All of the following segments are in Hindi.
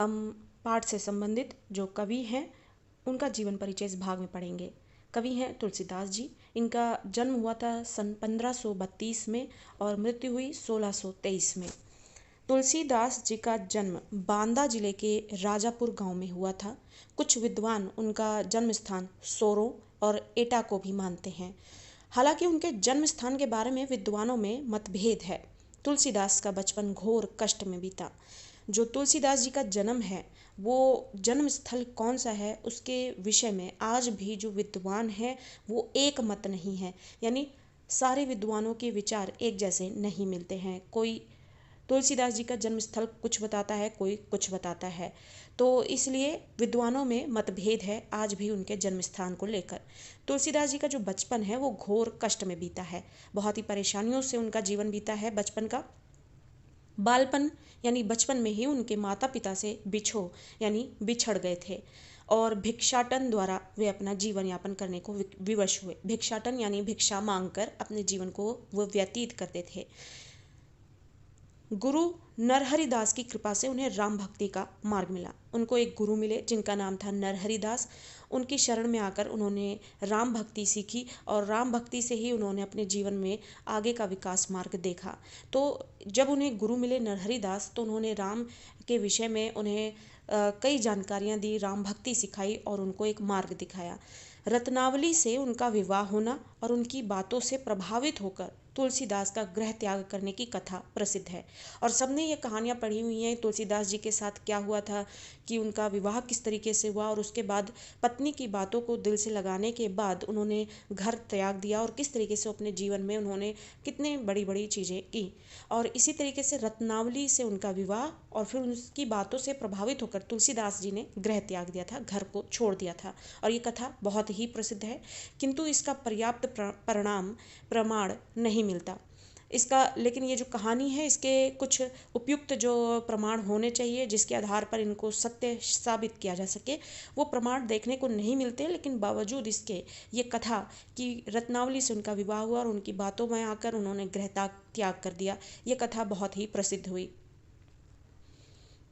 हम पाठ से संबंधित जो कवि हैं उनका जीवन परिचय इस भाग में पढ़ेंगे। कवि हैं तुलसीदास जी। इनका जन्म हुआ था सन 1532 में और मृत्यु हुई 1623 में। तुलसीदास जी का जन्म बांदा जिले के राजापुर गांव में हुआ था। कुछ विद्वान उनका जन्म स्थान सोरो और एटा को भी मानते हैं। हालांकि उनके जन्म स्थान के बारे में विद्वानों में मतभेद है। तुलसीदास का बचपन घोर कष्ट में बीता। जो तुलसीदास जी का जन्म है वो जन्म स्थल कौन सा है उसके विषय में आज भी जो विद्वान हैं वो एक मत नहीं है, यानी सारे विद्वानों के विचार एक जैसे नहीं मिलते हैं। कोई तुलसीदास जी का जन्म स्थल कुछ बताता है, कोई कुछ बताता है, तो इसलिए विद्वानों में मतभेद है आज भी उनके जन्म स्थान को लेकर। तुलसीदास जी का जो बचपन है वो घोर कष्ट में बीता है। बहुत ही परेशानियों से उनका जीवन बीता है बचपन का। बालपन यानी बचपन में ही उनके माता पिता से यानी बिछड़ गए थे और भिक्षाटन द्वारा वे अपना जीवन यापन करने को विवश हुए। भिक्षाटन यानी भिक्षा मांगकर अपने जीवन को वो व्यतीत करते थे। गुरु नरहरि दास की कृपा से उन्हें राम भक्ति का मार्ग मिला। उनको एक गुरु मिले जिनका नाम था नरहरि दास। उनकी शरण में आकर उन्होंने राम भक्ति सीखी और राम भक्ति से ही उन्होंने अपने जीवन में आगे का विकास मार्ग देखा। तो जब उन्हें गुरु मिले नरहरि दास तो उन्होंने राम के विषय में उन्हें कई जानकारियाँ दी, राम भक्ति सिखाई और उनको एक मार्ग दिखाया। रत्नावली से उनका विवाह होना और उनकी बातों से प्रभावित होकर तुलसीदास का गृह त्याग करने की कथा प्रसिद्ध है। और सबने ये कहानियाँ पढ़ी हुई हैं तुलसीदास जी के साथ क्या हुआ था, कि उनका विवाह किस तरीके से हुआ और उसके बाद पत्नी की बातों को दिल से लगाने के बाद उन्होंने घर त्याग दिया और किस तरीके से अपने जीवन में उन्होंने कितने बड़ी बड़ी चीज़ें की। और इसी तरीके से रत्नावली से उनका विवाह और फिर उसकी बातों से प्रभावित होकर तुलसीदास जी ने गृह त्याग दिया था, घर को छोड़ दिया था। और ये कथा बहुत ही प्रसिद्ध है, किंतु इसका पर्याप्त प्रमाण नहीं मिलता इसका। लेकिन ये जो कहानी है इसके कुछ उपयुक्त जो प्रमाण होने चाहिए जिसके आधार पर इनको सत्य साबित किया जा सके, वो प्रमाण देखने को नहीं मिलते। लेकिन बावजूद इसके ये कथा कि रत्नावली से उनका विवाह हुआ और उनकी बातों में आकर उन्होंने गृह त्याग कर दिया, ये कथा बहुत ही प्रसिद्ध हुई।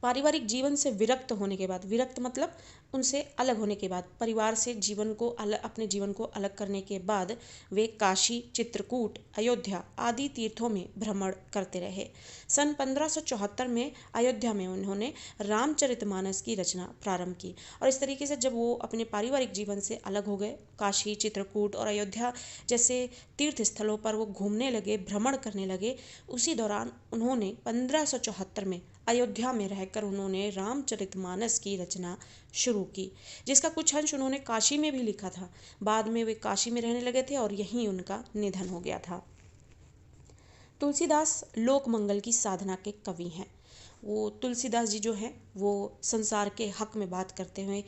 पारिवारिक जीवन से विरक्त होने के बाद, विरक्त मतलब उनसे अलग होने के बाद, परिवार से अपने जीवन को अलग करने के बाद वे काशी, चित्रकूट, अयोध्या आदि तीर्थों में भ्रमण करते रहे। सन 1574 में अयोध्या में उन्होंने रामचरितमानस की रचना प्रारंभ की। और इस तरीके से जब वो अपने पारिवारिक जीवन से अलग हो गए, काशी, चित्रकूट और अयोध्या जैसे तीर्थ स्थलों पर वो घूमने लगे, भ्रमण करने लगे, उसी दौरान उन्होंने 1574 में अयोध्या में रहकर उन्होंने रामचरितमानस की रचना शुरू की, जिसका कुछ अंश उन्होंने काशी में भी लिखा था। बाद में वे काशी में रहने लगे थे और यहीं उनका निधन हो गया था। तुलसीदास लोक मंगल की साधना के कवि हैं। वो तुलसीदास जी जो हैं वो संसार के हक में बात करते हुए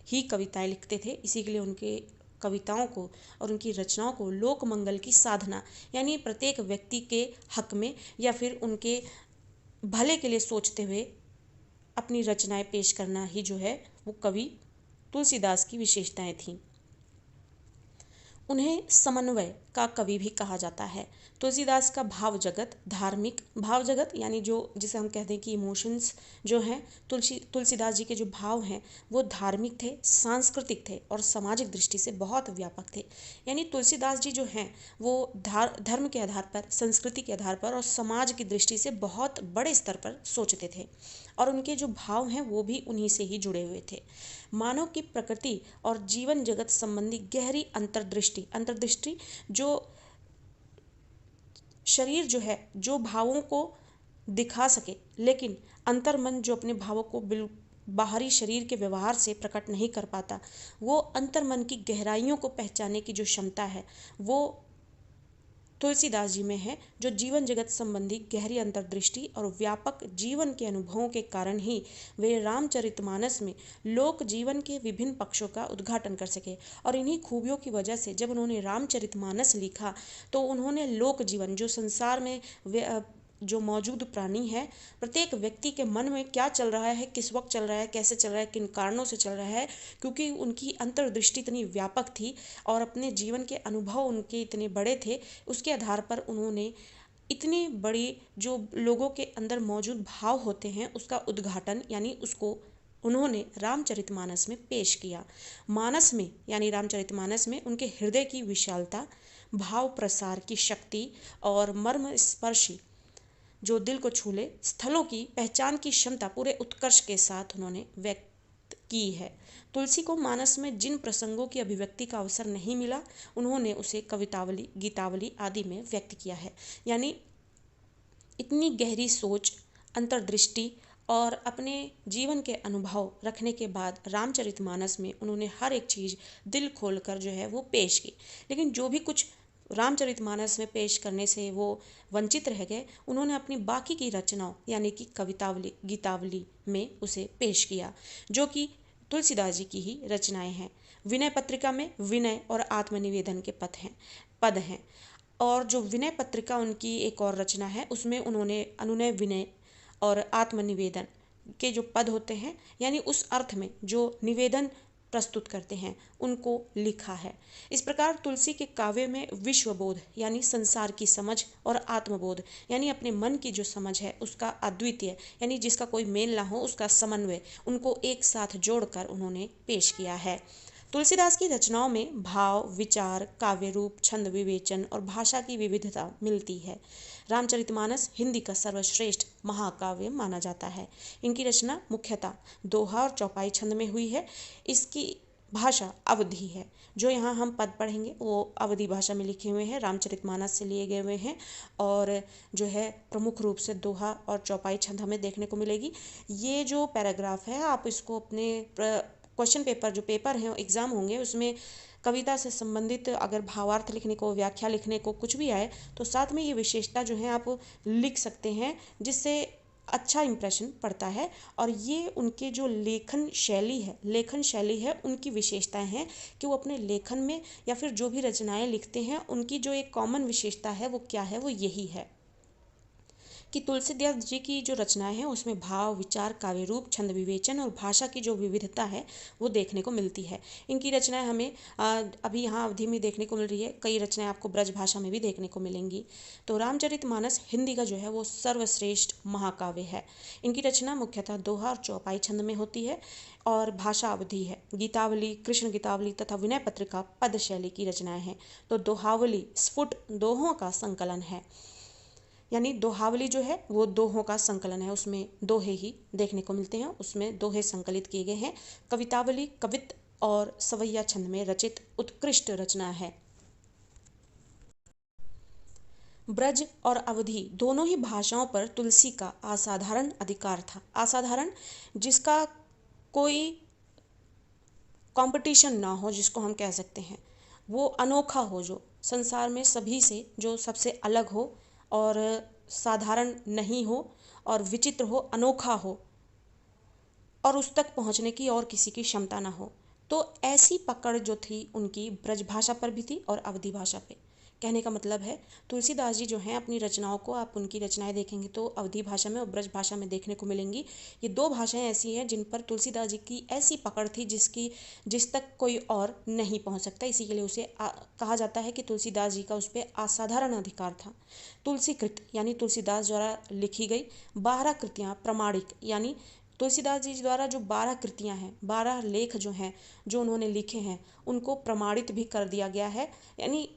ही कविताएं लिखते थे, इसी के लिए उनके कविताओं को और उनकी रचनाओं को लोक मंगल की साधना यानी प्रत्येक व्यक्ति के हक में या फिर उनके भले के लिए सोचते हुए अपनी रचनाएं पेश करना ही जो है वो कवि तुलसीदास की विशेषताएं थीं। उन्हें समन्वय का कवि भी कहा जाता है। तुलसीदास का भाव जगत धार्मिक, भाव जगत यानी जो जिसे हम कहते हैं कि इमोशंस जो हैं, तुलसीदास जी के जो भाव हैं वो धार्मिक थे, सांस्कृतिक थे और सामाजिक दृष्टि से बहुत व्यापक थे। यानी तुलसीदास जी जो हैं वो धर्म के आधार पर, संस्कृति के आधार पर और समाज की दृष्टि से बहुत बड़े स्तर पर सोचते थे और उनके जो भाव हैं वो भी उन्हीं से ही जुड़े हुए थे। मानव की प्रकृति और जीवन जगत संबंधी गहरी अंतर्दृष्टि जो शरीर जो है जो भावों को दिखा सके, लेकिन अंतर्मन जो अपने भावों को बाहरी शरीर के व्यवहार से प्रकट नहीं कर पाता, वो अंतर्मन की गहराइयों को पहचानने की जो क्षमता है वो तुलसीदास जी में है, जो जीवन जगत संबंधी गहरी अंतर्दृष्टि और व्यापक जीवन के अनुभवों के कारण ही वे रामचरितमानस में लोक जीवन के विभिन्न पक्षों का उद्घाटन कर सके। और इन्हीं खूबियों की वजह से जब उन्होंने रामचरितमानस लिखा तो उन्होंने लोक जीवन जो संसार में जो मौजूद प्राणी है, प्रत्येक व्यक्ति के मन में क्या चल रहा है, किस वक्त चल रहा है, कैसे चल रहा है, किन कारणों से चल रहा है, क्योंकि उनकी अंतर्दृष्टि इतनी व्यापक थी और अपने जीवन के अनुभव उनके इतने बड़े थे, उसके आधार पर उन्होंने इतनी बड़ी जो लोगों के अंदर मौजूद भाव होते हैं उसका उद्घाटन यानी उसको उन्होंने रामचरितमानस में पेश किया। मानस में यानी रामचरितमानस में उनके हृदय की विशालता, भाव प्रसार की शक्ति और मर्म स्पर्शी जो दिल को छू ले स्थलों की पहचान की क्षमता पूरे उत्कर्ष के साथ उन्होंने व्यक्त की है। तुलसी को मानस में जिन प्रसंगों की अभिव्यक्ति का अवसर नहीं मिला उन्होंने उसे कवितावली, गीतावली आदि में व्यक्त किया है। यानी इतनी गहरी सोच, अंतर्दृष्टि और अपने जीवन के अनुभव रखने के बाद रामचरितमानस में उन्होंने हर एक चीज़ दिल खोलकर जो है वो पेश की। लेकिन जो भी कुछ रामचरितमानस में पेश करने से वो वंचित रह गए, उन्होंने अपनी बाकी की रचनाओं यानी कि कवितावली, गीतावली में उसे पेश किया, जो कि तुलसीदास जी की ही रचनाएं हैं। विनय पत्रिका में विनय और आत्मनिवेदन के पद हैं। और जो विनय पत्रिका उनकी एक और रचना है उसमें उन्होंने अनुनय, विनय और आत्मनिवेदन के जो पद होते हैं यानी उस अर्थ में जो निवेदन प्रस्तुत करते हैं उनको लिखा है। इस प्रकार तुलसी के काव्य में विश्वबोध यानी संसार की समझ और आत्मबोध यानी अपने मन की जो समझ है उसका अद्वितीय यानी जिसका कोई मेल ना हो उसका समन्वय उनको एक साथ जोड़कर उन्होंने पेश किया है। तुलसीदास की रचनाओं में भाव, विचार, काव्य रूप, छंद विवेचन और भाषा की विविधता मिलती है। रामचरितमानस हिंदी का सर्वश्रेष्ठ महाकाव्य माना जाता है। इनकी रचना मुख्यतः दोहा और चौपाई छंद में हुई है। इसकी भाषा अवधी है। जो यहाँ हम पद पढ़ेंगे वो अवधी भाषा में लिखे हुए हैं, रामचरितमानस से लिए गए हुए हैं और जो है प्रमुख रूप से दोहा और चौपाई छंद हमें देखने को मिलेगी। ये जो पैराग्राफ है आप इसको अपने क्वेश्चन पेपर जो पेपर हैं एग्ज़ाम होंगे उसमें कविता से संबंधित अगर भावार्थ लिखने को, व्याख्या लिखने को कुछ भी आए तो साथ में ये विशेषता जो है आप लिख सकते हैं, जिससे अच्छा इम्प्रेशन पड़ता है। और ये उनके जो लेखन शैली है उनकी विशेषताएं हैं कि वो अपने लेखन में या फिर जो भी रचनाएं लिखते हैं उनकी जो एक कॉमन विशेषता है वो क्या है, वो यही है कि तुलसीदास जी की जो रचनाएं हैं उसमें भाव, विचार, काव्य रूप, छंद विवेचन और भाषा की जो विविधता है वो देखने को मिलती है। इनकी रचनाएं हमें अभी यहाँ अवधि में देखने को मिल रही है, कई रचनाएं आपको ब्रज भाषा में भी देखने को मिलेंगी। तो रामचरितमानस हिंदी का जो है वो सर्वश्रेष्ठ महाकाव्य है। इनकी रचना मुख्यतः दोहा और चौपाई छंद में होती है और भाषा अवधी है। गीतावली, कृष्ण गीतावली तथा विनय पत्रिका पद शैली की रचनाएं हैं। तो दोहावली स्फुट दोहों का संकलन है, यानी दोहावली जो है वो दोहों का संकलन है, उसमें दोहे ही देखने को मिलते हैं, उसमें दोहे संकलित किए गए हैं। कवितावली कवित्त और सवैया छंद में रचित उत्कृष्ट रचना है। ब्रज और अवधी दोनों ही भाषाओं पर तुलसी का असाधारण अधिकार था। असाधारण जिसका कोई कंपटीशन ना हो, जिसको हम कह सकते हैं वो अनोखा हो, जो संसार में सभी से जो सबसे अलग हो और साधारण नहीं हो और विचित्र हो, अनोखा हो और उस तक पहुंचने की और किसी की क्षमता ना हो। तो ऐसी पकड़ जो थी उनकी ब्रज भाषा पर भी थी और अवधी भाषा पे। कहने का मतलब है तुलसीदास जी जो हैं अपनी रचनाओं को, आप उनकी रचनाएं देखेंगे तो अवधी भाषा में और ब्रज भाषा में देखने को मिलेंगी। ये दो भाषाएं ऐसी हैं जिन पर तुलसीदास जी की ऐसी पकड़ थी जिस तक कोई और नहीं पहुंच सकता। इसी के लिए उसे कहा जाता है कि तुलसीदास जी का उस पर असाधारण अधिकार था। तुलसीकृत यानी तुलसीदास द्वारा लिखी गई 12 कृतियाँ प्रमाणिक, यानी तुलसीदास जी द्वारा जो 12 कृतियाँ हैं, 12 लेख जो हैं जो उन्होंने लिखे हैं उनको प्रमाणित भी कर दिया गया है। यानी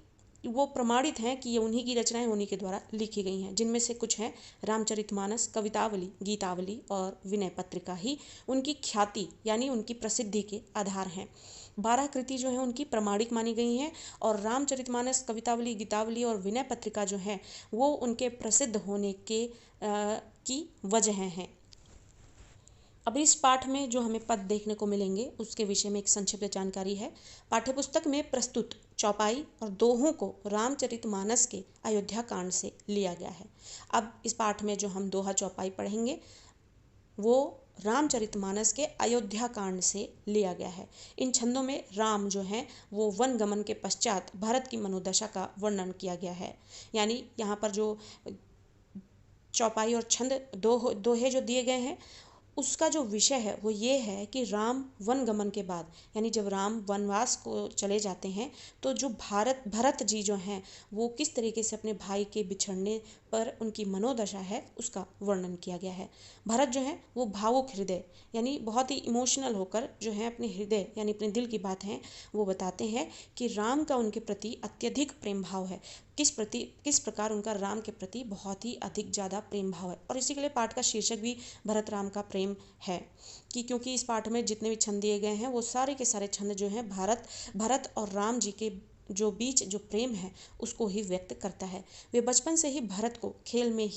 वो प्रमाणित हैं कि ये उन्हीं की रचनाएं उन्हीं के द्वारा लिखी गई हैं, जिनमें से कुछ हैं रामचरितमानस, कवितावली, गीतावली और विनय पत्रिका ही उनकी ख्याति यानी उनकी प्रसिद्धि के आधार हैं। 12 कृति जो हैं उनकी प्रमाणिक मानी गई हैं और रामचरितमानस, कवितावली, गीतावली और विनय पत्रिका जो हैं वो उनके प्रसिद्ध होने की वजह हैं। अब इस पाठ में जो हमें पद देखने को मिलेंगे उसके विषय में एक संक्षिप्त जानकारी है। पाठ्यपुस्तक में प्रस्तुत चौपाई और दोहों को रामचरितमानस के अयोध्या कांड से लिया गया है। अब इस पाठ में जो हम दोहा चौपाई पढ़ेंगे वो रामचरितमानस के अयोध्या कांड से लिया गया है। इन छंदों में राम जो हैं वो वन गमन के पश्चात भरत की मनोदशा का वर्णन किया गया है। यानी यहाँ पर जो चौपाई और छंद दोहे जो दिए गए हैं उसका जो विषय है वो ये है कि राम वन गमन के बाद यानी जब राम वनवास को चले जाते हैं तो जो भरत जी जो हैं वो किस तरीके से अपने भाई के बिछड़ने पर उनकी मनोदशा है उसका वर्णन किया गया है। भरत जो है वो भावुक हृदय यानी बहुत ही इमोशनल होकर जो है अपने हृदय यानी अपने दिल की बात है वो बताते हैं कि राम का उनके प्रति अत्यधिक प्रेम भाव है। किस प्रकार उनका राम के प्रति बहुत ही अधिक ज़्यादा प्रेम भाव है। और इसी के लिए पाठ का शीर्षक भी भरत राम का प्रेम है कि क्योंकि इस पाठ में जितने भी छंद दिए गए हैं वो सारे के सारे छंद जो हैं भरत और राम जी के जो बीच जो प्रेम है उसको ही व्यक्त करता है। वे बचपन से ही भरत को खेल में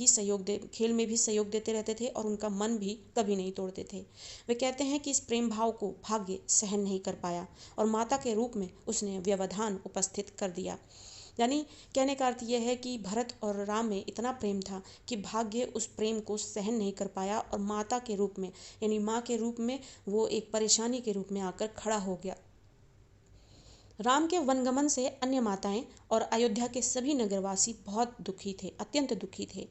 भी सहयोग देते रहते थे और उनका मन भी कभी नहीं तोड़ते थे। वे कहते हैं कि इस प्रेम भाव को भाग्य सहन नहीं कर पाया और माता के रूप में उसने व्यवधान उपस्थित कर दिया। यानी कहने का अर्थ यह है कि भरत और राम में इतना प्रेम था कि भाग्य उस प्रेम को सहन नहीं कर पाया और माता के रूप में यानी माँ के रूप में वो एक परेशानी के रूप में आकर खड़ा हो गया। राम के वनगमन से अन्य माताएं और अयोध्या के सभी नगरवासी बहुत दुखी थे, अत्यंत दुखी थे।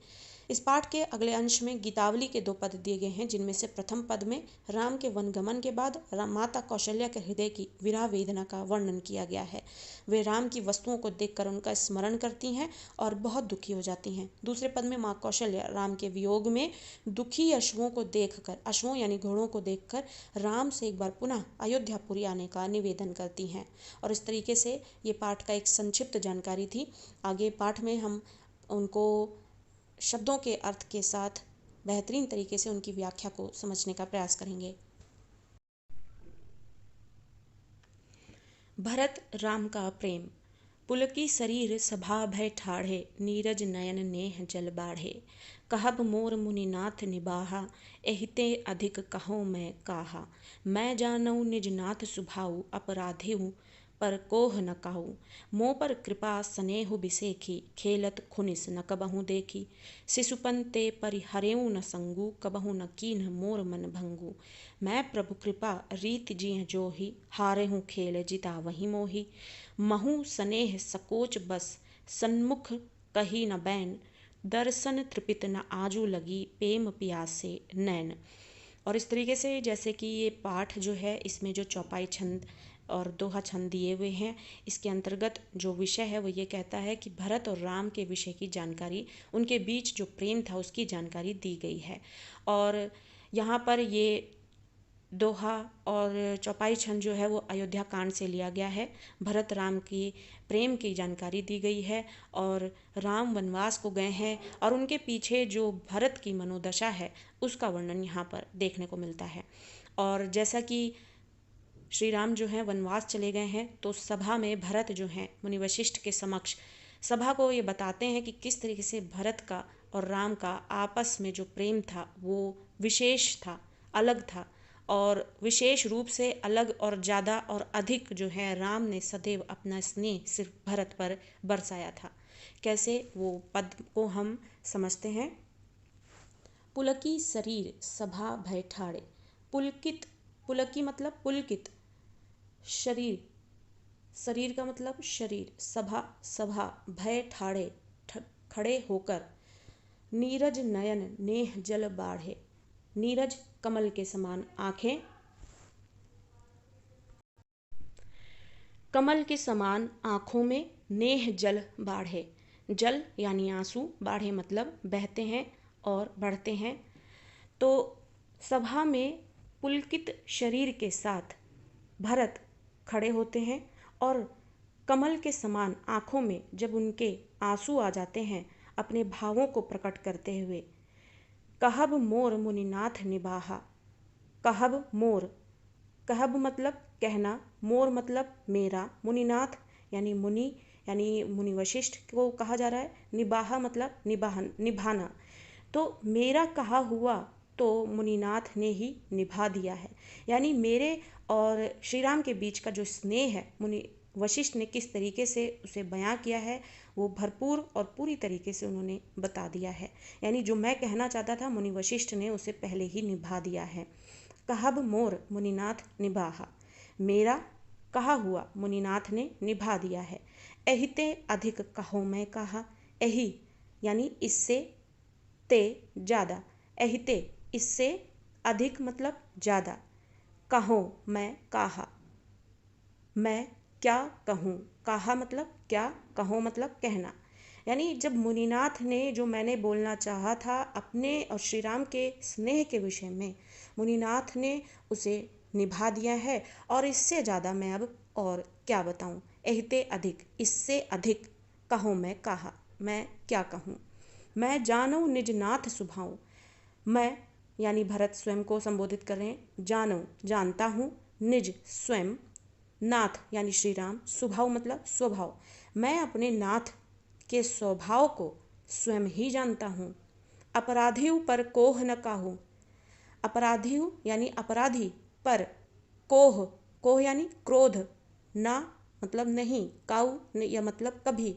इस पाठ के अगले अंश में गीतावली के 2 पद दिए गए हैं, जिनमें से प्रथम पद में राम के वनगमन के बाद माता कौशल्या के हृदय की विरह वेदना का वर्णन किया गया है। वे राम की वस्तुओं को देखकर उनका स्मरण करती हैं और बहुत दुखी हो जाती हैं। दूसरे पद में माँ कौशल्या राम के वियोग में दुखी अश्वों यानी घोड़ों को देखकर राम से एक बार पुनः अयोध्यापुरी आने का निवेदन करती हैं। और इस तरीके से ये पाठ का एक संक्षिप्त जानकारी थी। आगे पाठ में हम उनको शब्दों के अर्थ के साथ बेहतरीन तरीके से उनकी व्याख्या को समझने का प्रयास करेंगे। भरत राम का प्रेम। पुलकी शरीर सभा भय ठाढ़े, नीरज नयन नेह जल बाढ़े। कहब मोर मुनिनाथ निबाहा, एहिते अधिक कहो मैं काहा। मैं जानऊ निज नाथ सुभाऊ, अपराधी हूँ पर कोह न काहू। मोह पर कृपा स्नेहु बिसेखी, खेलत खुनिस न कबहू देखी। शिशुपन ते परिहरेऊ न संगू, कबहू न कीन्ह मोर मन भंगू। मैं प्रभु कृपा रीत जियह जोही, हारे हूँ खेल जिता वही मोही। महू स्नेह सकोच बस, सन्मुख कही न बैन। दर्शन तृपित न आजू लगी, प्रेम प्यासे नैन। और इस तरीके से जैसे कि ये पाठ जो है इसमें जो चौपाई छंद और दोहा छंद दिए हुए हैं, इसके अंतर्गत जो विषय है वो ये कहता है कि भरत और राम के विषय की जानकारी, उनके बीच जो प्रेम था उसकी जानकारी दी गई है। और यहाँ पर ये दोहा और चौपाई छंद जो है वो अयोध्या कांड से लिया गया है। भरत राम की प्रेम की जानकारी दी गई है और राम वनवास को गए हैं और उनके पीछे जो भरत की मनोदशा है उसका वर्णन यहाँ पर देखने को मिलता है। और जैसा कि श्री राम जो हैं वनवास चले गए हैं तो सभा में भरत जो हैं मुनि वशिष्ठ के समक्ष सभा को ये बताते हैं कि किस तरीके से भरत का और राम का आपस में जो प्रेम था वो विशेष था, अलग था। और विशेष रूप से अलग और ज़्यादा और अधिक जो है राम ने सदैव अपना स्नेह सिर्फ भरत पर बरसाया था। कैसे वो पद को हम समझते हैं। पुलकी शरीर सभा भय ठाड़े। पुलकी मतलब पुलकित, शरीर का मतलब शरीर, सभा भय ठाड़े खड़े होकर। नीरज नयन नेह जल बाढ़े। नीरज कमल के समान आंखें, कमल के समान आंखों में, नेह जल बाढ़े। जल यानी आंसू, बाढ़े मतलब बहते हैं और बढ़ते हैं। तो सभा में पुलकित शरीर के साथ भरत खड़े होते हैं और कमल के समान आंखों में जब उनके आंसू आ जाते हैं अपने भावों को प्रकट करते हुए। कहब मोर मुनिनाथ निबाहा। कहब मोर, कहब मतलब कहना, मोर मतलब मेरा, मुनिनाथ यानी मुनि वशिष्ठ को कहा जा रहा है। निबाहा मतलब निभाना। तो मेरा कहा हुआ तो मुनिनाथ ने ही निभा दिया है। यानी मेरे और श्री राम के बीच का जो स्नेह है मुनि वशिष्ठ ने किस तरीके से उसे बयां किया है वो भरपूर और पूरी तरीके से उन्होंने बता दिया है। यानी जो मैं कहना चाहता था मुनि वशिष्ठ ने उसे पहले ही निभा दिया है। कहब मोर मुनिनाथ निभाहा, मेरा कहा हुआ मुनिनाथ ने निभा दिया है। एहिते अधिक कहो मैं कहा। एही यानी इससे, ते ज़्यादा, एहिते इससे, अधिक मतलब ज़्यादा, कहो मैं कहा, मैं क्या कहूँ, कहा मतलब क्या, कहो मतलब कहना। यानी जब मुनिनाथ ने जो मैंने बोलना चाहा था अपने और श्री राम के स्नेह के विषय में, मुनिनाथ ने उसे निभा दिया है। और इससे ज़्यादा मैं अब और क्या बताऊं, एहते अधिक, इससे अधिक कहूँ मैं कहा, मैं क्या कहूँ। मैं जानूं निज नाथ सुभाऊं, मैं यानी भरत स्वयं को संबोधित कर रहे हैं, जानूं जानता हूँ, निज स्वयं, नाथ यानी श्री राम, स्वभाव मतलब स्वभाव, मैं अपने नाथ के स्वभाव को स्वयं ही जानता हूँ। अपराधियों पर कोह न काहू, अपराधियों यानी अपराधी, पर कोह, कोह यानी क्रोध, ना मतलब नहीं, काऊ या मतलब कभी,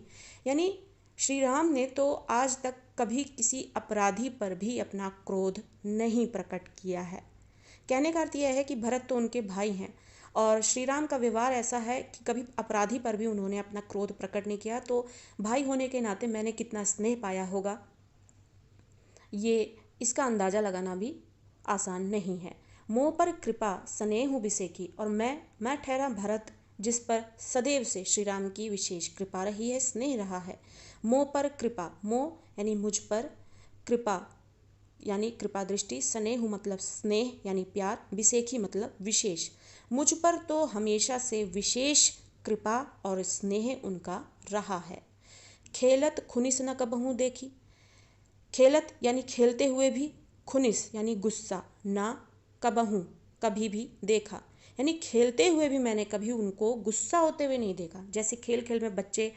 यानी श्री राम ने तो आज तक कभी किसी अपराधी पर भी अपना क्रोध नहीं प्रकट किया है। कहने का अर्थ यह है कि भरत तो उनके भाई हैं और श्री राम का व्यवहार ऐसा है कि कभी अपराधी पर भी उन्होंने अपना क्रोध प्रकट नहीं किया। तो भाई होने के नाते मैंने कितना स्नेह पाया होगा, ये इसका अंदाज़ा लगाना भी आसान नहीं है। मोह पर कृपा स्नेह बिसेकी, और मैं ठहरा भरत जिस पर सदैव से श्री राम की विशेष कृपा रही है, स्नेह रहा है। मोह पर कृपा, मोह यानी मुझ पर, कृपा यानी कृपा दृष्टि, स्नेह मतलब स्नेह यानी प्यार, बिसेखी मतलब विशेष, मुझ पर तो हमेशा से विशेष कृपा और स्नेह उनका रहा है। खेलत खुनिस न कबहू देखी, खेलत यानी खेलते हुए भी, खुनिस यानी गुस्सा, ना कबहू कभी भी देखा, यानी खेलते हुए भी मैंने कभी उनको गुस्सा होते हुए नहीं देखा। जैसे खेल खेल में बच्चे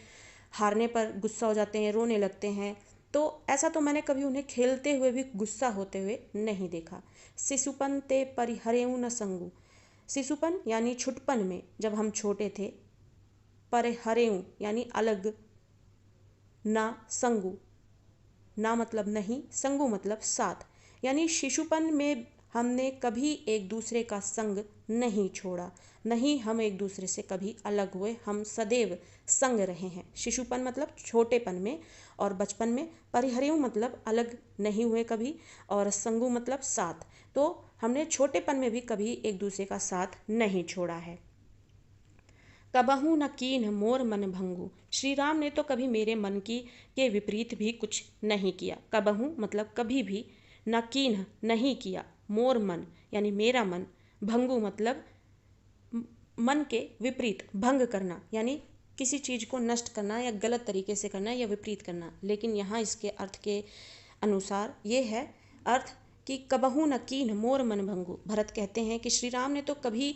हारने पर गुस्सा हो जाते हैं, रोने लगते हैं, तो ऐसा तो मैंने कभी उन्हें खेलते हुए भी गुस्सा होते हुए नहीं देखा। शिशुपन ते परिहरेऊ न संगू, शिशुपन यानी छुटपन में जब हम छोटे थे, परिहरेऊ यानी अलग, ना संगू, ना मतलब नहीं, संगू मतलब साथ, यानी शिशुपन में हमने कभी एक दूसरे का संग नहीं छोड़ा, नहीं हम एक दूसरे से कभी अलग हुए, हम सदैव संग रहे हैं। शिशुपन मतलब छोटेपन में और बचपन में, परिहरेऊ मतलब अलग नहीं हुए कभी, और संगू मतलब साथ, तो हमने छोटेपन में भी कभी एक दूसरे का साथ नहीं छोड़ा है। कबहू न कीन्ह मोर मन भंगू, श्री राम ने तो कभी मेरे मन की के विपरीत भी कुछ नहीं किया। कबहू मतलब कभी भी, न कीन्ह नहीं किया, मोर मन यानी मेरा मन, भंगू मतलब मन के विपरीत, भंग करना यानी किसी चीज़ को नष्ट करना या गलत तरीके से करना या विपरीत करना। लेकिन यहाँ इसके अर्थ के अनुसार ये है अर्थ कि कबहू न कीन्ह मोर मन भंगू, भरत कहते हैं कि श्री राम ने तो कभी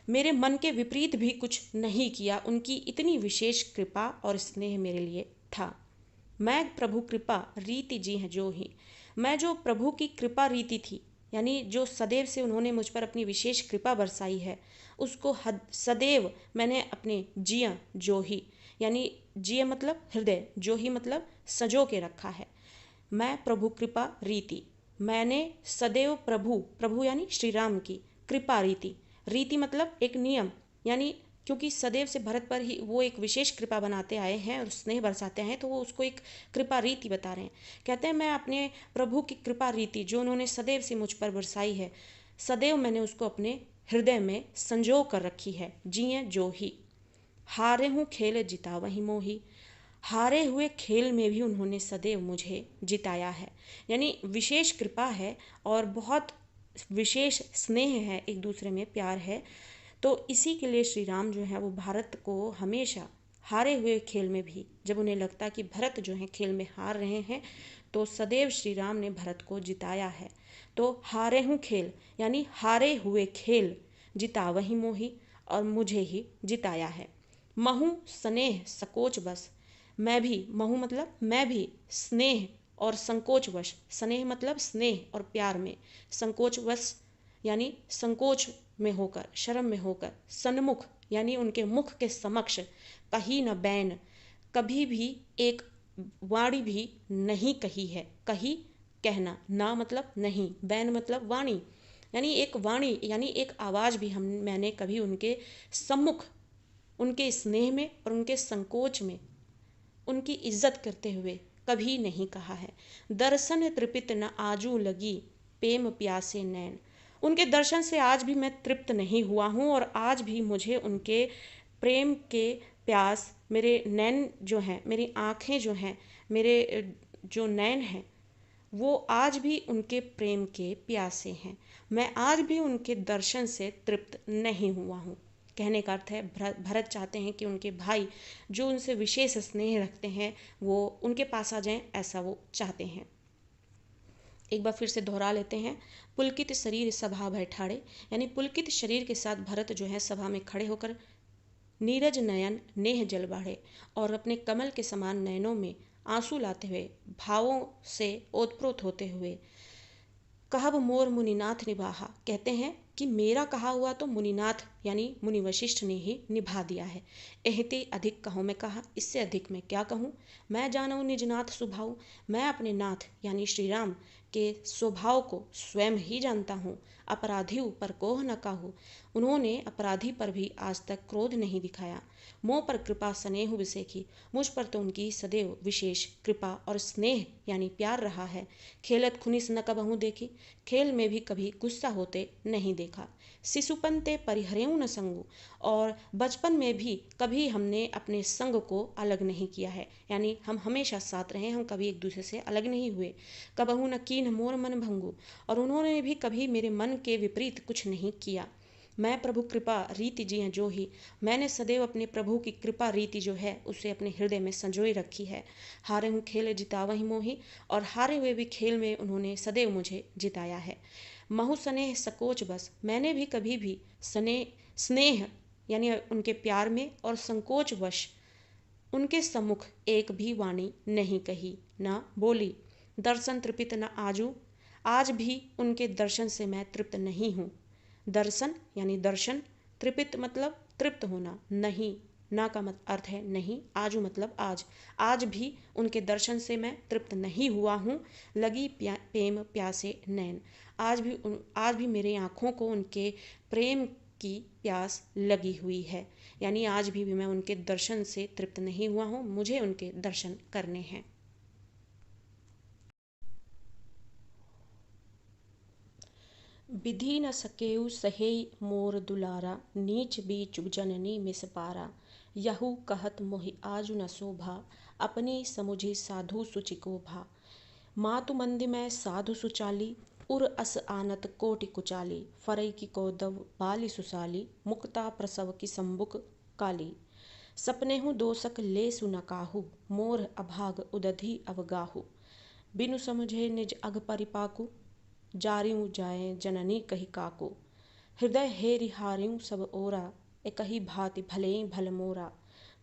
मेरे मन के विपरीत भी कुछ नहीं किया, उनकी इतनी विशेष कृपा और स्नेह मेरे लिए था। मैं प्रभु कृपा रीति जी हैं जो ही, मैं जो प्रभु की कृपा रीति थी, यानी जो सदैव से उन्होंने मुझ पर अपनी विशेष कृपा बरसाई है, उसको सदैव मैंने अपने जिया जो ही, यानी जिया मतलब हृदय, जो ही मतलब सजो के रखा है। मैं प्रभु कृपा रीति, मैंने सदैव प्रभु, प्रभु यानी श्री राम की कृपा रीति, रीति मतलब एक नियम, यानी क्योंकि सदैव से भरत पर ही वो एक विशेष कृपा बनाते आए हैं और स्नेह बरसाते हैं, तो वो उसको एक कृपा रीति बता रहे हैं। कहते हैं मैं अपने प्रभु की कृपा रीति जो उन्होंने सदैव से मुझ पर बरसाई है, सदैव मैंने उसको अपने हृदय में संजो कर रखी है। जिये जो ही, हारे हूँ खेल जिता वही मोही, हारे हुए खेल में भी उन्होंने सदैव मुझे जिताया है, यानी विशेष कृपा है और बहुत विशेष स्नेह है, एक दूसरे में प्यार है। तो इसी के लिए श्री राम जो है वो भारत को हमेशा हारे हुए खेल में भी, जब उन्हें लगता कि भरत जो है खेल में हार रहे हैं, तो सदैव श्री राम ने भरत को जिताया है। तो हारे हूँ खेल यानी हारे हुए खेल, जिता वही मोही, और मुझे ही जिताया है। महू स्नेह सकोच बस, मैं भी, महू मतलब मैं भी, स्नेह और संकोचवश, स्नेह मतलब स्नेह और प्यार में, संकोचवश यानी संकोच में होकर, शर्म में होकर, सन्मुख यानी उनके मुख के समक्ष, कही न बैन, कभी भी एक वाणी भी नहीं कही है, कही कहना, ना मतलब नहीं, बैन मतलब वाणी, यानी एक वाणी यानी एक आवाज़ भी मैंने कभी उनके सम्मुख, उनके स्नेह में और उनके संकोच में, उनकी इज्जत करते हुए कभी नहीं कहा है। दर्शन तृपित न आजू लगी, प्रेम प्यासे नैन, उनके दर्शन से आज भी मैं तृप्त नहीं हुआ हूँ और आज भी मुझे उनके प्रेम के प्यास, मेरे नैन जो हैं, मेरी आँखें जो हैं, मेरे जो नयन हैं वो आज भी उनके प्रेम के प्यासे हैं। मैं आज भी उनके दर्शन से तृप्त नहीं हुआ हूँ। कहने का अर्थ है भरत चाहते हैं कि उनके भाई जो उनसे विशेष स्नेह रखते हैं वो उनके पास आ जाएं, ऐसा वो चाहते हैं। एक बार फिर से दोहरा लेते हैं। पुलकित शरीर सभा बैठाड़े, यानी पुलकित शरीर के साथ भरत जो है सभा में खड़े होकर नीरज नयन नेह जल बाढ़े और अपने कमल के समान नयनों में आंसू लाते हुए भावों से ओतप्रोत होते हुए कहब मोर मुनिनाथ निभाहा, कहते हैं कि मेरा कहा हुआ तो मुनिनाथ यानी मुनि वशिष्ठ ने ही निभा दिया है। एहते अधिक कहो मैं कहा, इससे अधिक मैं क्या कहूँ। मैं जानूँ निज नाथ स्वभाव, मैं अपने नाथ यानी श्री राम के स्वभाव को स्वयं ही जानता हूँ। अपराधी पर कोह न काहू, उन्होंने अपराधी पर भी आज तक क्रोध नहीं दिखाया। मोह पर कृपा स्नेह विसेखी, मुझ पर तो उनकी सदैव विशेष कृपा और स्नेह यानी प्यार रहा है। खेलत खुनिस न कबहू देखी, खेल में भी कभी गुस्सा होते नहीं देखा। शिशुपन ते परिहरेऊ न संगू, और बचपन में भी कभी हमने अपने संग को अलग नहीं किया है, यानी हम हमेशा साथ रहे, हम कभी एक दूसरे से अलग नहीं हुए। कबहू न कीन मोर मन भंगू, और उन्होंने भी कभी मेरे मन के विपरीत कुछ नहीं किया। मैं प्रभु कृपा रीति जी हैं जो ही, मैंने सदैव अपने प्रभु की कृपा रीति जो है उसे अपने हृदय में संजोए रखी है। हारे हूँ खेल जितावही मोही, और हारे हुए भी खेल में उन्होंने सदैव मुझे जिताया है। महु स्नेह सकोच बस, मैंने भी कभी भी स्नेह यानी उनके प्यार में और संकोच वश उनके सम्मुख एक भी वाणी नहीं कही न बोली। दर्शन तृपित न आजू, आज भी उनके दर्शन से मैं तृप्त नहीं हूँ। दर्शन यानी दर्शन, तृपित मतलब तृप्त होना, नहीं ना का मत अर्थ है नहीं, आजू मतलब आज, आज भी उनके दर्शन से मैं तृप्त नहीं हुआ हूँ। लगी प्रेम प्यासे नैन, आज भी मेरे आँखों को उनके प्रेम की प्यास लगी हुई है, यानी आज भी मैं उनके दर्शन से तृप्त नहीं हुआ हूँ, मुझे उनके दर्शन करने हैं। विधि न सकेउ सहे मोर दुलारा, नीच बीच जननी मिस पारा। यहू कहत मोहि आजु न शोभा, अपनी समुझी साधु सुचिको भा। मातु मंद में साधु सुचाली, उर अस आनत कोटि कुचाली। फरई की कौदव बाली सुसाली, मुक्ता प्रसव की संबुक काली। सपने हूँ दोसक ले सुन काहू, मोर अभाग उदधि अवगाहू। बिनु समझे निज अग परिपाकू, जारियूं जाए जननी कही काको। हृदय हेरि हारियूं सब ओरा, एकही भांति भले भल मोरा।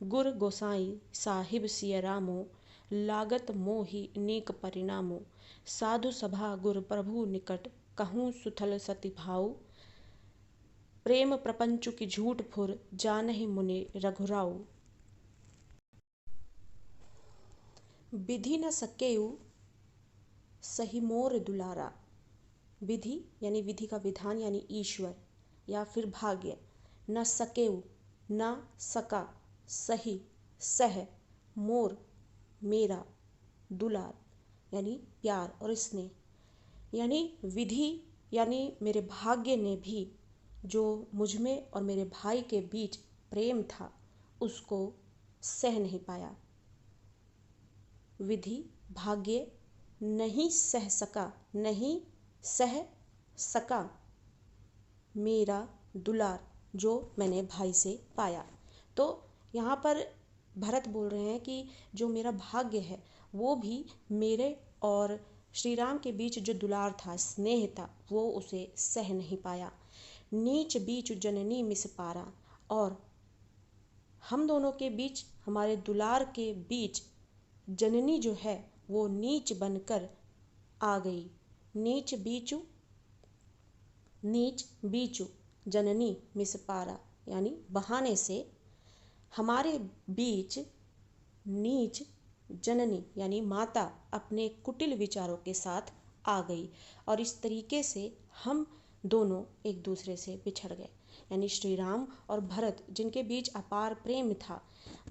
गुर गोसाई साहिब सिय रामो, लागत मोहि नीक परिणामो। साधु सभा गुर प्रभु निकट, कहूँ सुथल सति भाऊ। प्रेम प्रपंचु की झूठ फुर, जानहि मुनि रघुराऊ। विधि न सकेउ सही मोर दुलारा, विधि यानी विधि का विधान यानी ईश्वर या फिर भाग्य, न सकेउ न सका, सही सह, मोर मेरा, दुलार यानी प्यार और स्नेह, यानी विधि यानी मेरे भाग्य ने भी जो मुझ में और मेरे भाई के बीच प्रेम था उसको सह नहीं पाया। विधि भाग्य नहीं सह सका, नहीं सह सका मेरा दुलार जो मैंने भाई से पाया। तो यहाँ पर भरत बोल रहे हैं कि जो मेरा भाग्य है वो भी मेरे और श्री राम के बीच जो दुलार था, स्नेह था, वो उसे सह नहीं पाया। नीच बीच जननी मिस पारा, और हम दोनों के बीच, हमारे दुलार के बीच जननी जो है वो नीच बनकर आ गई। नीच बीचू जननी मिस पारा, यानी बहाने से हमारे बीच नीच जननी यानी माता अपने कुटिल विचारों के साथ आ गई, और इस तरीके से हम दोनों एक दूसरे से बिछड़ गए। यानी श्री राम और भरत जिनके बीच अपार प्रेम था,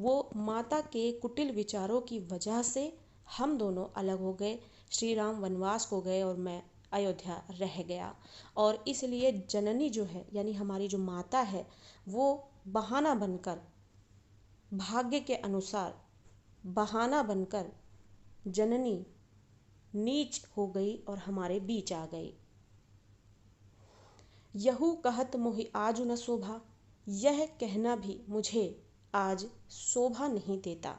वो माता के कुटिल विचारों की वजह से हम दोनों अलग हो गए। श्री राम वनवास को गए और मैं अयोध्या रह गया, और इसलिए जननी जो है यानी हमारी जो माता है वो बहाना बनकर, भाग्य के अनुसार बहाना बनकर जननी नीच हो गई और हमारे बीच आ गई। यहू कहत मोहि आज न शोभा, यह कहना भी मुझे आज शोभा नहीं देता।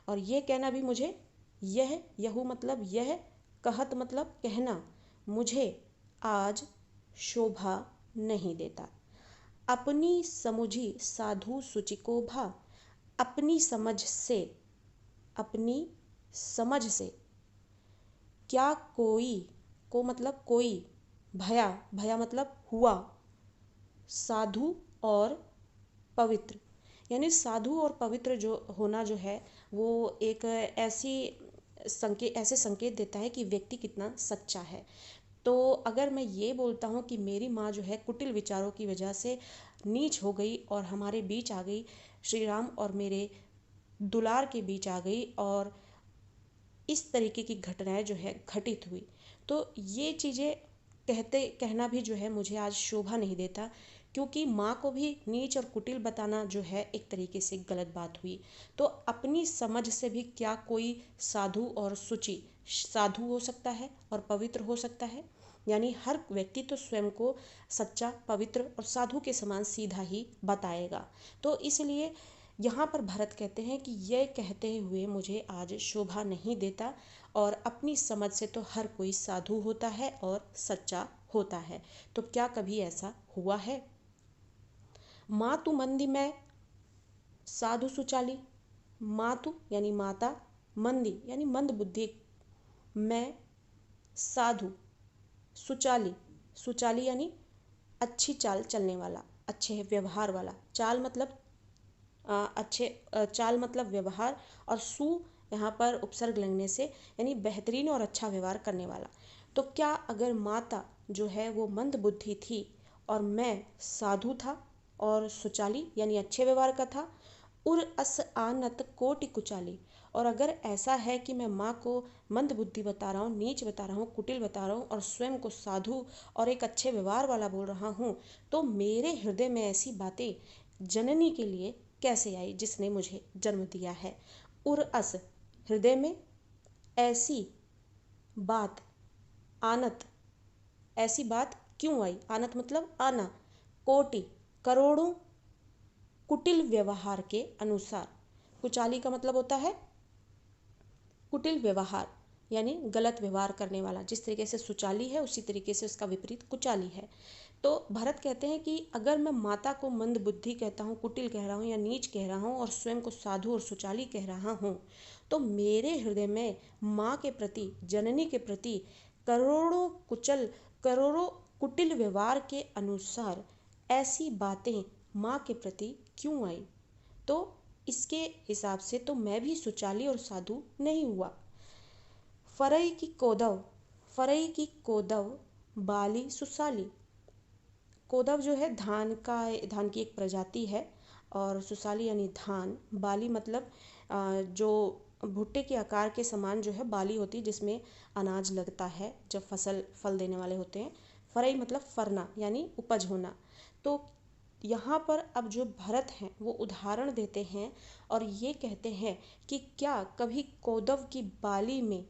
और ये कहना भी मुझे, यहू मतलब यह, कहत मतलब कहना, मुझे आज शोभा नहीं देता। अपनी समुझी साधु सुचि को भा, अपनी समझ से, अपनी समझ से क्या कोई, को मतलब कोई, भया, भया मतलब हुआ, साधु और पवित्र। यानी साधु और पवित्र जो होना जो है वो एक ऐसे संकेत देता है कि व्यक्ति कितना सच्चा है। तो अगर मैं ये बोलता हूँ कि मेरी माँ जो है कुटिल विचारों की वजह से नीच हो गई और हमारे बीच आ गई, श्री राम और मेरे दुलार के बीच आ गई, और इस तरीके की घटनाएं जो है घटित हुई, तो ये चीज़ें कहना भी जो है मुझे आज शोभा नहीं देता, क्योंकि माँ को भी नीच और कुटिल बताना जो है एक तरीके से गलत बात हुई। तो अपनी समझ से भी क्या कोई साधु और शुचि, साधु हो सकता है और पवित्र हो सकता है। यानी हर व्यक्ति तो स्वयं को सच्चा, पवित्र और साधु के समान सीधा ही बताएगा। तो इसलिए यहाँ पर भरत कहते हैं कि यह कहते हुए मुझे आज शोभा नहीं देता, और अपनी समझ से तो हर कोई साधु होता है और सच्चा होता है। तो क्या कभी ऐसा हुआ है? मातु मंदी में साधु सुचाली, मातु यानी माता, मंदी यानी मंद बुद्धि, मैं साधु, सुचाली, सुचाली यानी अच्छी चाल चलने वाला, अच्छे व्यवहार वाला, चाल मतलब चाल मतलब व्यवहार, और सु यहाँ पर उपसर्ग लगने से यानी बेहतरीन और अच्छा व्यवहार करने वाला। तो क्या अगर माता जो है वो मंद बुद्धि थी और मैं साधु था और सुचाली यानी अच्छे व्यवहार का था, उर अस आनत कोटि कुचाली, और अगर ऐसा है कि मैं माँ को मंद बुद्धि बता रहा हूँ, नीच बता रहा हूँ, कुटिल बता रहा हूँ, और स्वयं को साधु और एक अच्छे व्यवहार वाला बोल रहा हूँ, तो मेरे हृदय में ऐसी बातें जननी के लिए कैसे आई जिसने मुझे जन्म दिया है। उर अस हृदय में, ऐसी बात, आनत ऐसी बात क्यों आई, आनत मतलब आना, कोटि करोड़ों, कुटिल व्यवहार के अनुसार। कुचाली का मतलब होता है कुटिल व्यवहार, यानी गलत व्यवहार करने वाला। जिस तरीके से सुचाली है उसी तरीके से उसका विपरीत कुचाली है। तो भरत कहते हैं कि अगर मैं माता को मंद बुद्धि कहता हूँ, कुटिल कह रहा हूँ या नीच कह रहा हूँ, और स्वयं को साधु और सुचाली कह रहा हूँ, तो मेरे हृदय में माँ के प्रति, जननी के प्रति करोड़ों कुटिल व्यवहार के अनुसार ऐसी बातें माँ के प्रति क्यों आई। तो इसके हिसाब से तो मैं भी सुचाली और साधु नहीं हुआ। फरई की कोदव बाली सुसाली। कोदव जो है धान की एक प्रजाति है, और सुसाली यानी धान, बाली मतलब जो भुट्टे के आकार के समान जो है बाली होती है जिसमें अनाज लगता है जब फल देने वाले होते हैं। फरई मतलब फरना यानी उपज होना। तो यहाँ पर अब जो भरत हैं वो उदाहरण देते हैं और ये कहते हैं कि क्या कभी कोदव की बाली में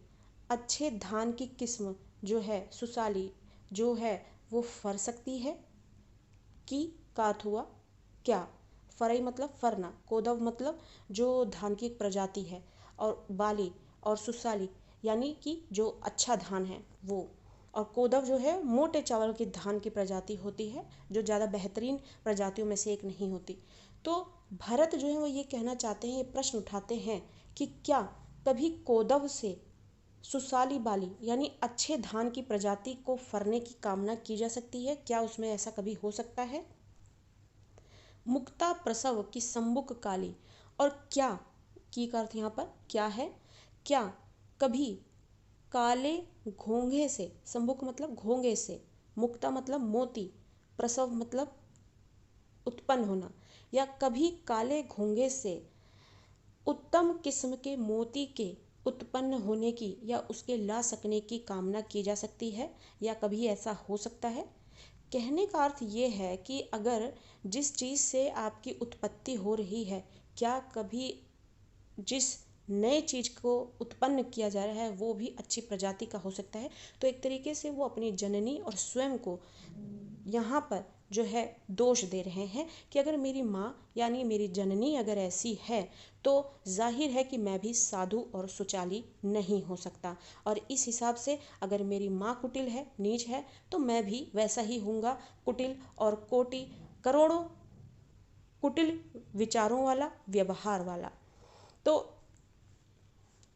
अच्छे धान की किस्म जो है सुसाली जो है वो फर सकती है कि का अर्थ हुआ क्या। फरई मतलब फरना, कोदव मतलब जो धान की एक प्रजाति है, और बाली और सुसाली यानी कि जो अच्छा धान है वो, और कोदव जो है मोटे चावल की धान की प्रजाति होती है जो ज़्यादा बेहतरीन प्रजातियों में से एक नहीं होती। तो भरत जो है वो ये कहना चाहते हैं, ये प्रश्न उठाते हैं कि क्या कभी कोदव से सुसाली बाली यानी अच्छे धान की प्रजाति को फरने की कामना की जा सकती है, क्या उसमें ऐसा कभी हो सकता है। मुक्ता प्रसव की संबुक काली, और क्या की का अर्थ यहाँ पर क्या है, क्या कभी काले घोंघे से, संबुक मतलब घोंघे से, मुक्ता मतलब मोती, प्रसव मतलब उत्पन्न होना, या कभी काले घोंघे से उत्तम किस्म के मोती के उत्पन्न होने की या उसके ला सकने की कामना की जा सकती है, या कभी ऐसा हो सकता है। कहने का अर्थ ये है कि अगर जिस चीज़ से आपकी उत्पत्ति हो रही है, क्या कभी जिस नए चीज़ को उत्पन्न किया जा रहा है वो भी अच्छी प्रजाति का हो सकता है। तो एक तरीके से वो अपनी जननी और स्वयं को यहाँ पर जो है दोष दे रहे हैं कि अगर मेरी माँ यानी मेरी जननी अगर ऐसी है तो जाहिर है कि मैं भी साधु और सुचाली नहीं हो सकता, और इस हिसाब से अगर मेरी माँ कुटिल है, नीच है, तो मैं भी वैसा ही हूँगा, कुटिल और कोटि करोड़ों कुटिल विचारों वाला, व्यवहार वाला। तो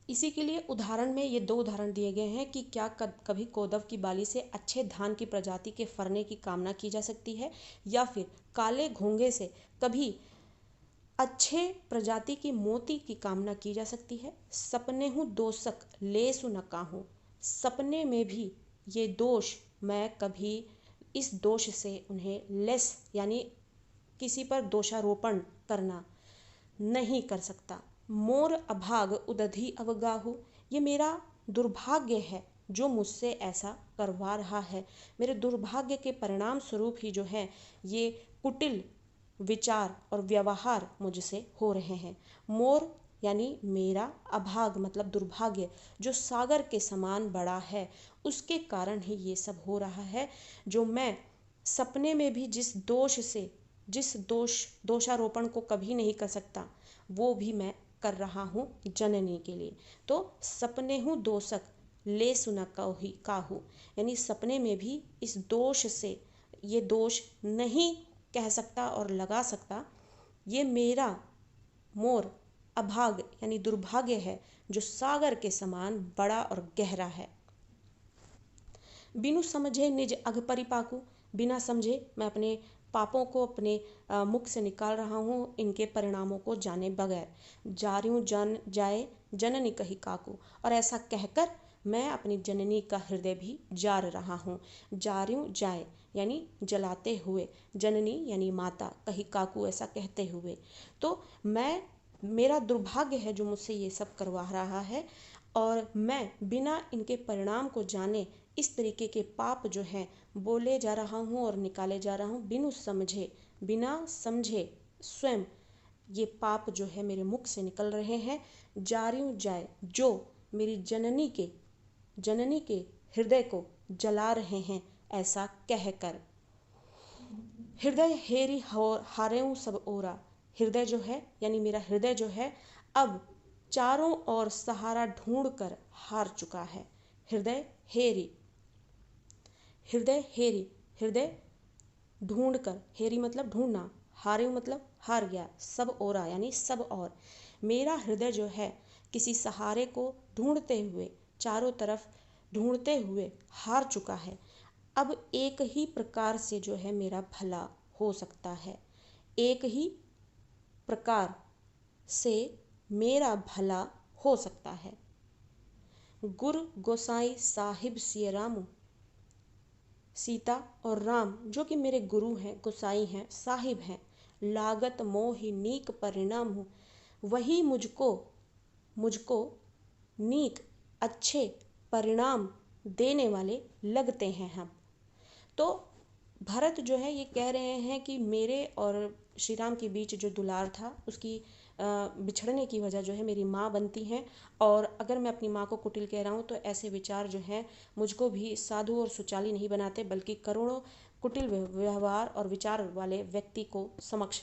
इसी के लिए उदाहरण में ये दो उदाहरण दिए गए हैं कि क्या कभी कोदव की बाली से अच्छे धान की प्रजाति के फरने की कामना की जा सकती है, या फिर काले घोंगे से कभी अच्छे प्रजाति की मोती की कामना की जा सकती है। सपने हूँ दोषक लेसु न काहूँ, सपने में भी ये दोष मैं कभी इस दोष से उन्हें लेस यानी किसी पर दोषारोपण करना नहीं कर सकता। मोर अभाग उदधि अवगाहु, ये मेरा दुर्भाग्य है जो मुझसे ऐसा करवा रहा है। मेरे दुर्भाग्य के परिणाम स्वरूप ही जो है ये कुटिल विचार और व्यवहार मुझसे हो रहे हैं। मोर यानी मेरा, अभाग मतलब दुर्भाग्य जो सागर के समान बड़ा है, उसके कारण ही ये सब हो रहा है। जो मैं सपने में भी जिस दोषारोपण को कभी नहीं कर सकता, वो भी मैं कर रहा हूँ जननी के लिए। तो सपने हूँ दोषक ले सुना काहू, यानी सपने में भी इस दोष से ये दोष नहीं कह सकता और लगा सकता। ये मेरा मोर अभाग यानी दुर्भाग्य है जो सागर के समान बड़ा और गहरा है। बिनु समझे निज अघ परिपाकू, बिना समझे मैं अपने पापों को अपने मुख से निकाल रहा हूँ, इनके परिणामों को जाने बगैर। जार्यूं जन जाए जननी कही काकू, और ऐसा कहकर मैं अपनी जननी का हृदय भी जार रहा हूँ। जार्यूं जाए यानी जलाते हुए, जननी यानी माता, कही काकू ऐसा कहते हुए। तो मेरा दुर्भाग्य है जो मुझसे ये सब करवा रहा है, और मैं बिना इनके परिणाम को जाने इस तरीके के पाप जो हैं बोले जा रहा हूँ और निकाले जा रहा हूँ बिना समझे स्वयं ये पाप जो है मेरे मुख से निकल रहे हैं। जार्यूं जाए जो मेरी जननी के हृदय को जला रहे हैं, ऐसा कहकर। हृदय हेरी हारेऊं सब ओरा, हृदय जो है यानी मेरा हृदय जो है अब चारों ओर सहारा ढूंढ कर हार चुका है। हृदय हेरी हृदय ढूंढ कर, हेरी मतलब ढूंढना, हारे मतलब हार गया, सब ओरा यानी सब और। मेरा हृदय जो है किसी सहारे को ढूंढते हुए, चारों तरफ ढूंढते हुए हार चुका है। अब एक ही प्रकार से जो है मेरा भला हो सकता है, एक ही प्रकार से मेरा भला हो सकता है। गुरु गोसाई साहिब सिय रामू, सीता और राम जो कि मेरे गुरु हैं, गोसाई हैं, साहिब हैं, लागत मोहि नीक परिणाम हूँ, वही मुझको नीक अच्छे परिणाम देने वाले लगते हैं हम। तो भरत जो है ये कह रहे हैं कि मेरे और श्री राम के बीच जो दुलार था उसकी बिछड़ने की वजह जो है मेरी माँ बनती हैं, और अगर मैं अपनी माँ को कुटिल कह रहा हूँ तो ऐसे विचार जो हैं मुझको भी साधु और सुचाली नहीं बनाते, बल्कि करोड़ों कुटिल व्यवहार और विचार वाले व्यक्ति को समक्ष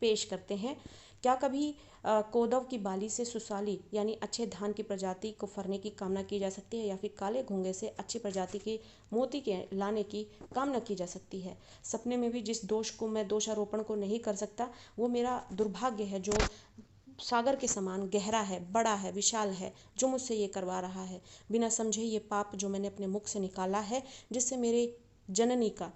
पेश करते हैं। क्या कभी कोदव की बाली से सुशाली यानी अच्छे धान की प्रजाति को फरने की कामना की जा सकती है, या फिर काले घोंगे से अच्छी प्रजाति की मोती के लाने की कामना की जा सकती है। सपने में भी जिस दोष को मैं दोषारोपण को नहीं कर सकता, वो मेरा दुर्भाग्य है जो सागर के समान गहरा है, बड़ा है, विशाल है, जो मुझसे ये करवा रहा है। बिना समझे ये पाप जो मैंने अपने मुख से निकाला है, जिससे मेरे जननी का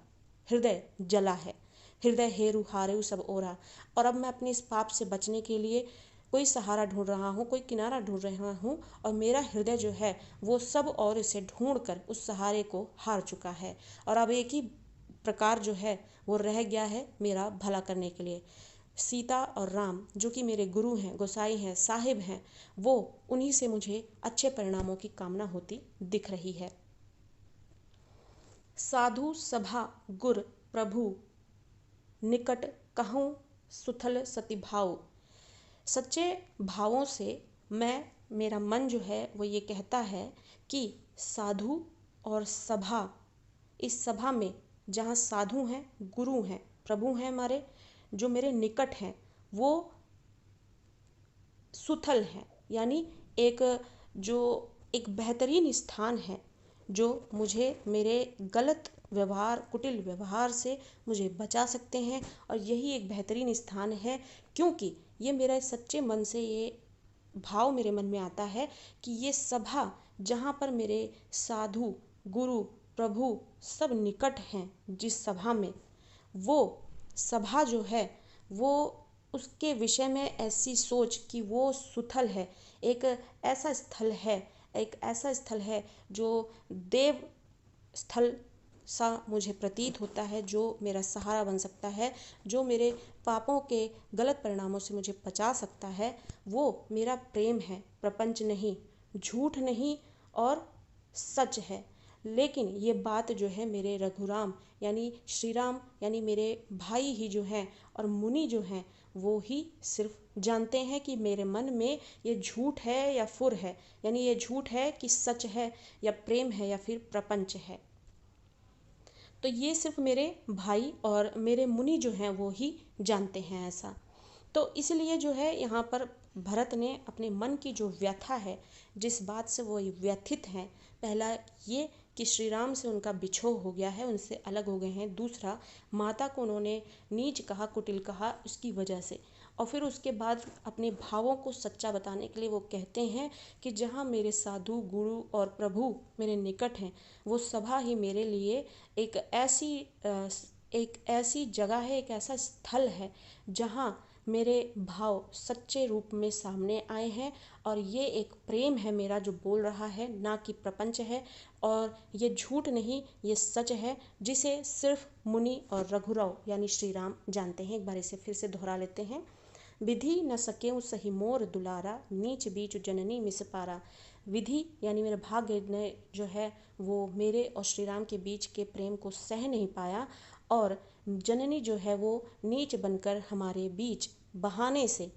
हृदय जला है। हृदय हेरु हारेउ सब ओरा, और अब मैं अपने इस पाप से बचने के लिए कोई सहारा ढूंढ रहा हूँ, कोई किनारा ढूंढ रहा हूँ, और मेरा हृदय जो है वो सब और इसे ढूंढ कर उस सहारे को हार चुका है, और अब एक ही प्रकार जो है वो रह गया है मेरा भला करने के लिए। सीता और राम जो कि मेरे गुरु हैं, गोसाई हैं, साहिब हैं, वो उन्हीं से मुझे अच्छे परिणामों की कामना होती दिख रही है। साधु सभा गुर प्रभु निकट कहूँ सुथल सती भाव, सच्चे भावों से मेरा मन जो है वो ये कहता है कि साधु और सभा, इस सभा में जहाँ साधु हैं, गुरु हैं, प्रभु हैं हमारे, जो मेरे निकट हैं, वो सुथल है, यानी एक जो एक बेहतरीन स्थान है जो मुझे मेरे गलत व्यवहार, कुटिल व्यवहार से मुझे बचा सकते हैं। और यही एक बेहतरीन स्थान है, क्योंकि ये मेरा सच्चे मन से ये भाव मेरे मन में आता है कि ये सभा जहाँ पर मेरे साधु, गुरु, प्रभु सब निकट हैं, जिस सभा में, वो सभा जो है वो उसके विषय में ऐसी सोच कि वो सुथल है, एक ऐसा स्थल है, एक ऐसा स्थल है जो देव स्थल सा मुझे प्रतीत होता है, जो मेरा सहारा बन सकता है, जो मेरे पापों के गलत परिणामों से मुझे बचा सकता है। वो मेरा प्रेम है, प्रपंच नहीं, झूठ नहीं और सच है। लेकिन ये बात जो है मेरे रघुराम यानी श्री राम यानी मेरे भाई ही जो हैं और मुनि जो हैं, वो ही सिर्फ जानते हैं कि मेरे मन में ये झूठ है या फुर है, यानी ये झूठ है कि सच है, या प्रेम है, या फिर प्रपंच है। तो ये सिर्फ मेरे भाई और मेरे मुनि जो हैं वो ही जानते हैं ऐसा। तो इसलिए जो है यहाँ पर भरत ने अपने मन की जो व्यथा है, जिस बात से वो व्यथित हैं, पहला ये कि श्री राम से उनका बिछोह हो गया है, उनसे अलग हो गए हैं। दूसरा, माता को उन्होंने नीच कहा, कुटिल कहा, उसकी वजह से। और फिर उसके बाद अपने भावों को सच्चा बताने के लिए वो कहते हैं कि जहाँ मेरे साधु, गुरु और प्रभु मेरे निकट हैं, वो सभा ही मेरे लिए एक ऐसी जगह है, एक ऐसा स्थल है जहाँ मेरे भाव सच्चे रूप में सामने आए हैं। और ये एक प्रेम है मेरा जो बोल रहा है, ना कि प्रपंच है। और ये झूठ नहीं, ये सच है, जिसे सिर्फ मुनि और रघुराव यानी श्री राम जानते हैं। एक बार इसे फिर से दोहरा लेते हैं। विधि न सकेऊ सही मोर दुलारा, नीच बीच जननी मिस पारा। विधि यानी मेरे भाग्य ने जो है वो मेरे और श्री राम के बीच के प्रेम को सह नहीं पाया, और जननी जो है वो नीच बनकर हमारे बीच बहाने से,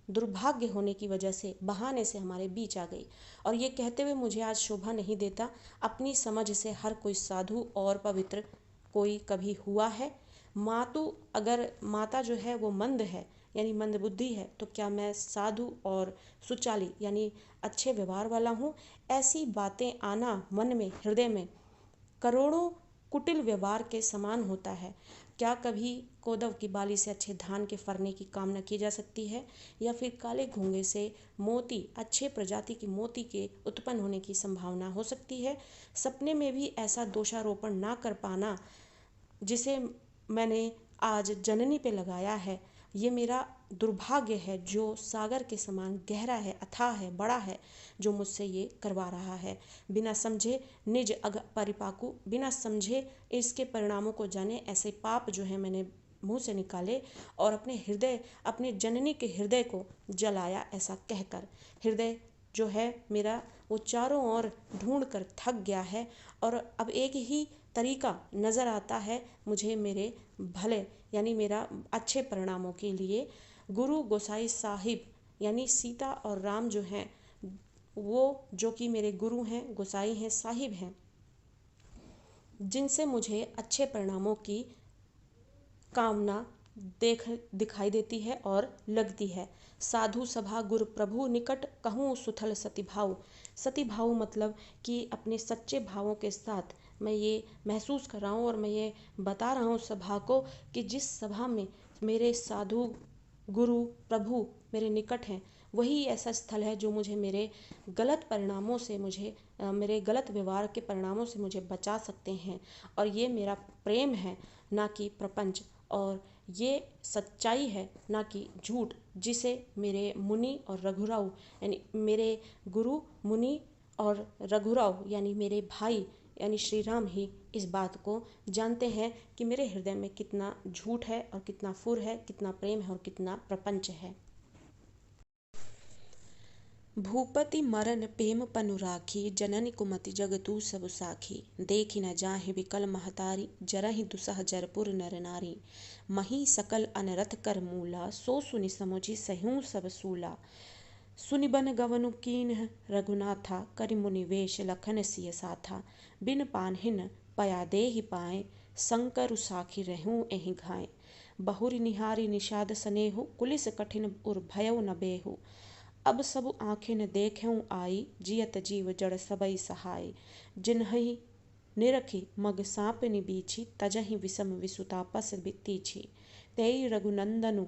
दुर्भाग्य होने की वजह से बहाने से हमारे बीच आ गई। और ये कहते हुए मुझे आज शोभा नहीं देता, अपनी समझ से हर कोई साधु और पवित्र कोई कभी हुआ है। अगर माता जो है वो मंद है यानी मंद बुद्धि है, तो क्या मैं साधु और सुचाली यानी अच्छे व्यवहार वाला हूँ? ऐसी बातें आना मन में, हृदय में करोड़ों कुटिल व्यवहार के समान होता है। क्या कभी कोदव की बाली से अच्छे धान के फरने की कामना की जा सकती है? या फिर काले घोंगे से मोती, अच्छे प्रजाति की मोती के उत्पन्न होने की संभावना हो सकती है? सपने में भी ऐसा दोषारोपण ना कर पाना जिसे मैंने आज जननी पे लगाया है, ये मेरा दुर्भाग्य है, जो सागर के समान गहरा है, अथाह है, बड़ा है, जो मुझसे ये करवा रहा है। बिना समझे निज अग परिपाकु, बिना समझे इसके परिणामों को जाने ऐसे पाप जो है मैंने मुंह से निकाले और अपने जननी के हृदय को जलाया, ऐसा कहकर। हृदय जो है मेरा वो चारों ओर ढूंढ कर थक गया है, और अब एक ही तरीका नज़र आता है मुझे मेरे भले यानी मेरा अच्छे परिणामों के लिए। गुरु गोसाई साहिब यानी सीता और राम जो हैं, वो जो कि मेरे गुरु हैं, गोसाई हैं, साहिब हैं, जिनसे मुझे अच्छे परिणामों की कामना दिखाई देती है और लगती है। साधु सभा गुरु प्रभु निकट कहूँ सुथल सतिभाव। सतिभाव मतलब कि अपने सच्चे भावों के साथ मैं ये महसूस कर रहा हूँ और मैं ये बता रहा हूँ सभा को कि जिस सभा में मेरे साधु, गुरु, प्रभु मेरे निकट हैं, वही ऐसा स्थल है जो मुझे मेरे गलत परिणामों से मेरे गलत व्यवहार के परिणामों से मुझे बचा सकते हैं। और ये मेरा प्रेम है, ना कि प्रपंच, और ये सच्चाई है, ना कि झूठ, जिसे मेरे मुनि और रघुराव यानी मेरे गुरु, मुनि और रघुराव यानी मेरे भाई यानी श्री राम ही इस बात को जानते हैं कि मेरे हृदय में कितना झूठ है और कितना फुर है, कितना प्रेम है और कितना प्रपंच है। भूपति मरन पेम पनु राखी, जननी कुमति जगतु सब साखी। देखी न जाहि विकल महतारी, जरहि दुसह जरपुर नर नारी। मही सकल अनरथ कर मूला, सो सुनि समुझि सह्यूं सब सूला। सुनिबन गवनु कीन्ह रघुनाथा, करि मुनि वेश लखन सिय साथा। बिन पान्हिन पया देहि पाए, शंकरु साखी रहूं एहि घाय। बहुरि निहारी निषाद सनेहु, कुलिस कठिन उर भयउ न बेहु। अब सब आँखिन देखें आई, जियत जीव जड़ सबई सहाय। जिन्हहि निरखी मग साँपनि बीछी, तजहि विषम विसुतापस तीछी। तेई रघुनंदनु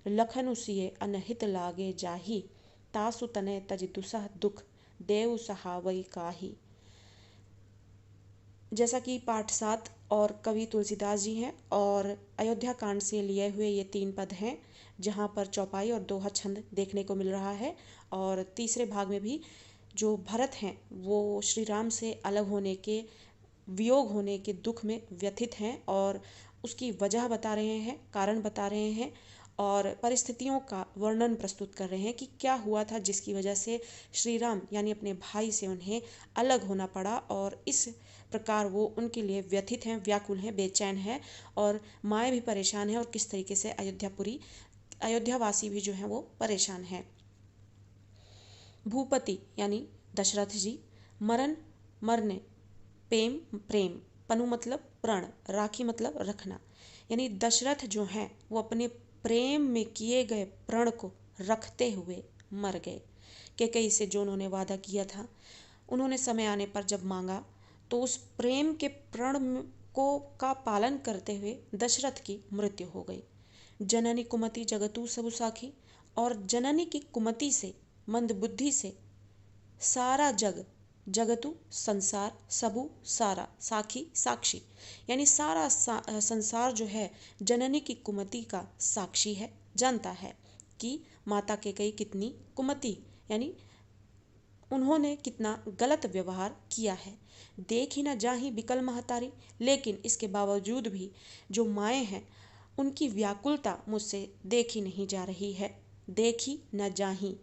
लखनु सिए, अनहित लागे जाहि। तासु तनय तज दुसह दुख, देव सहावै काहि। जैसा कि पाठ 7 और कवि तुलसीदास जी हैं और अयोध्या कांड से लिए हुए ये 3 पद हैं, जहाँ पर चौपाई और दोहा छंद देखने को मिल रहा है। और तीसरे भाग में भी जो भरत हैं वो श्री राम से अलग होने के, वियोग होने के दुख में व्यथित हैं और उसकी वजह बता रहे हैं, कारण बता रहे हैं और परिस्थितियों का वर्णन प्रस्तुत कर रहे हैं कि क्या हुआ था जिसकी वजह से श्री राम यानी अपने भाई से उन्हें अलग होना पड़ा। और इस प्रकार वो उनके लिए व्यथित हैं, व्याकुल हैं, बेचैन हैं और माए भी परेशान हैं और किस तरीके से अयोध्यावासी भी जो हैं वो परेशान हैं। भूपति यानी दशरथ जी, मरण मरने, प्रेम प्रेम, पनु मतलब प्रण, राखी मतलब रखना, यानी दशरथ जो हैं वो अपने प्रेम में किए गए प्रण को रखते हुए मर गए। कैकेयी से जो उन्होंने वादा किया था, उन्होंने समय आने पर जब मांगा तो उस प्रेम के प्रण को का पालन करते हुए दशरथ की मृत्यु हो गई। जननी कुमति जगतु सबु साखी, और जननी की कुमति से, मंद बुद्धि से सारा जग, जगतु संसार, सबु सारा, साखी साक्षी, यानी सारा संसार जो है जननी की कुमति का साक्षी है, जानता है कि माता कैकेयी कितनी कुमति यानी उन्होंने कितना गलत व्यवहार किया है। देखी न जाही बिकल महतारी, लेकिन इसके बावजूद भी जो माएँ हैं उनकी व्याकुलता मुझसे देखी नहीं जा रही है। देखी न जाही,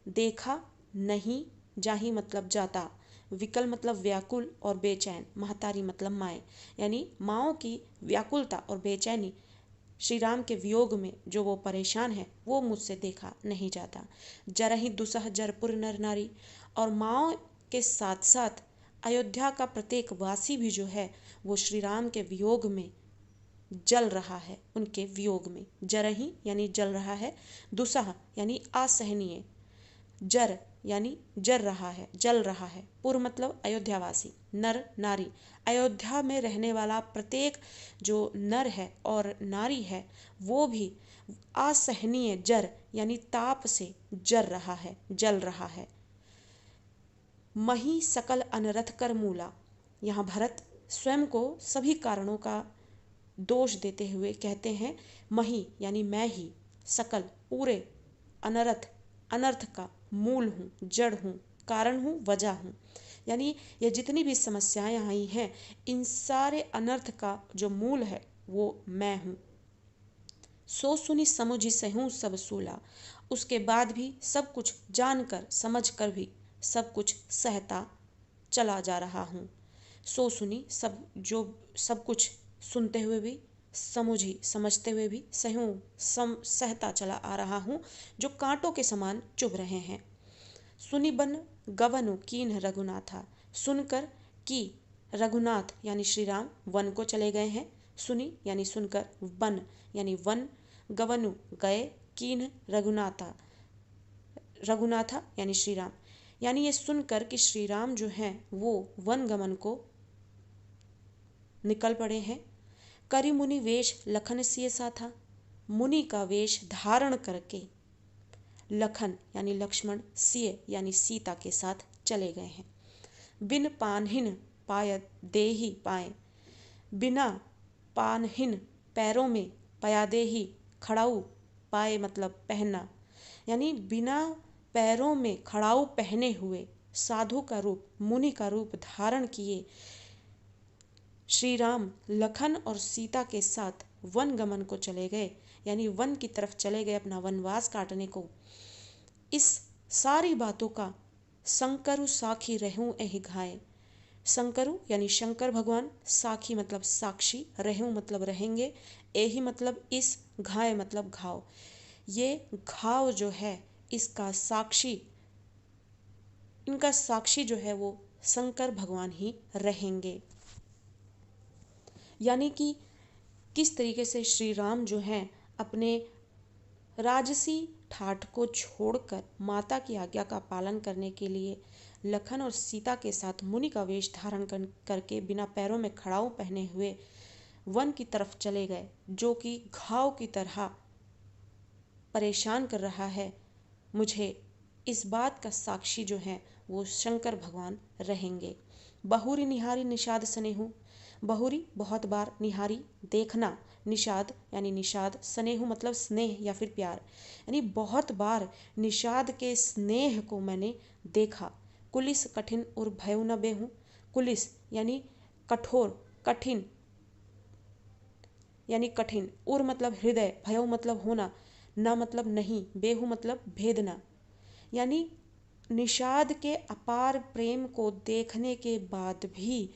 देखा नहीं, जाही मतलब जाता, विकल मतलब व्याकुल और बेचैन, महतारी मतलब माएँ, यानी माँओं की व्याकुलता और बेचैनी, श्री राम के वियोग में जो वो परेशान है वो मुझसे देखा नहीं जाता। जरहि दुसह जरपुर नर नारी, और माँओं के साथ साथ अयोध्या का प्रत्येक वासी भी जो है वो श्री राम के वियोग में जल रहा है, उनके वियोग में। जरहि यानी जल रहा है, दुसह यानी असहनीय, जर यानी जर रहा है, जल रहा है, पुर मतलब अयोध्यावासी, नर नारी, अयोध्या में रहने वाला प्रत्येक जो नर है और नारी है वो भी असहनीय जर यानी ताप से जर रहा है, जल रहा है। मही सकल अनरथ कर मूला, यहाँ भरत स्वयं को सभी कारणों का दोष देते हुए कहते हैं मही यानी मैं ही, सकल पूरे, अनरथ अनर्थ का मूल हूँ, जड़ हूँ, कारण हूँ, वजह हूँ, यानी ये जितनी भी समस्याएं आई हैं इन सारे अनर्थ का जो मूल है वो मैं हूँ। सो सुनी समुझी सहूँ सब सूला, उसके बाद भी सब कुछ जानकर समझकर भी सब कुछ सहता चला जा रहा हूँ। सो सुनी सब कुछ सुनते हुए भी, समुझी समझते हुए भी, सहता चला आ रहा हूँ जो कांटों के समान चुभ रहे हैं। सुनी बन गवनु कीन्ह रघुनाथा, सुनकर कि रघुनाथ यानी श्री राम वन को चले गए हैं। सुनी यानी सुनकर, बन यानी वन, गवनु गए, कीन्ह रघुनाथा यानी श्री राम, यानी ये सुनकर कि श्री राम जो हैं वो वन गमन को निकल पड़े हैं। करि मुनि वेश लखन सिय साथा, मुनि का वेश धारण करके लखन यानी लक्ष्मण, सिय यानी सीता के साथ चले गए हैं। बिन पानहिन पाय देहि पाए, बिना पानहिन पैरों में, पया देहि खड़ाऊ, पाए मतलब पहनना, यानी बिना पैरों में खड़ाऊ पहने हुए साधु का रूप, मुनि का रूप धारण किए श्री राम लखन और सीता के साथ वन गमन को चले गए, यानी वन की तरफ चले गए अपना वनवास काटने को। इस सारी बातों का शंकरु साखी रहूं एहि घाय, शंकरु यानी शंकर भगवान, साखी मतलब साक्षी, रहूं मतलब रहेंगे, एहि मतलब इस, घाय मतलब घाव। ये घाव जो है इसका साक्षी इनका साक्षी जो है वो शंकर भगवान ही रहेंगे। यानी कि किस तरीके से श्री राम जो हैं अपने राजसी ठाठ को छोड़कर माता की आज्ञा का पालन करने के लिए लखन और सीता के साथ मुनि का वेश धारण करके बिना पैरों में खड़ाऊ पहने हुए वन की तरफ चले गए, जो कि घाव की तरह परेशान कर रहा है। मुझे इस बात का साक्षी जो है वो शंकर भगवान रहेंगे। बहुरी निहारी निषाद स्नेहु, बहुरी बहुत बार, निहारी देखना, निषाद यानी निषाद, स्नेहु मतलब स्नेह या फिर प्यार, यानी बहुत बार निषाद के स्नेह को मैंने देखा। कुलिस कठिन और भयउ न बेहू, कुलिस यानी कठोर, कठिन यानी कठिन, उर मतलब हृदय, भयउ मतलब होना, न मतलब नहीं, बेहू मतलब भेदना, यानी निषाद के अपार प्रेम को देखने के बाद भी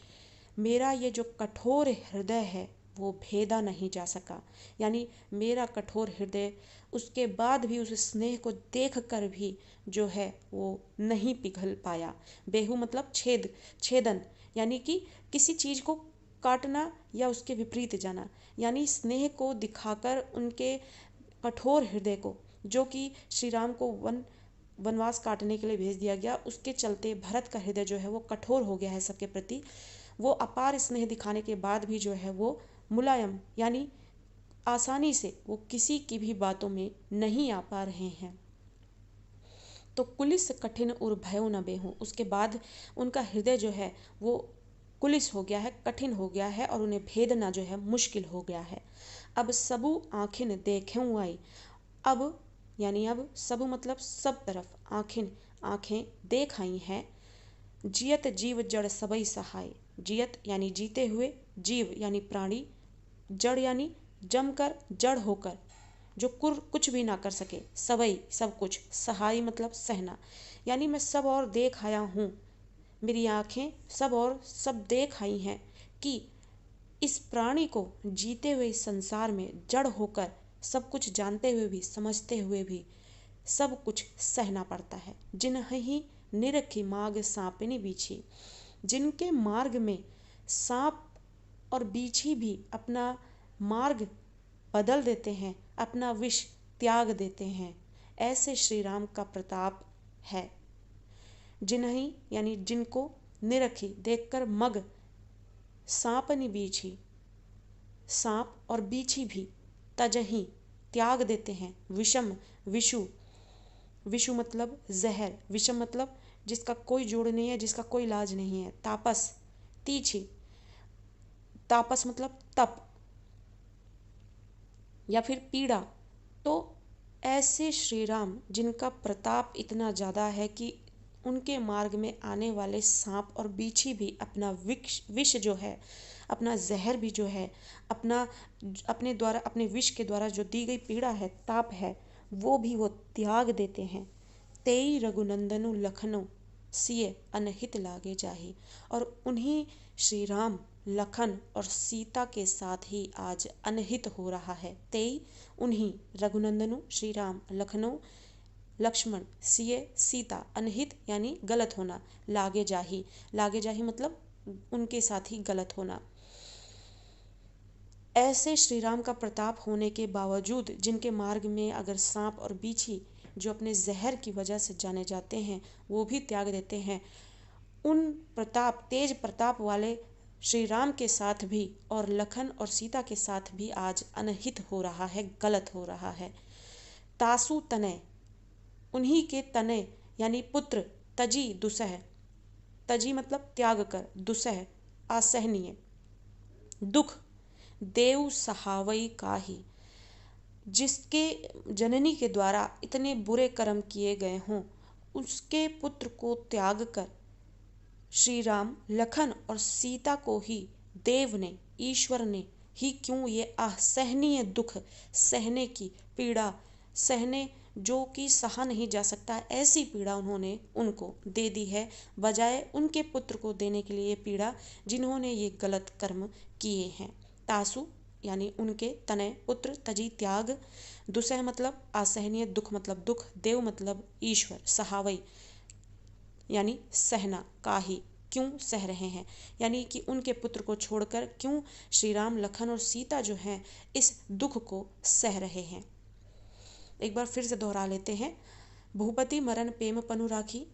मेरा ये जो कठोर हृदय है वो भेदा नहीं जा सका। यानी मेरा कठोर हृदय उसके बाद भी उस स्नेह को देखकर भी जो है वो नहीं पिघल पाया। बेहू मतलब छेद, छेदन, यानी कि किसी चीज़ को काटना या उसके विपरीत जाना, यानी स्नेह को दिखाकर उनके कठोर हृदय को, जो कि श्री राम को वनवास काटने के लिए भेज दिया गया, उसके चलते भरत का हृदय जो है वो कठोर हो गया है सबके प्रति। वो अपार स्नेह दिखाने के बाद भी जो है वो मुलायम यानी आसानी से वो किसी की भी बातों में नहीं आ पा रहे हैं। तो कुलिस कठिन और भयो न बेहू, उसके बाद उनका हृदय जो है वो कुलिस हो गया है, कठिन हो गया है और उन्हें भेदना जो है मुश्किल हो गया है। अब सबु आँखिन देखें आई, अब यानी अब सबु मतलब सब तरफ, आँखिन आँखें देख आई हैं। जियत जीव जड़ सबई सहाय, जियत यानी जीते हुए, जीव यानी प्राणी, जड़ यानी जमकर, जड़ होकर, जो कुछ भी ना कर सके, सबई सब कुछ, सहाय मतलब सहना, यानी मैं सब और देख आया हूँ, मेरी आँखें सब और सब देख आई हैं कि इस प्राणी को जीते हुए इस संसार में जड़ होकर, सब कुछ जानते हुए भी, समझते हुए भी सब कुछ सहना पड़ता है। जिन्हि निरखी माग सांपिनी बीछी, जिनके मार्ग में सांप और बीछी भी अपना मार्ग बदल देते हैं, अपना विष त्याग देते हैं, ऐसे श्री राम का प्रताप है। जिन्हि यानी जिनको, निरखी देखकर, मग सांपनी बीछी, सांप और बीछी भी, तजही त्याग देते हैं, विषम विषु, विषु मतलब जहर, विषम मतलब जिसका कोई जोड़ नहीं है, जिसका कोई इलाज नहीं है, तापस तीछी, तापस मतलब तप या फिर पीड़ा। तो ऐसे श्री राम जिनका प्रताप इतना ज़्यादा है कि उनके मार्ग में आने वाले सांप और बीछी भी अपना विष जो है, अपना जहर भी जो है, अपने द्वारा, अपने विष के द्वारा जो दी गई पीड़ा है, ताप है, वो भी वो त्याग देते हैं। तेई रघुनंदनु लखनऊ सिए अनहित लागे जाही, और उन्हीं श्री राम, लखन और सीता के साथ ही आज अनहित हो रहा है। तेई उन्हीं, रघुनंदनु श्री राम, लखनऊ लक्ष्मण, सिए सीता, अनहित यानी गलत होना, लागे जाही, लागे जाही मतलब उनके साथ ही गलत होना। ऐसे श्री राम का प्रताप होने के बावजूद जिनके मार्ग में अगर सांप और बीछी जो अपने जहर की वजह से जाने जाते हैं वो भी त्याग देते हैं, उन प्रताप, तेज प्रताप वाले श्री राम के साथ भी और लखन और सीता के साथ भी आज अनहित हो रहा है, गलत हो रहा है। तासु तनय, उन्हीं के तनय यानी पुत्र, तजी दुसह, तजी मतलब त्याग कर, दुसह असहनीय, दुख, देव सहावई काहि, जिसके जननी के द्वारा इतने बुरे कर्म किए गए हों, उसके पुत्र को त्याग कर श्री राम, लखन और सीता को ही देव ने, ईश्वर ने ही क्यों ये असहनीय दुख सहने की, पीड़ा सहने जो कि सहा नहीं जा सकता, ऐसी पीड़ा उन्होंने उनको दे दी है, बजाय उनके पुत्र को देने के लिए पीड़ा जिन्होंने ये गलत कर्म किए हैं। तासु यानी उनके तनय पुत्र, तजी त्याग, दुसह मतलब असहनीय, दुख मतलब दुख, देव मतलब ईश्वर, सहावई यानी सहना, काहि क्यों सह रहे हैं, यानी कि उनके पुत्र को छोड़कर क्यों श्री राम, लखन और सीता जो हैं इस दुख को सह रहे हैं। एक बार फिर से दोहरा लेते हैं। भूपति मरण पेम पनु राखी,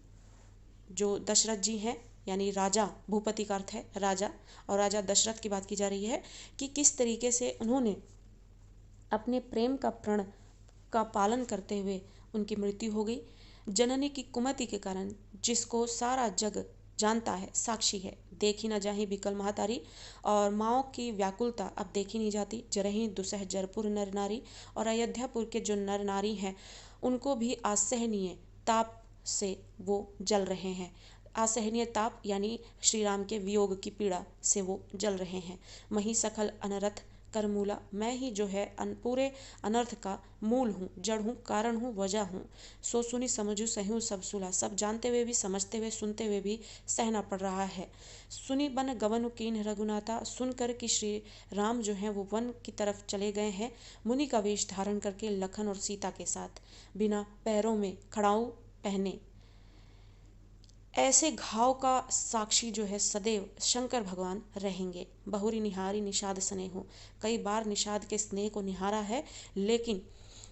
जो दशरथ जी हैं यानी राजा, भूपति का अर्थ है राजा, और राजा दशरथ की बात की जा रही है कि किस तरीके से उन्होंने अपने प्रेम का प्रण का पालन करते हुए उनकी मृत्यु हो गई। जननी की कुमति के कारण, जिसको सारा जग जानता है, साक्षी है, देखी न जाही बिकल महातारी, और माओ की व्याकुलता अब देखी नहीं जाती। जरही दुसह जरपुर नर नारी, और अयोध्यापुर के जो नर नारी हैं उनको भी असहनीय ताप से वो जल रहे हैं। असहनीय ताप यानी श्री राम के वियोग की पीड़ा से वो जल रहे हैं। मही सखल अनरथ कर मूला, मैं ही जो है पूरे अनर्थ का मूल हूँ, जड़ हूँ, कारण हूँ, वजह हूँ। सो सुनी समझू सहूँ सब सुला, सब जानते हुए भी, समझते हुए, सुनते हुए भी सहना पड़ रहा है। सुनी बन गवन कीन रघुनाथा, सुनकर कि श्री राम जो हैं वो वन की तरफ चले गए हैं मुनि का वेश धारण करके, लखन और सीता के साथ, बिना पैरों में खड़ाऊ पहने। ऐसे घाव का साक्षी जो है सदैव शंकर भगवान रहेंगे। बहुरी निहारी निषाद स्नेह, कई बार निषाद के स्नेह को निहारा है, लेकिन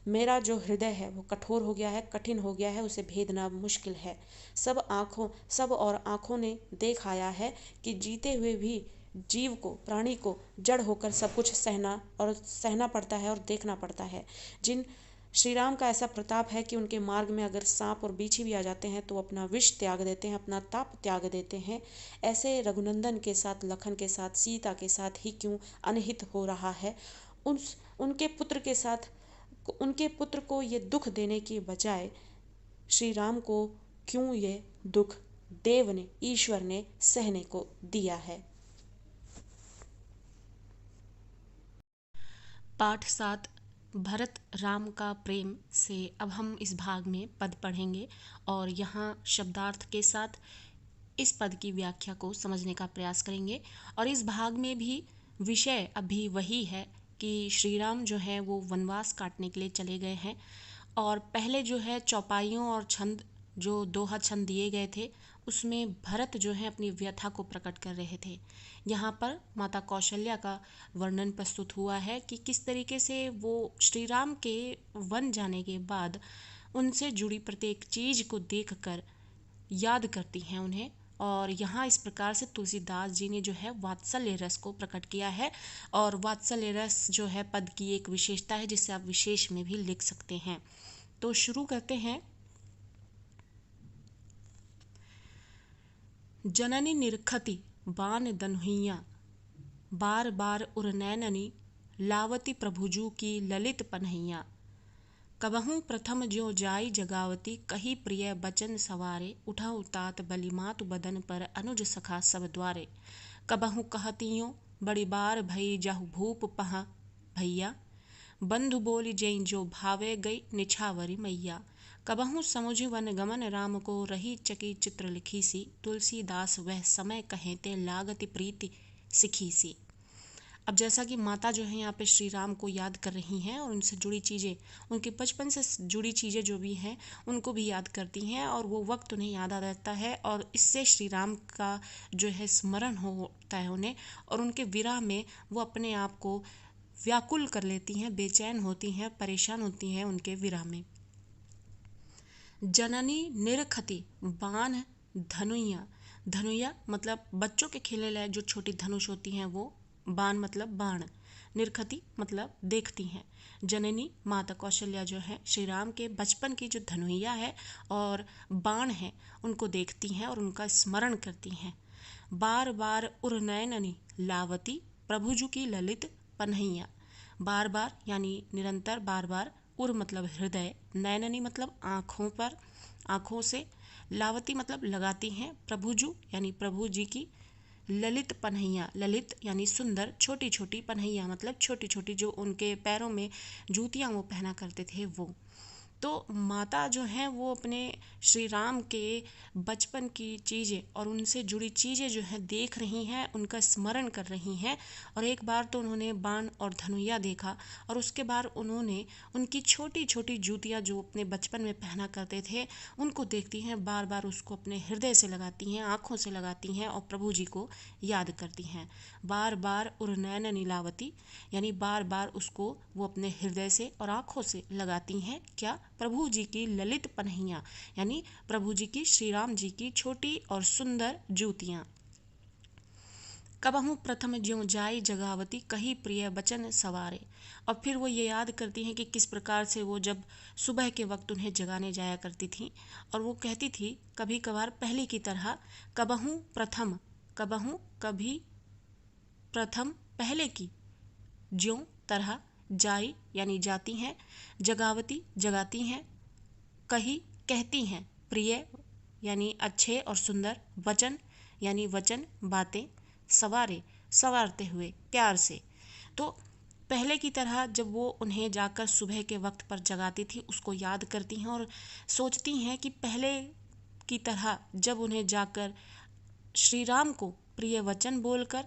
मेरा जो हृदय है वो कठोर हो गया है, कठिन हो गया है, उसे भेदना मुश्किल है। सब और आँखों ने देख आया है कि जीते हुए भी जीव को, प्राणी को जड़ होकर सब कुछ सहना पड़ता है और देखना पड़ता है। जिन श्री राम का ऐसा प्रताप है कि उनके मार्ग में अगर सांप और बीछी भी आ जाते हैं तो अपना विष त्याग देते हैं, अपना ताप त्याग देते हैं। ऐसे रघुनंदन के साथ, लखन के साथ, सीता के साथ ही क्यों अनहित हो रहा है। उनके पुत्र के साथ, उनके पुत्र को ये दुख देने की बजाय श्री राम को क्यों ये दुख देव ने, ईश्वर ने सहने को दिया है। पाठ 7 भरत राम का प्रेम से अब हम इस भाग में पद पढ़ेंगे और यहाँ शब्दार्थ के साथ इस पद की व्याख्या को समझने का प्रयास करेंगे। और इस भाग में भी विषय अभी वही है कि श्री राम जो है वो वनवास काटने के लिए चले गए हैं, और पहले जो है चौपाइयों और छंद, जो दोहा छंद दिए गए थे, उसमें भरत जो है अपनी व्यथा को प्रकट कर रहे थे। यहाँ पर माता कौशल्या का वर्णन प्रस्तुत हुआ है कि किस तरीके से वो श्री राम के वन जाने के बाद उनसे जुड़ी प्रत्येक चीज को देखकर याद करती हैं उन्हें। और यहाँ इस प्रकार से तुलसीदास जी ने जो है वात्सल्य रस को प्रकट किया है, और वात्सल्य रस जो है पद की एक विशेषता है जिसे आप विशेष में भी लिख सकते हैं। तो शुरू करते हैं। जननी निरखती बान दनुहिया, बार बार उरनैननी, लावती प्रभुजू की ललित पन्हैया। कबहू प्रथम ज्यों जाई जगावती, कही प्रिय बचन सवारे, उठा उतात बलि मातु बदन पर, अनुज सखा सब द्वारे। कबहू कहतियों बड़ी बार भई, जहु भूप पहा भैया, बंधु बोली जई जो भावे, गई निछावरी मैया। कबहू समुझ वन गमन राम को, रही चकी चित्र लिखी सी, तुलसीदास वह समय कहें ते, लागति प्रीति सिखी सी। अब जैसा कि माता जो है यहाँ पे श्री राम को याद कर रही हैं और उनसे जुड़ी चीज़ें, उनके बचपन से जुड़ी चीज़ें जो भी हैं उनको भी याद करती हैं, और वो वक्त उन्हें याद आ जाता है, और इससे श्री राम का जो है स्मरण होता है उन्हें, और उनके विरह में वो अपने आप को व्याकुल कर लेती हैं, बेचैन होती हैं, परेशान होती हैं उनके विरह में। जननी निरखती बान धनुया, धनुया मतलब बच्चों के खेलने लायक जो छोटी धनुष होती हैं वो, बाण मतलब बाण, निरखती मतलब देखती हैं। जननी माता कौशल्या जो है श्री राम के बचपन की जो धनुया है और बाण है उनको देखती हैं और उनका स्मरण करती हैं। बार बार उरनैननी लावती, प्रभुजू की ललित पन्हैया। बार बार यानी निरंतर, बार बार, उर मतलब हृदय, नैननी मतलब आँखों पर, आँखों से, लावती मतलब लगाती हैं, प्रभुजू यानी प्रभु जी की, ललित पन्हैया, ललित यानी सुंदर, छोटी छोटी, पन्हैया मतलब छोटी छोटी, जो उनके पैरों में जूतियाँ वो पहना करते थे वो। तो माता जो हैं वो अपने श्री राम के बचपन की चीज़ें और उनसे जुड़ी चीज़ें जो हैं देख रही हैं, उनका स्मरण कर रही हैं। और एक बार तो उन्होंने बाण और धनुया देखा, और उसके बाद उन्होंने उनकी छोटी छोटी जूतियाँ जो अपने बचपन में पहना करते थे उनको देखती हैं, बार बार उसको अपने हृदय से लगाती हैं, आँखों से लगाती हैं और प्रभु जी को याद करती हैं। बार बार उर्नयन नीलावती, यानी बार बार उसको वो अपने हृदय से और आँखों से लगाती हैं। क्या? प्रभु जी की ललित पन्हियाँ, यानी प्रभु जी की, श्री राम जी की छोटी और सुंदर जूतियाँ। कबहू प्रथम ज्यों जाई जगावती, कही प्रिय बचन सवारे। और फिर वो ये याद करती हैं कि किस प्रकार से वो जब सुबह के वक्त उन्हें जगाने जाया करती थी, और वो कहती थी कभी कभार पहले की तरह, कबहू प्रथम, कबहू कभी प्रथम पहले की, ज्यों तरह, जाई यानी जाती हैं, जगावती जगाती हैं, कही कहती हैं, प्रिय यानी अच्छे और सुंदर, वचन यानी वचन बातें, सवारे सवारते हुए प्यार से। तो पहले की तरह जब वो उन्हें जाकर सुबह के वक्त पर जगाती थी उसको याद करती हैं और सोचती हैं कि पहले की तरह जब उन्हें जाकर श्री राम को प्रिय वचन बोलकर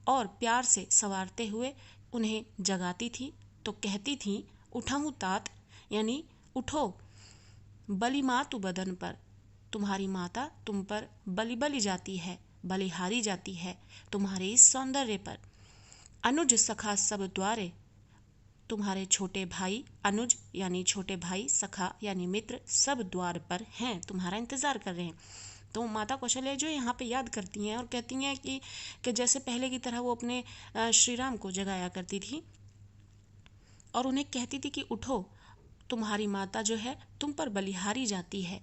और प्यार से सवारते हुए उन्हें जगाती थी तो कहती थी, उठहूँ तात, यानी उठो बलि मातु बदन पर, तुम्हारी माता तुम पर बलि बलि जाती है, बलिहारी जाती है तुम्हारे इस सौंदर्य पर। अनुज सखा सब द्वारे, तुम्हारे छोटे भाई, अनुज यानी छोटे भाई, सखा यानी मित्र, सब द्वार पर हैं, तुम्हारा इंतजार कर रहे हैं। तो माता कौशल्या जो यहाँ पे याद करती हैं और कहती हैं कि जैसे पहले की तरह वो अपने श्री राम को जगाया करती थी और उन्हें कहती थी कि उठो, तुम्हारी माता जो है तुम पर बलिहारी जाती है,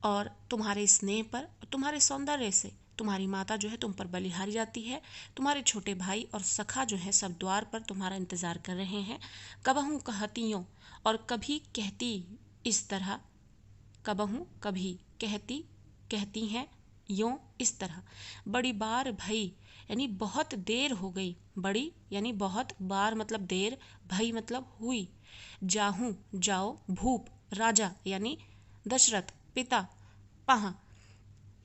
और तुम्हारे स्नेह पर, तुम्हारे सौंदर्य से तुम्हारी माता जो है तुम पर बलिहारी जाती है, तुम्हारे छोटे भाई और सखा जो है सब द्वार पर तुम्हारा इंतजार कर रहे हैं। कबहू कहतियों, और कभी कहती इस तरह, कबहू कभी कहती कहती हैं, यों इस तरह, बड़ी बार भई यानी बहुत देर हो गई, बड़ी यानी बहुत, बार मतलब देर, भई मतलब हुई, जाहूँ जाओ, भूप राजा यानी दशरथ पिता, पहाँ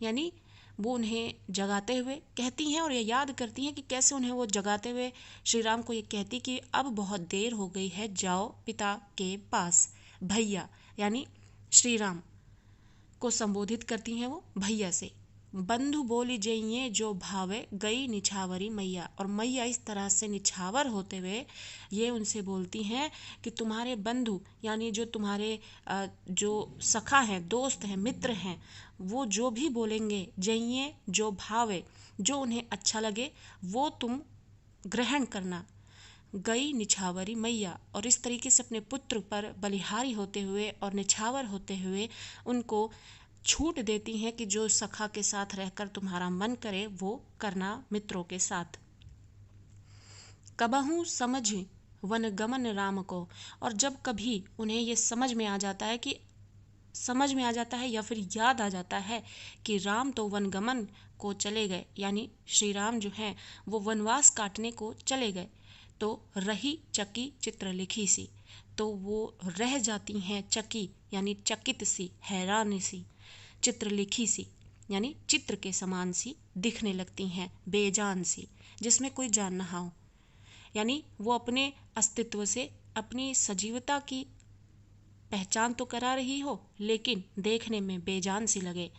यानी वो उन्हें जगाते हुए कहती हैं और ये याद करती हैं कि कैसे उन्हें वो जगाते हुए श्री राम को ये कहती कि अब बहुत देर हो गई है, जाओ पिता के पास। भैया यानी श्री राम को संबोधित करती हैं वो भैया से। बंधु बोली जइये जो भावे, गई निछावरी मैया, और मैया इस तरह से निछावर होते हुए ये उनसे बोलती हैं कि तुम्हारे बंधु यानी जो तुम्हारे जो सखा हैं, दोस्त हैं, मित्र हैं, वो जो भी बोलेंगे, जइये जो भावे, जो उन्हें अच्छा लगे वो तुम ग्रहण करना। गई निछावरी मैया, और इस तरीके से अपने पुत्र पर बलिहारी होते हुए और निछावर होते हुए उनको छूट देती हैं कि जो सखा के साथ रहकर तुम्हारा मन करे वो करना मित्रों के साथ। कबहू समझ वन गमन राम को, और जब कभी उन्हें ये समझ में आ जाता है या फिर याद आ जाता है कि राम तो वनगमन को चले गए, यानी श्री राम जो हैं वो वनवास काटने को चले गए, तो रही चकी चित्र लिखी सी, तो वो रह जाती हैं चकी यानी चकित सी, हैरान सी, चित्र लिखी सी यानी चित्र के समान सी दिखने लगती हैं, बेजान सी, जिसमें कोई जान ना हो, यानी वो अपने अस्तित्व से, अपनी सजीवता की पहचान तो करा रही हो लेकिन देखने में बेजान सी लगे।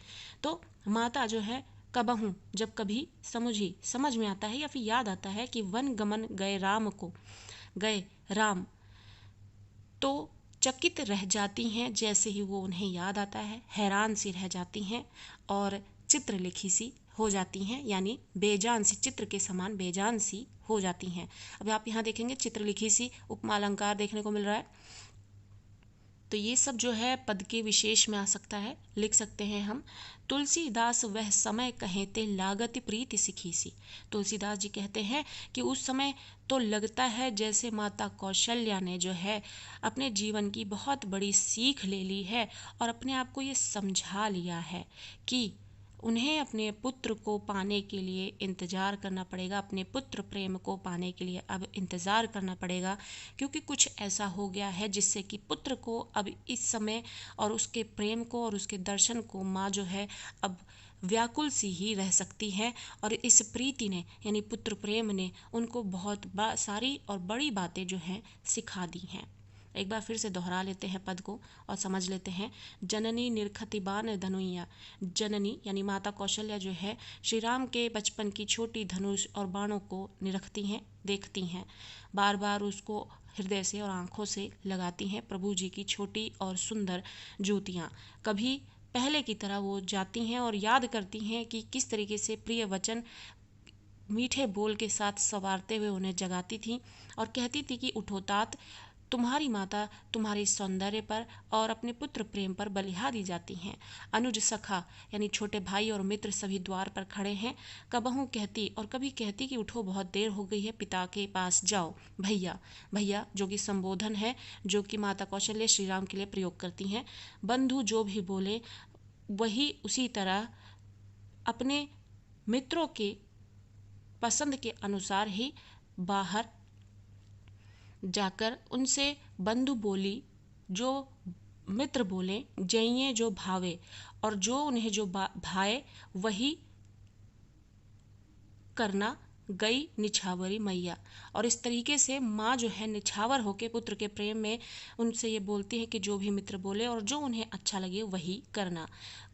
तो माता जो है कबहू जब कभी समझ में आता है या फिर याद आता है कि वन गमन गए राम, तो चकित रह जाती हैं, जैसे ही वो उन्हें याद आता है हैरान सी रह जाती हैं और चित्र लिखी सी हो जाती हैं, यानी बेजान सी, चित्र के समान बेजान सी हो जाती हैं। अब आप यहाँ देखेंगे चित्र लिखी सी उपमा अलंकार देखने को मिल रहा है, तो ये सब जो है पद के विशेष में आ सकता है। लिख सकते हैं हम, तुलसीदास वह समय कहेते लागत प्रीति सिखी सी। तुलसीदास जी कहते हैं कि उस समय तो लगता है जैसे माता कौशल्या ने जो है अपने जीवन की बहुत बड़ी सीख ले ली है और अपने आप को ये समझा लिया है कि उन्हें अपने पुत्र को पाने के लिए इंतज़ार करना पड़ेगा, अपने पुत्र प्रेम को पाने के लिए अब इंतज़ार करना पड़ेगा, क्योंकि कुछ ऐसा हो गया है जिससे कि पुत्र को अब इस समय और उसके प्रेम को और उसके दर्शन को माँ जो है अब व्याकुल सी ही रह सकती है। और इस प्रीति ने यानी पुत्र प्रेम ने उनको बहुत सारी और बड़ी बातें जो हैं सिखा दी हैं। एक बार फिर से दोहरा लेते हैं पद को और समझ लेते हैं। जननी निरखति बाण धनुइया। जननी यानी माता कौशल्या जो है श्री राम के बचपन की छोटी धनुष और बाणों को निरखती हैं, देखती हैं, बार बार उसको हृदय से और आँखों से लगाती हैं प्रभु जी की छोटी और सुंदर ज्योतियाँ। कभी पहले की तरह वो जाती हैं और याद करती हैं कि किस तरीके से प्रिय वचन मीठे बोल के साथ संवारते हुए उन्हें जगाती थी और कहती थी कि उठो तात, तुम्हारी माता तुम्हारे सौंदर्य पर और अपने पुत्र प्रेम पर बलिहारी जाती हैं। अनुज सखा यानी छोटे भाई और मित्र सभी द्वार पर खड़े हैं। कबहू कहती और कभी कहती कि उठो बहुत देर हो गई है, पिता के पास जाओ। भैया, भैया जो कि संबोधन है जो कि माता कौशल्या श्री राम के लिए प्रयोग करती हैं। बंधु जो भी बोले वही उसी तरह अपने मित्रों के पसंद के अनुसार ही बाहर जाकर उनसे बंधु बोली जो मित्र बोले, जइये जो भावे, और जो उन्हें जो भाए वही करना गई निछावरी मैया। और इस तरीके से माँ जो है निछावर होकर पुत्र के प्रेम में उनसे ये बोलती है कि जो भी मित्र बोले और जो उन्हें अच्छा लगे वही करना।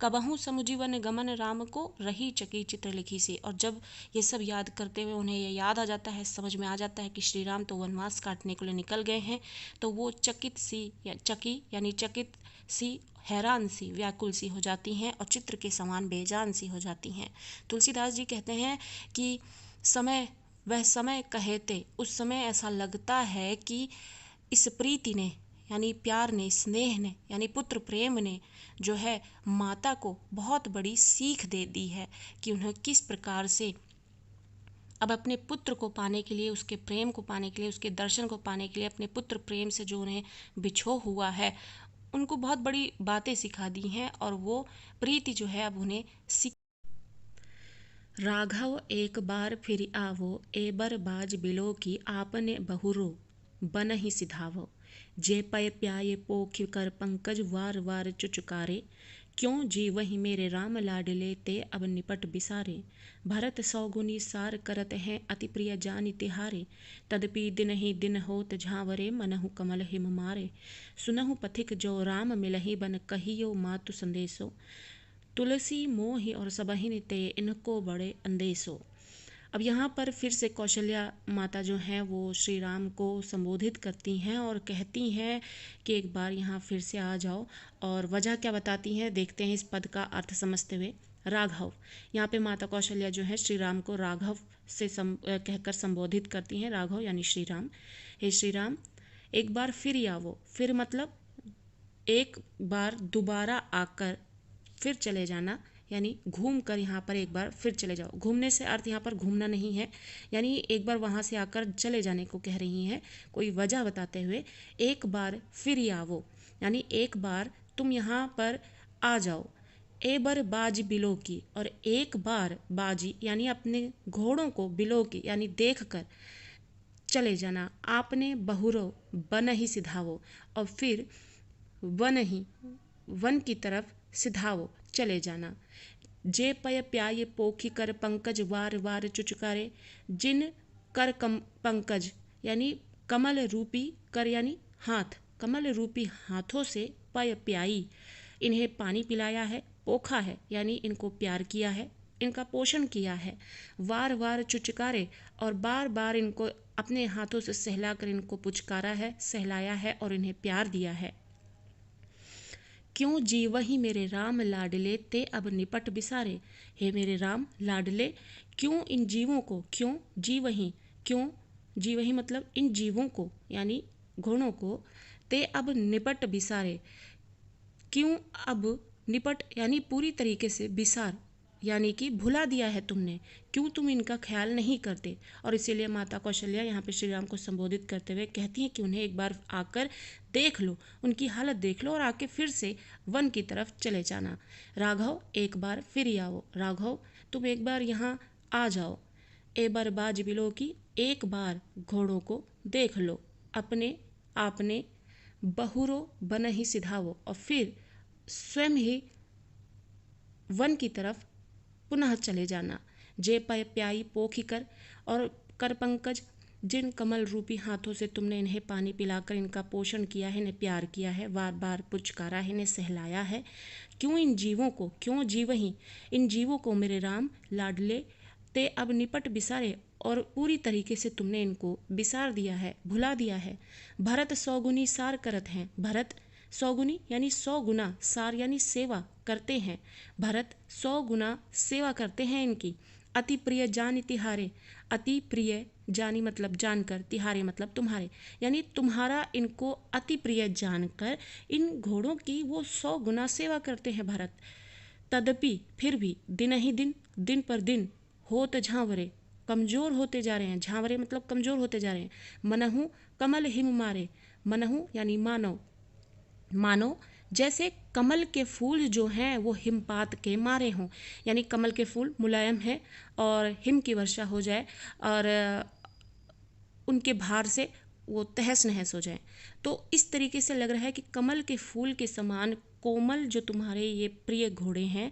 कबहू समुजीवन गमन राम को रही चकी चित्र लिखी से। और जब ये सब याद करते हुए उन्हें ये याद आ जाता है, समझ में आ जाता है कि श्री राम तो वनवास काटने के लिए निकल गए हैं, तो वो चकित सी या चकी यानी चकित सी, हैरान सी, व्याकुल सी हो जाती हैं और चित्र के समान बेजान सी हो जाती हैं। तुलसीदास जी कहते हैं कि समय वह समय कहते, उस समय ऐसा लगता है कि इस प्रीति ने यानी प्यार ने, स्नेह ने यानी पुत्र प्रेम ने जो है माता को बहुत बड़ी सीख दे दी है कि उन्हें किस प्रकार से अब अपने पुत्र को पाने के लिए, उसके प्रेम को पाने के लिए, उसके दर्शन को पाने के लिए, अपने पुत्र प्रेम से जो उन्हें बिछो हुआ है उनको बहुत बड़ी बातें सिखा दी हैं और वो प्रीति जो है अब उन्हें राघव एक बार फिर आवो, एबर बाज बिलो की आपने बहुरो बनहि सिधावो। जे पय प्याये पोखि कर पंकज वार वार चुचकारे, क्यों जी वही मेरे राम लाडले ते अब निपट बिसारे। भरत सौगुनी सार करत हैं अति प्रिय जानि तिहारे, तदपि दिन ही दिन होत झांवरे मनहु कमल हिम मारे। सुनहु पथिक जो राम मिलहि बन कहियो मातु संदेशो, तुलसी मोहि और सबहिन ते इनको बड़े अंदेशो। अब यहाँ पर फिर से कौशल्या माता जो हैं वो श्री राम को संबोधित करती हैं और कहती हैं कि एक बार यहाँ फिर से आ जाओ। और वजह क्या बताती हैं देखते हैं इस पद का अर्थ समझते हुए। राघव, यहाँ पे माता कौशल्या जो है श्री राम को राघव से कहकर संबोधित करती हैं। राघव यानी श्री राम। हे श्री राम, एक बार फिर आवो। फिर मतलब एक बार दोबारा आकर फिर चले जाना, यानी घूम कर यहाँ पर एक बार फिर चले जाओ। घूमने से अर्थ यहाँ पर घूमना नहीं है, यानी एक बार वहाँ से आकर चले जाने को कह रही हैं। कोई वजह बताते हुए एक बार फिर आवो, यानी एक बार तुम यहाँ पर आ जाओ। एबर बाज बिलो की, और एक बार बाजी यानी अपने घोड़ों को बिलो की यानी देख कर चले जाना। आपने बहुरो बन ही सिधावो, और फिर वन की तरफ सिधावो चले जाना। जे पय प्याये पोखी कर पंकज वार वार चुचकारे, जिन कर पंकज यानी कमल रूपी कर यानी हाथ, कमल रूपी हाथों से पय प्याई इन्हें पानी पिलाया है, पोखा है यानी इनको प्यार किया है, इनका पोषण किया है, वार वार चुचकारे और बार बार इनको अपने हाथों से सहलाकर इनको पुचकारा है, सहलाया है और इन्हें प्यार दिया है। क्यों जी वही मेरे राम लाडले ते अब निपट बिसारे। हे मेरे राम लाडले, क्यों इन जीवों को, क्यों जी वही, क्यों जी वही मतलब इन जीवों को यानी घोड़ों को, ते अब निपट बिसारे, क्यों अब निपट यानी पूरी तरीके से, बिसार यानी कि भुला दिया है तुमने, क्यों तुम इनका ख्याल नहीं करते। और इसीलिए माता कौशल्या यहाँ पे श्री राम को संबोधित करते हुए कहती हैं कि उन्हें एक बार आकर देख लो, उनकी हालत देख लो और आके फिर से वन की तरफ चले जाना। राघव एक बार फिर आओ, राघव तुम एक बार यहाँ आ जाओ। ए बार बाज बिलो की, एक बार घोड़ों को देख लो, अपने आपने बहुरो बन ही सिधावो। और फिर स्वयं ही वन की तरफ पुनः चले जाना। जे पय प्याई पोखी कर, और कर पंकज, जिन कमल रूपी हाथों से तुमने इन्हें पानी पिलाकर इनका पोषण किया है, इन्हें प्यार किया है, बार बार पुचकारा है, इन्हें सहलाया है, क्यों इन जीवों को, क्यों जीवही इन जीवों को मेरे राम लाडले ते अब निपट बिसारे। और पूरी तरीके से तुमने इनको बिसार दिया है, भुला दिया है। भरत 100 गुनी सार करत हैं, भरत 100 गुनी यानी 100 गुना, सार यानी सेवा करते हैं, भरत 100 गुना सेवा करते हैं इनकी। अति प्रिय जान तिहारे, अति प्रिय जानी मतलब जानकर, तिहारे मतलब तुम्हारे, यानी तुम्हारा इनको अति प्रिय जानकर इन घोड़ों की वो 100 गुना सेवा करते हैं भरत। तदपि फिर भी दिन ही दिन, दिन पर दिन होत झांवरे, कमजोर होते जा रहे हैं, झांवरे मतलब कमजोर होते जा रहे हैं। मनहु कमल हिम मारे, मनहु यानी मानव, मानो जैसे कमल के फूल जो हैं वो हिमपात के मारे हों, यानी कमल के फूल मुलायम है और हिम की वर्षा हो जाए और उनके भार से वो तहस नहस हो जाए। तो इस तरीके से लग रहा है कि कमल के फूल के समान कोमल जो तुम्हारे ये प्रिय घोड़े हैं,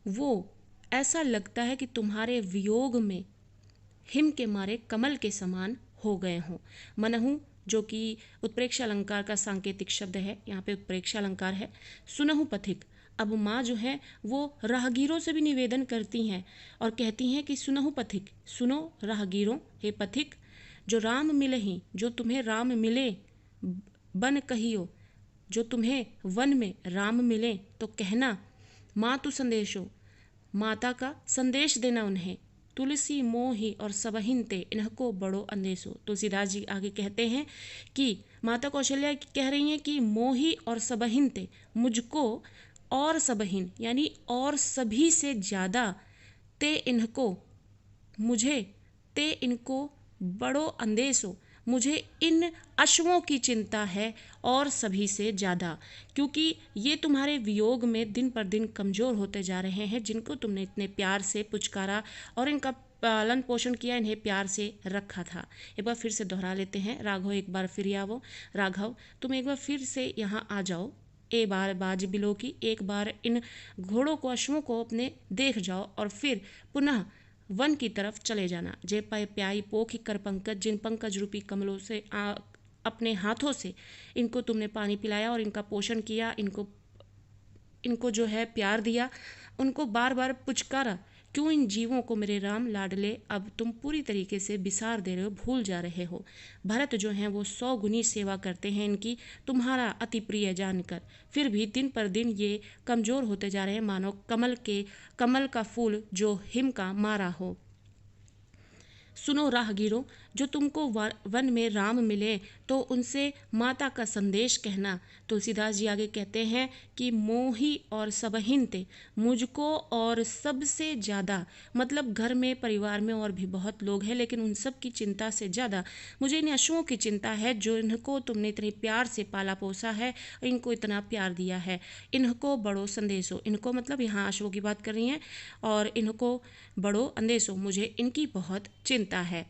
वो ऐसा लगता है कि तुम्हारे वियोग में हिम के मारे कमल के समान हो गए हों। मनहु जो कि उत्प्रेक्षा अलंकार का सांकेतिक शब्द है, यहाँ पे उत्प्रेक्षा अलंकार है। सुनहु पथिक, अब माँ जो है वो राहगीरों से भी निवेदन करती हैं और कहती हैं कि सुनहु पथिक, सुनो राहगीरों, हे पथिक, जो राम मिले ही, जो तुम्हें राम मिले, बन कहियो, जो तुम्हें वन में राम मिले तो कहना, माँ तू संदेशो, माता का संदेश देना उन्हें। तुलसी मोही और सबहिन ते, इनको बड़ो अंदेशो। तुलसीदास जी आगे कहते हैं कि माता कौशल्या कह रही हैं कि मोही और सबहिन ते, मुझको और सबहिन यानी और सभी से ज़्यादा, ते इनको, मुझे, ते इनको बड़ो अंदेशो, मुझे इन अश्वों की चिंता है और सभी से ज़्यादा, क्योंकि ये तुम्हारे वियोग में दिन पर दिन कमज़ोर होते जा रहे हैं, जिनको तुमने इतने प्यार से पुचकारा और इनका पालन पोषण किया, इन्हें प्यार से रखा था। एक बार फिर से दोहरा लेते हैं। राघव एक बार फिर आवो, राघव तुम एक बार फिर से यहाँ आ जाओ। ए बार बाज बिलो की, एक बार इन घोड़ों को, अश्वों को अपने देख जाओ और फिर पुनः वन की तरफ चले जाना। जे पय प्याई पोखी कर पंकज, जिन पंकज रूपी कमलों से अपने हाथों से इनको तुमने पानी पिलाया और इनका पोषण किया, इनको जो है प्यार दिया, उनको बार बार पुचकारा, क्यों इन जीवों को मेरे राम लाडले अब तुम पूरी तरीके से बिसार दे रहे हो, भूल जा रहे हो। भरत जो हैं वो 100 गुनी सेवा करते हैं इनकी, तुम्हारा अति प्रिय जानकर, फिर भी दिन पर दिन ये कमज़ोर होते जा रहे हैं, मानो कमल का फूल जो हिम का मारा हो। सुनो राहगीरों, जो तुमको वन में राम मिले तो उनसे माता का संदेश कहना। तुलसीदास जी आगे कहते हैं कि मोही और सबहिन ते, मुझको और सबसे ज़्यादा, मतलब घर में परिवार में और भी बहुत लोग हैं, लेकिन उन सब की चिंता से ज़्यादा मुझे इन अश्वों की चिंता है, जो इनको तुमने इतने प्यार से पाला पोसा है, इनको इतना प्यार दिया है। इनको बड़ो संदेशो, इनको मतलब यहाँ अश्वों की बात कर रही हैं, और इनको बड़ो अंदेशो, मुझे इनकी बहुत चिंता है।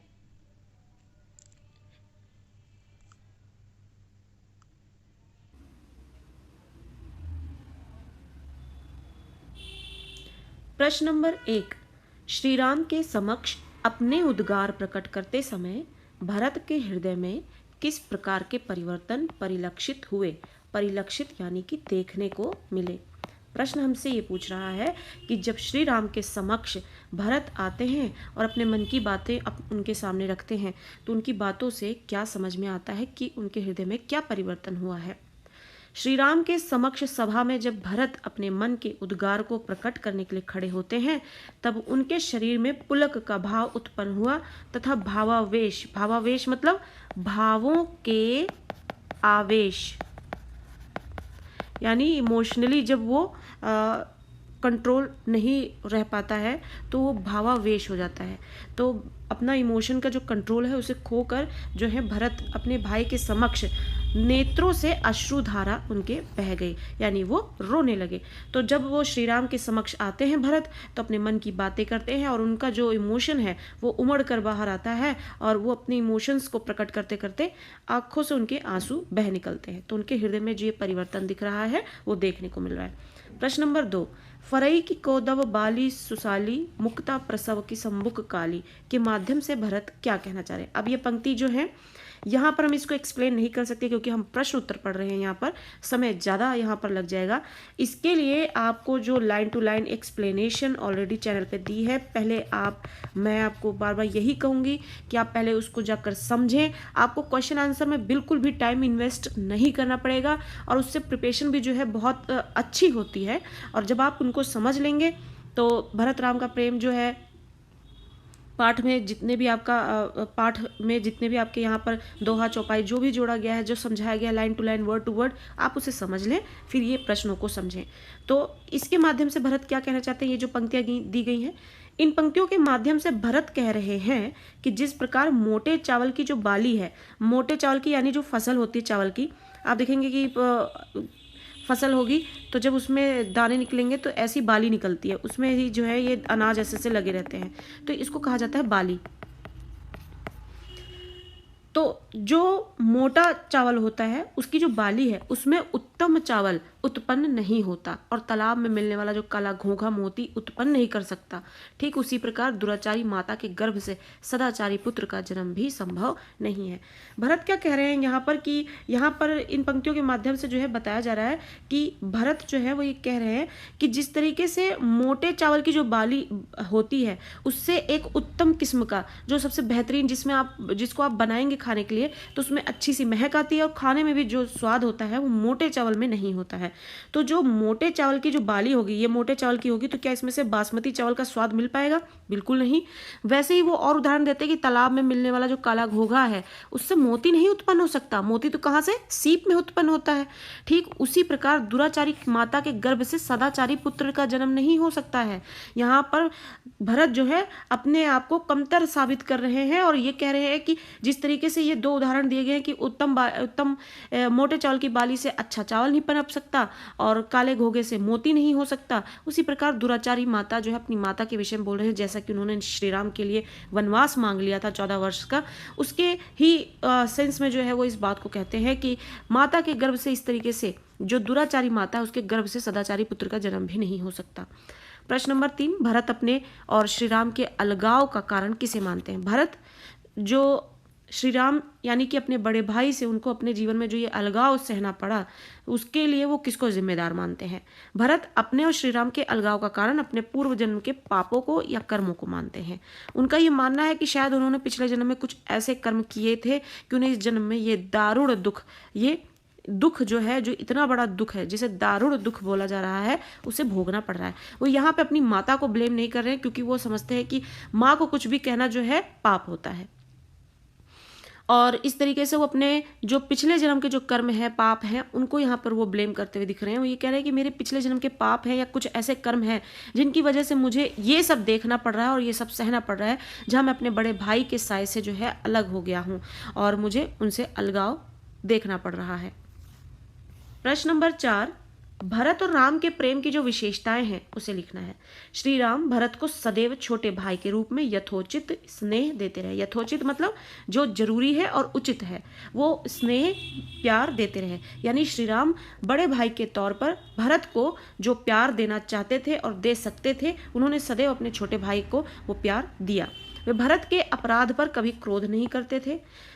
प्रश्न नंबर 1, श्री राम के समक्ष अपने उद्गार प्रकट करते समय भरत के हृदय में किस प्रकार के परिवर्तन परिलक्षित हुए? परिलक्षित यानी कि देखने को मिले। प्रश्न हमसे ये पूछ रहा है कि जब श्री राम के समक्ष भरत आते हैं और अपने मन की बातें उनके सामने रखते हैं, तो उनकी बातों से क्या समझ में आता है कि उनके हृदय में क्या परिवर्तन हुआ है। श्री राम के समक्ष सभा में जब भरत अपने मन के उद्गार को प्रकट करने के लिए खड़े होते हैं, तब उनके शरीर में पुलक का भाव उत्पन्न हुआ तथा भावावेश, भावावेश मतलब भावों के आवेश, यानी इमोशनली जब वो कंट्रोल नहीं रह पाता है तो वो भावावेश हो जाता है। तो अपना इमोशन का जो कंट्रोल है उसे खोकर जो है भरत अपने भाई के समक्ष नेत्रों से अश्रुधारा उनके बह गई, यानी वो रोने लगे। तो जब वो श्री राम के समक्ष आते हैं भरत, तो अपने मन की बातें करते हैं और उनका जो इमोशन है वो उमड़ कर बाहर आता है और वो अपने इमोशंस को प्रकट करते करते आंखों से उनके आंसू बह निकलते हैं। तो उनके हृदय में जो ये परिवर्तन दिख रहा है वो देखने को मिल रहा है। प्रश्न नंबर 2, फरई की कोदव बाली सुसाली मुक्ता प्रसव की संबुक काली के माध्यम से भरत क्या कहना चाह रहे हैं। अब ये पंक्ति जो है यहाँ पर हम इसको एक्सप्लेन नहीं कर सकते क्योंकि हम प्रश्न उत्तर पढ़ रहे हैं, यहाँ पर समय ज़्यादा यहाँ पर लग जाएगा। इसके लिए आपको जो line to line explanation already channel पे दी है, पहले मैं आपको बार बार यही कहूँगी कि आप पहले उसको जाकर समझें। आपको क्वेश्चन आंसर में बिल्कुल भी टाइम इन्वेस्ट नहीं करना पड़ेगा और उससे प्रिपरेशन भी जो है बहुत अच्छी होती है। और जब आप उनको समझ लेंगे तो भरत राम का प्रेम जो है पाठ में जितने भी आपके यहाँ पर दोहा चौपाई जो भी जोड़ा गया है, जो समझाया गया line to line word to word, आप उसे समझ लें, फिर ये प्रश्नों को समझें। तो इसके माध्यम से भरत क्या कहना चाहते हैं, ये जो पंक्तियाँ दी गई हैं, इन पंक्तियों के माध्यम से भरत कह रहे हैं कि जिस प्रकार मोटे चावल की जो बाली है, मोटे चावल की यानी जो फसल होती है चावल की, आप देखेंगे कि फसल होगी तो जब उसमें दाने निकलेंगे तो ऐसी बाली निकलती है, उसमें ही जो है ये अनाज ऐसे लगे रहते हैं, तो इसको कहा जाता है बाली। तो जो मोटा चावल होता है उसकी जो बाली है उसमें उत्तम चावल उत्पन्न नहीं होता और तालाब में मिलने वाला जो काला घोंघा मोती उत्पन्न नहीं कर सकता। ठीक उसी प्रकार दुराचारी माता के गर्भ से सदाचारी पुत्र का जन्म भी संभव नहीं है। भरत क्या कह रहे हैं यहाँ पर कि यहाँ पर इन पंक्तियों के माध्यम से जो है बताया जा रहा है कि भरत जो है वो ये कह रहे हैं कि जिस तरीके से मोटे चावल की जो बाली होती है उससे एक उत्तम किस्म का जो सबसे बेहतरीन जिसको आप बनाएंगे खाने के लिए तो उसमें अच्छी सी महक आती है और खाने में भी जो स्वाद होता है वो मोटे चावल में नहीं होता है। तो जो मोटे चावल की जो बाली होगी, ये मोटे चावल की होगी, तो क्या इसमें से बासमती चावल का स्वाद मिल पाएगा? बिल्कुल नहीं। वैसे ही वो और उदाहरण देते हैं कि तालाब में मिलने वाला जो काला घोंघा है उससे मोती नहीं उत्पन्न हो सकता। मोती तो कहाँ से? सीप में उत्पन्न होता है। ठीक उसी प्रकार दुराचारी माता के गर्भ से सदाचारी पुत्र का जन्म नहीं हो सकता है। यहाँ पर भरत जो है अपने आप को कमतर साबित कर रहे हैं और ये कह रहे हैं कि जिस तरीके से ये दो उदाहरण दिए गए हैं कि उत्तम मोटे चावल की बाली से अच्छा चावल नहीं पनप सकता और काले घोंघे से मोती नहीं हो सकता, उसी प्रकार दुराचारी माता जो है अपनी माता के विषय में बोल रहे हैं, जैसा कि उन्होंने श्री राम के लिए वनवास मांग लिया था 14 वर्ष का, उसके ही सेंस में जो है वो इस बात को कहते हैं कि माता के गर्भ से इस तरीके से जो दुराचारी माता है उसके गर्भ से सदाचारी पुत्र का जन्म भी नहीं हो सकता। प्रश्न नंबर 3, भरत अपने और श्री राम के अलगाव का कारण किसे मानते हैं? भरत जो श्री राम यानी कि अपने बड़े भाई से उनको अपने जीवन में जो ये अलगाव सहना पड़ा उसके लिए वो किसको जिम्मेदार मानते हैं? भरत अपने और श्री राम के अलगाव का कारण अपने पूर्व जन्म के पापों को या कर्मों को मानते हैं। उनका ये मानना है कि शायद उन्होंने पिछले जन्म में कुछ ऐसे कर्म किए थे कि उन्हें इस जन्म में ये दारुण दुख जो है, जो इतना बड़ा दुख है जिसे दारुण दुख बोला जा रहा है, उसे भोगना पड़ रहा है। वो यहाँ पे अपनी माता को ब्लेम नहीं कर रहे हैं क्योंकि वो समझते हैं कि माँ को कुछ भी कहना जो है पाप होता है और इस तरीके से वो अपने जो पिछले जन्म के जो कर्म है, पाप हैं, उनको यहाँ पर वो ब्लेम करते हुए दिख रहे हैं। वो ये कह रहे हैं कि मेरे पिछले जन्म के पाप हैं या कुछ ऐसे कर्म हैं जिनकी वजह से मुझे ये सब देखना पड़ रहा है और ये सब सहना पड़ रहा है, जहाँ मैं अपने बड़े भाई के साय से जो है अलग हो गया हूँ और मुझे उनसे अलगाव देखना पड़ रहा है। प्रश्न नंबर 4, भरत और राम के प्रेम की जो विशेषताएं हैं उसे लिखना है। श्री राम भरत को सदैव छोटे भाई के रूप में यथोचित स्नेह देते रहे। यथोचित मतलब जो जरूरी है और उचित है वो स्नेह प्यार देते रहे, यानी श्री राम बड़े भाई के तौर पर भरत को जो प्यार देना चाहते थे और दे सकते थे, उन्होंने सदैव अपने छोटे भाई को वो प्यार दिया। वे भरत के अपराध पर कभी क्रोध नहीं करते थे।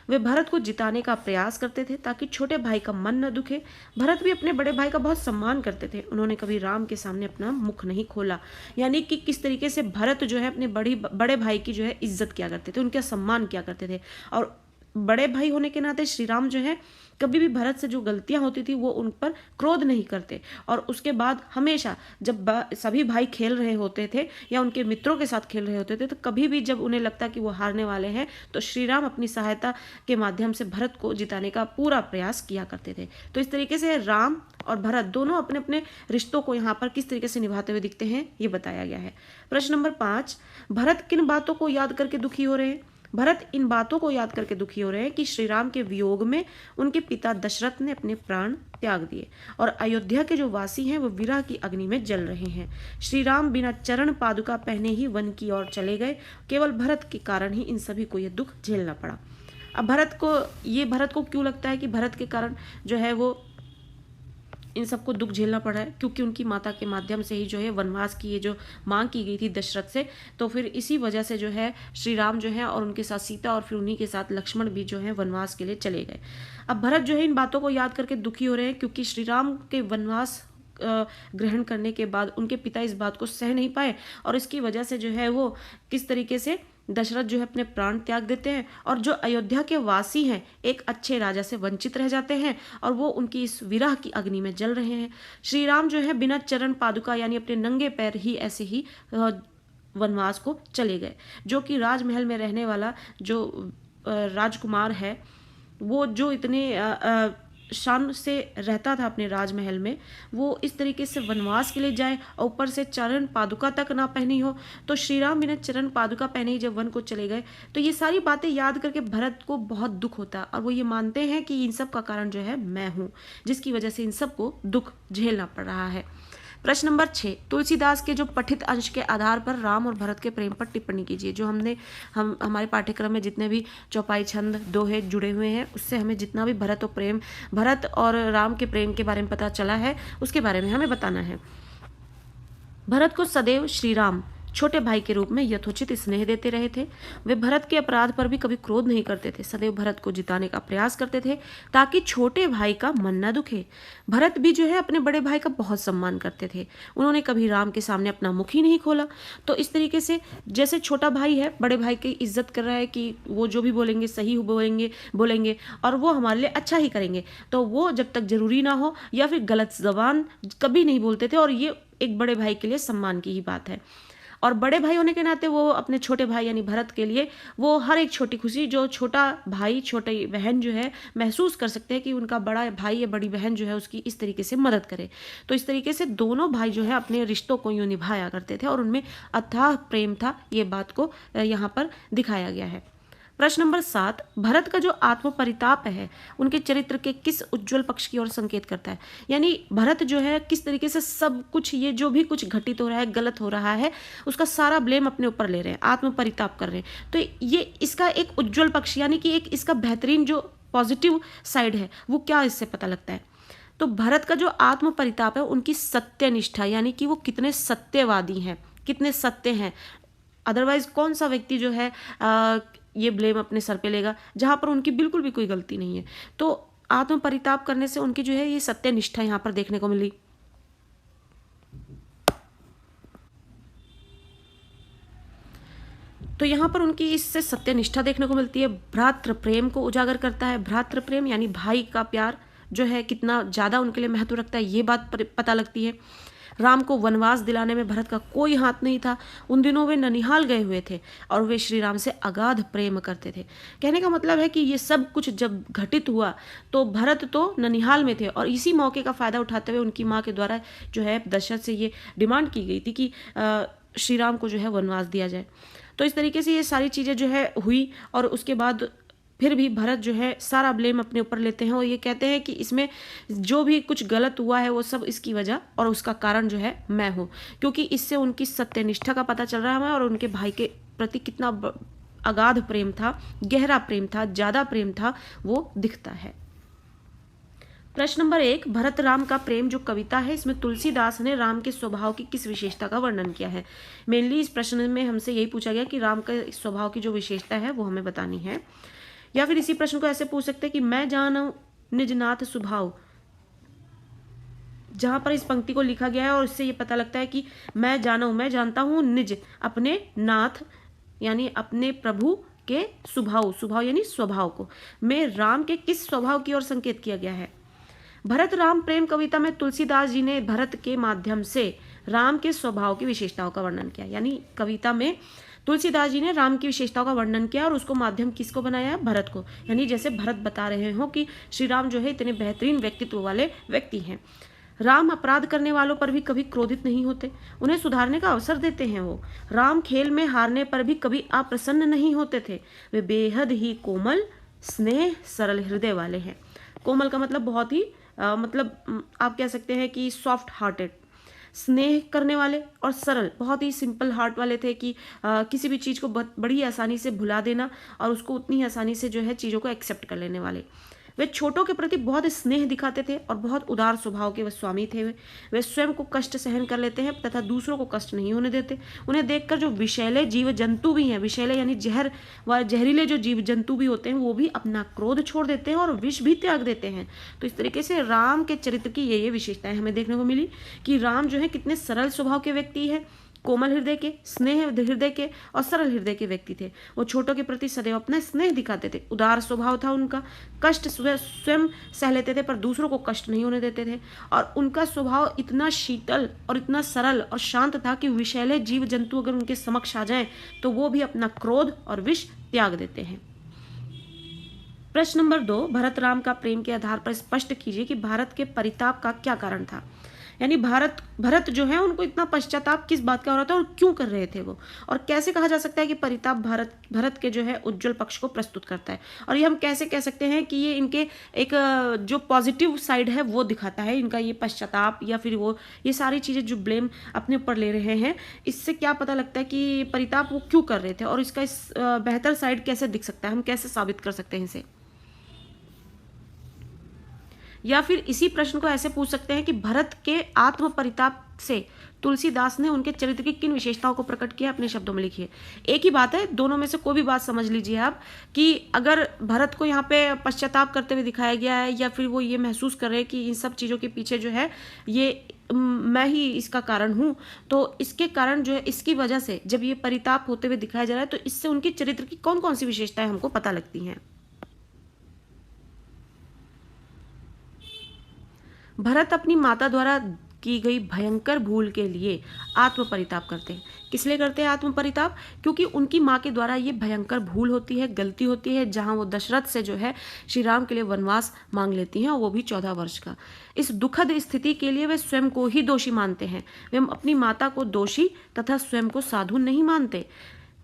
वे भरत को जिताने का प्रयास करते थे ताकि छोटे भाई का मन न दुखे। भरत भी अपने बड़े भाई का बहुत सम्मान करते थे। उन्होंने कभी राम के सामने अपना मुख नहीं खोला, यानी कि किस तरीके से भरत जो है अपने बड़े भाई की जो है इज्जत किया करते थे, उनका सम्मान किया करते थे और बड़े भाई होने के नाते श्री राम जो है कभी भी भरत से जो गलतियां होती थी वो उन पर क्रोध नहीं करते, और उसके बाद हमेशा जब सभी भाई खेल रहे होते थे या उनके मित्रों के साथ खेल रहे होते थे, तो कभी भी जब उन्हें लगता कि वो हारने वाले हैं तो श्री राम अपनी सहायता के माध्यम से भरत को जिताने का पूरा प्रयास किया करते थे। तो इस तरीके से राम और भरत दोनों अपने अपने रिश्तों को यहाँ पर किस तरीके से निभाते हुए दिखते हैं ये बताया गया है। प्रश्न नंबर 5, भरत किन बातों को याद करके दुखी हो रहे हैं? भरत इन बातों को याद करके दुखी हो रहे हैं कि श्री राम के वियोग में उनके पिता दशरथ ने अपने प्राण त्याग दिए और अयोध्या के जो वासी हैं वो विरह की अग्नि में जल रहे हैं। श्री राम बिना चरण पादुका पहने ही वन की ओर चले गए, केवल भरत के कारण ही इन सभी को यह दुख झेलना पड़ा। अब भरत को क्यों लगता है कि भरत के कारण जो है वो इन सबको दुख झेलना पड़ा है? क्योंकि उनकी माता के माध्यम से ही जो है वनवास की ये जो मांग की गई थी दशरथ से, तो फिर इसी वजह से जो है श्री राम जो है और उनके साथ सीता और फिर उन्हीं के साथ लक्ष्मण भी जो है वनवास के लिए चले गए। अब भरत जो है इन बातों को याद करके दुखी हो रहे हैं क्योंकि श्री राम के वनवास ग्रहण करने के बाद उनके पिता इस बात को सह नहीं पाए और इसकी वजह से जो है वो किस तरीके से दशरथ जो है अपने प्राण त्याग देते हैं और जो अयोध्या के वासी हैं एक अच्छे राजा से वंचित रह जाते हैं और वो उनकी इस विरह की अग्नि में जल रहे हैं। श्री राम जो है बिना चरण पादुका यानी अपने नंगे पैर ही ऐसे ही वनवास को चले गए। जो कि राजमहल में रहने वाला जो राजकुमार है वो जो इतने शान से रहता था अपने राजमहल में, वो इस तरीके से वनवास के लिए जाए और ऊपर से चरण पादुका तक ना पहनी हो। तो श्री राम बिना चरण पादुका पहने ही जब वन को चले गए तो ये सारी बातें याद करके भरत को बहुत दुख होता है और वो ये मानते हैं कि इन सब का कारण जो है मैं हूँ, जिसकी वजह से इन सबको दुख झेलना पड़ रहा है। प्रश्न नंबर 6, तुलसीदास के जो पठित अंश के आधार पर राम और भरत के प्रेम पर टिप्पणी कीजिए। जो हमारे पाठ्यक्रम में जितने भी चौपाई छंद दोहे जुड़े हुए हैं उससे हमें जितना भी भरत और राम के प्रेम के बारे में पता चला है उसके बारे में हमें बताना है। भरत को सदैव श्री राम छोटे भाई के रूप में यथोचित स्नेह देते रहे थे। वे भरत के अपराध पर भी कभी क्रोध नहीं करते थे, सदैव भरत को जिताने का प्रयास करते थे ताकि छोटे भाई का मन न दुखे। भरत भी जो है अपने बड़े भाई का बहुत सम्मान करते थे, उन्होंने कभी राम के सामने अपना मुख ही नहीं खोला। तो इस तरीके से जैसे छोटा भाई है बड़े भाई की इज्जत कर रहा है कि वो जो भी बोलेंगे सही बोलेंगे और वो हमारे लिए अच्छा ही करेंगे, तो वो जब तक जरूरी ना हो या फिर गलत जबान कभी नहीं बोलते थे और ये एक बड़े भाई के लिए सम्मान की ही बात है। और बड़े भाई होने के नाते वो अपने छोटे भाई यानी भरत के लिए वो हर एक छोटी खुशी जो छोटा भाई छोटी बहन जो है महसूस कर सकते हैं कि उनका बड़ा भाई या बड़ी बहन जो है उसकी इस तरीके से मदद करे। तो इस तरीके से दोनों भाई जो है अपने रिश्तों को यूँ निभाया करते थे और उनमें अथाह प्रेम था, ये बात को यहाँ पर दिखाया गया है। प्रश्न नंबर 7, भरत का जो आत्म परिताप है उनके चरित्र के किस उज्जवल पक्ष की ओर संकेत करता है? यानी भरत जो है किस तरीके से सब कुछ ये जो भी कुछ घटित हो रहा है गलत हो रहा है उसका सारा ब्लेम अपने ऊपर ले रहे हैं, आत्म परिताप कर रहे हैं। तो ये इसका एक उज्जवल पक्ष यानी कि एक इसका बेहतरीन जो पॉजिटिव साइड है वो क्या इससे पता लगता है? तो भरत का जो आत्म परिताप है उनकी सत्यनिष्ठा यानी कि वो कितने सत्यवादी हैं, कितने सत्य हैं। अदरवाइज कौन सा व्यक्ति जो है ये ब्लेम अपने सर पे लेगा जहाँ पर उनकी बिल्कुल भी कोई गलती नहीं है। तो आत्म परिताप करने से उनकी जो है ये सत्यनिष्ठा यहाँ पर देखने को मिली। तो यहाँ पर उनकी इससे सत्यनिष्ठा देखने को मिलती है। भ्रातृ प्रेम को उजागर करता है। भ्रातृ प्रेम यानी भाई का प्यार जो है कितना ज़्यादा उनके लिए महत्व रखता है ये बात पता लगती है। राम को वनवास दिलाने में भरत का कोई हाथ नहीं था। उन दिनों वे ननिहाल गए हुए थे और वे श्री राम से अगाध प्रेम करते थे। कहने का मतलब है कि ये सब कुछ जब घटित हुआ तो भरत तो ननिहाल में थे और इसी मौके का फ़ायदा उठाते हुए उनकी माँ के द्वारा जो है दशरथ से ये डिमांड की गई थी कि श्री राम को जो है वनवास दिया जाए। तो इस तरीके से ये सारी चीज़ें जो है हुई और उसके बाद फिर भी भरत जो है सारा ब्लेम अपने ऊपर लेते हैं और ये कहते हैं कि इसमें जो भी कुछ गलत हुआ है वो सब इसकी वजह और उसका कारण जो है मैं हूँ, क्योंकि इससे उनकी सत्यनिष्ठा का पता चल रहा है और उनके भाई के प्रति कितना अगाध प्रेम था, गहरा प्रेम था, ज़्यादा प्रेम था वो दिखता है। प्रश्न नंबर 1, भरत राम का प्रेम जो कविता है इसमें तुलसीदास ने राम के स्वभाव की किस विशेषता का वर्णन किया है? मेनली इस प्रश्न में हमसे यही पूछा गया कि राम के स्वभाव की जो विशेषता है वो हमें बतानी है। या फिर इसी प्रश्न को ऐसे पूछ सकते हैं कि मैं जानूं निज नाथ स्वभाव, जहां पर इस पंक्ति को लिखा गया है और इससे ये पता लगता है कि मैं जानता हूं निज अपने नाथ यानी अपने प्रभु के स्वभाव यानी स्वभाव को में राम के किस स्वभाव की ओर संकेत किया गया है? भरत राम प्रेम कविता में तुलसीदास जी ने भरत के माध्यम से राम के स्वभाव की विशेषताओं का वर्णन किया। यानी कविता में तुलसीदास जी ने राम की विशेषताओं का वर्णन किया और उसको माध्यम किसको बनाया है? भरत को। यानी जैसे भरत बता रहे हो कि श्री राम जो है इतने बेहतरीन व्यक्तित्व वाले व्यक्ति हैं। राम अपराध करने वालों पर भी कभी क्रोधित नहीं होते, उन्हें सुधारने का अवसर देते हैं। वो राम खेल में हारने पर भी कभी अप्रसन्न नहीं होते थे। वे बेहद ही कोमल, स्नेह, सरल हृदय वाले हैं। कोमल का मतलब बहुत ही आप कह सकते हैं कि सॉफ्ट हार्टेड, स्नेह करने वाले, और सरल, बहुत ही सिंपल हार्ट वाले थे कि किसी भी चीज़ को बड़ी आसानी से भुला देना और उसको उतनी आसानी से जो है चीज़ों को एक्सेप्ट कर लेने वाले। वे छोटों के प्रति बहुत स्नेह दिखाते थे और बहुत उदार स्वभाव के वे स्वामी थे। वे स्वयं को कष्ट सहन कर लेते हैं तथा दूसरों को कष्ट नहीं होने देते। उन्हें देखकर जो विषैले जीव जंतु भी हैं, विषैले यानी जहर व जहरीले जो जीव जंतु भी होते हैं, वो भी अपना क्रोध छोड़ देते हैं और विष भी त्याग देते हैं। तो इस तरीके से राम के चरित्र की ये विशेषताएं हमें देखने को मिली कि राम जो है कितने सरल स्वभाव के व्यक्ति है, कोमल हृदय के, स्नेह हृदय के और सरल हृदय के व्यक्ति थे। वो छोटों के प्रति सदैव अपना स्नेह दिखाते थे, उदार स्वभाव था उनका, कष्ट स्वयं सह लेते थे पर दूसरों को कष्ट नहीं होने देते थे, और उनका स्वभाव इतना शीतल और इतना सरल और शांत था कि विषैले जीव जंतु अगर उनके समक्ष आ जाएं तो वो भी अपना क्रोध और विष त्याग देते हैं। प्रश्न नंबर 2, भरत राम का प्रेम के आधार पर स्पष्ट कीजिए कि भारत के परिताप का क्या कारण था। यानी भरत जो है उनको इतना पश्चाताप किस बात का हो रहा था और क्यों कर रहे थे वो, और कैसे कहा जा सकता है कि परिताप भरत के जो है उज्जवल पक्ष को प्रस्तुत करता है, और ये हम कैसे कह सकते हैं कि ये इनके एक जो पॉजिटिव साइड है वो दिखाता है, इनका ये पश्चाताप या फिर वो ये सारी चीज़ें जो ब्लेम अपने ऊपर ले रहे हैं, इससे क्या पता लगता है कि परिताप वो क्यों कर रहे थे और इसका बेहतर साइड कैसे दिख सकता है, हम कैसे साबित कर सकते हैं इसे। या फिर इसी प्रश्न को ऐसे पूछ सकते हैं कि भरत के आत्म परिताप से तुलसीदास ने उनके चरित्र की किन विशेषताओं को प्रकट किया, अपने शब्दों में लिखिए। एक ही बात है, दोनों में से कोई भी बात समझ लीजिए आप कि अगर भरत को यहाँ पे पश्चाताप करते हुए दिखाया गया है या फिर वो ये महसूस कर रहे हैं कि इन सब चीज़ों के पीछे जो है ये मैं ही इसका कारण हूँ, तो इसके कारण जो है इसकी वजह से जब ये परिताप होते हुए दिखाया जा रहा है तो इससे उनके चरित्र की कौन कौन सी विशेषताएं हमको पता लगती हैं। भरत अपनी माता द्वारा की गई भयंकर भूल के लिए आत्म परिताप करते हैं। किस लिए करते हैं आत्म परिताप? क्योंकि उनकी माँ के द्वारा ये भयंकर भूल होती है, गलती होती है, जहाँ वो दशरथ से जो है श्री राम के लिए वनवास मांग लेती हैं और वो भी 14 वर्ष का। इस दुखद स्थिति के लिए वे स्वयं को ही दोषी मानते हैं। वे अपनी माता को दोषी तथा स्वयं को साधु नहीं मानते।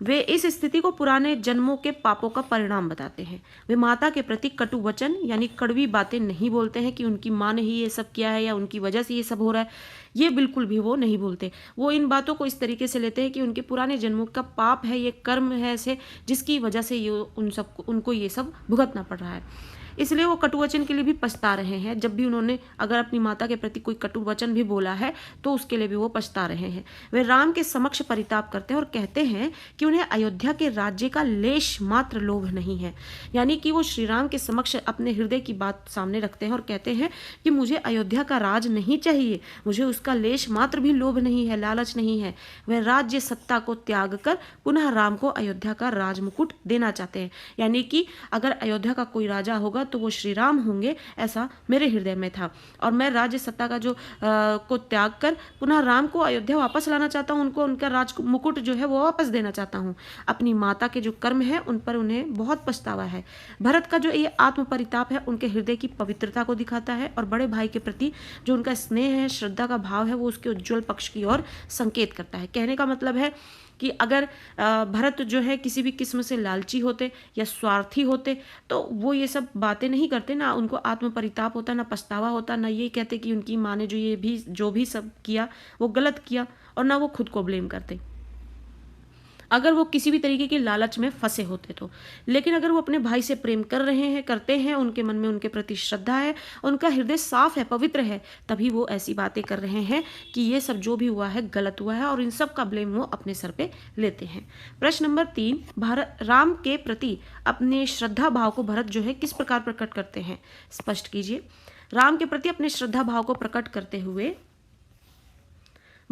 वे इस स्थिति को पुराने जन्मों के पापों का परिणाम बताते हैं। वे माता के प्रति कटु वचन यानी कड़वी बातें नहीं बोलते हैं कि उनकी माँ ने ही ये सब किया है या उनकी वजह से ये सब हो रहा है, ये बिल्कुल भी वो नहीं बोलते। वो इन बातों को इस तरीके से लेते हैं कि उनके पुराने जन्मों का पाप है, ये कर्म है ऐसे, जिसकी वजह से ये उनको ये सब भुगतना पड़ रहा है। इसलिए वो कटुवचन के लिए भी पछता रहे हैं। जब भी उन्होंने अगर अपनी माता के प्रति कोई कटु वचन भी बोला है तो उसके लिए भी वो पछता रहे हैं। वे राम के समक्ष परिताप करते हैं और कहते हैं कि उन्हें अयोध्या के राज्य का लेश मात्र लोभ नहीं है। यानी कि वो श्री राम के समक्ष अपने हृदय की बात सामने रखते हैं और कहते हैं कि मुझे अयोध्या का राज नहीं चाहिए, मुझे उसका लेश मात्र भी लोभ नहीं है, लालच नहीं है। वह राज्य सत्ता को त्याग कर पुनः राम को अयोध्या का राजमुकुट देना चाहते हैं। यानी कि अगर अयोध्या का कोई राजा होगा तो वो श्री राम होंगे, ऐसा मेरे हृदय में था, और मैं राज्य सत्ता का जो को त्याग कर पुनः राम को अयोध्या वापस लाना चाहता हूँ, उनको उनका राज मुकुट जो है वो वापस देना चाहता हूँ। अपनी माता के जो कर्म है उन पर उन्हें बहुत पछतावा है। भरत का जो ये आत्म परिताप है उनके हृदय की पवित्रता को दिखाता है और बड़े भाई के प्रति जो उनका स्नेह है, श्रद्धा का भाव है, वो उसके उज्ज्वल पक्ष की ओर संकेत करता है। कहने का मतलब है कि अगर भरत जो है किसी भी किस्म से लालची होते या स्वार्थी होते तो वो ये सब बातें नहीं करते, ना उनको आत्म परिताप होता, ना पछतावा होता, ना ये कहते कि उनकी माँ ने जो भी सब किया वो गलत किया, और ना वो खुद को ब्लेम करते अगर वो किसी भी तरीके के लालच में फंसे होते तो। लेकिन अगर वो अपने भाई से प्रेम करते हैं, उनके मन में उनके प्रति श्रद्धा है, उनका हृदय साफ है, पवित्र है, तभी वो ऐसी बातें कर रहे हैं कि ये सब जो भी हुआ है गलत हुआ है, और इन सब का ब्लेम वो अपने सर पे लेते हैं। प्रश्न नंबर 3, राम के प्रति अपने श्रद्धा भाव को भरत जो है किस प्रकार प्रकट करते हैं, स्पष्ट कीजिए। राम के प्रति अपने श्रद्धा भाव को प्रकट करते हुए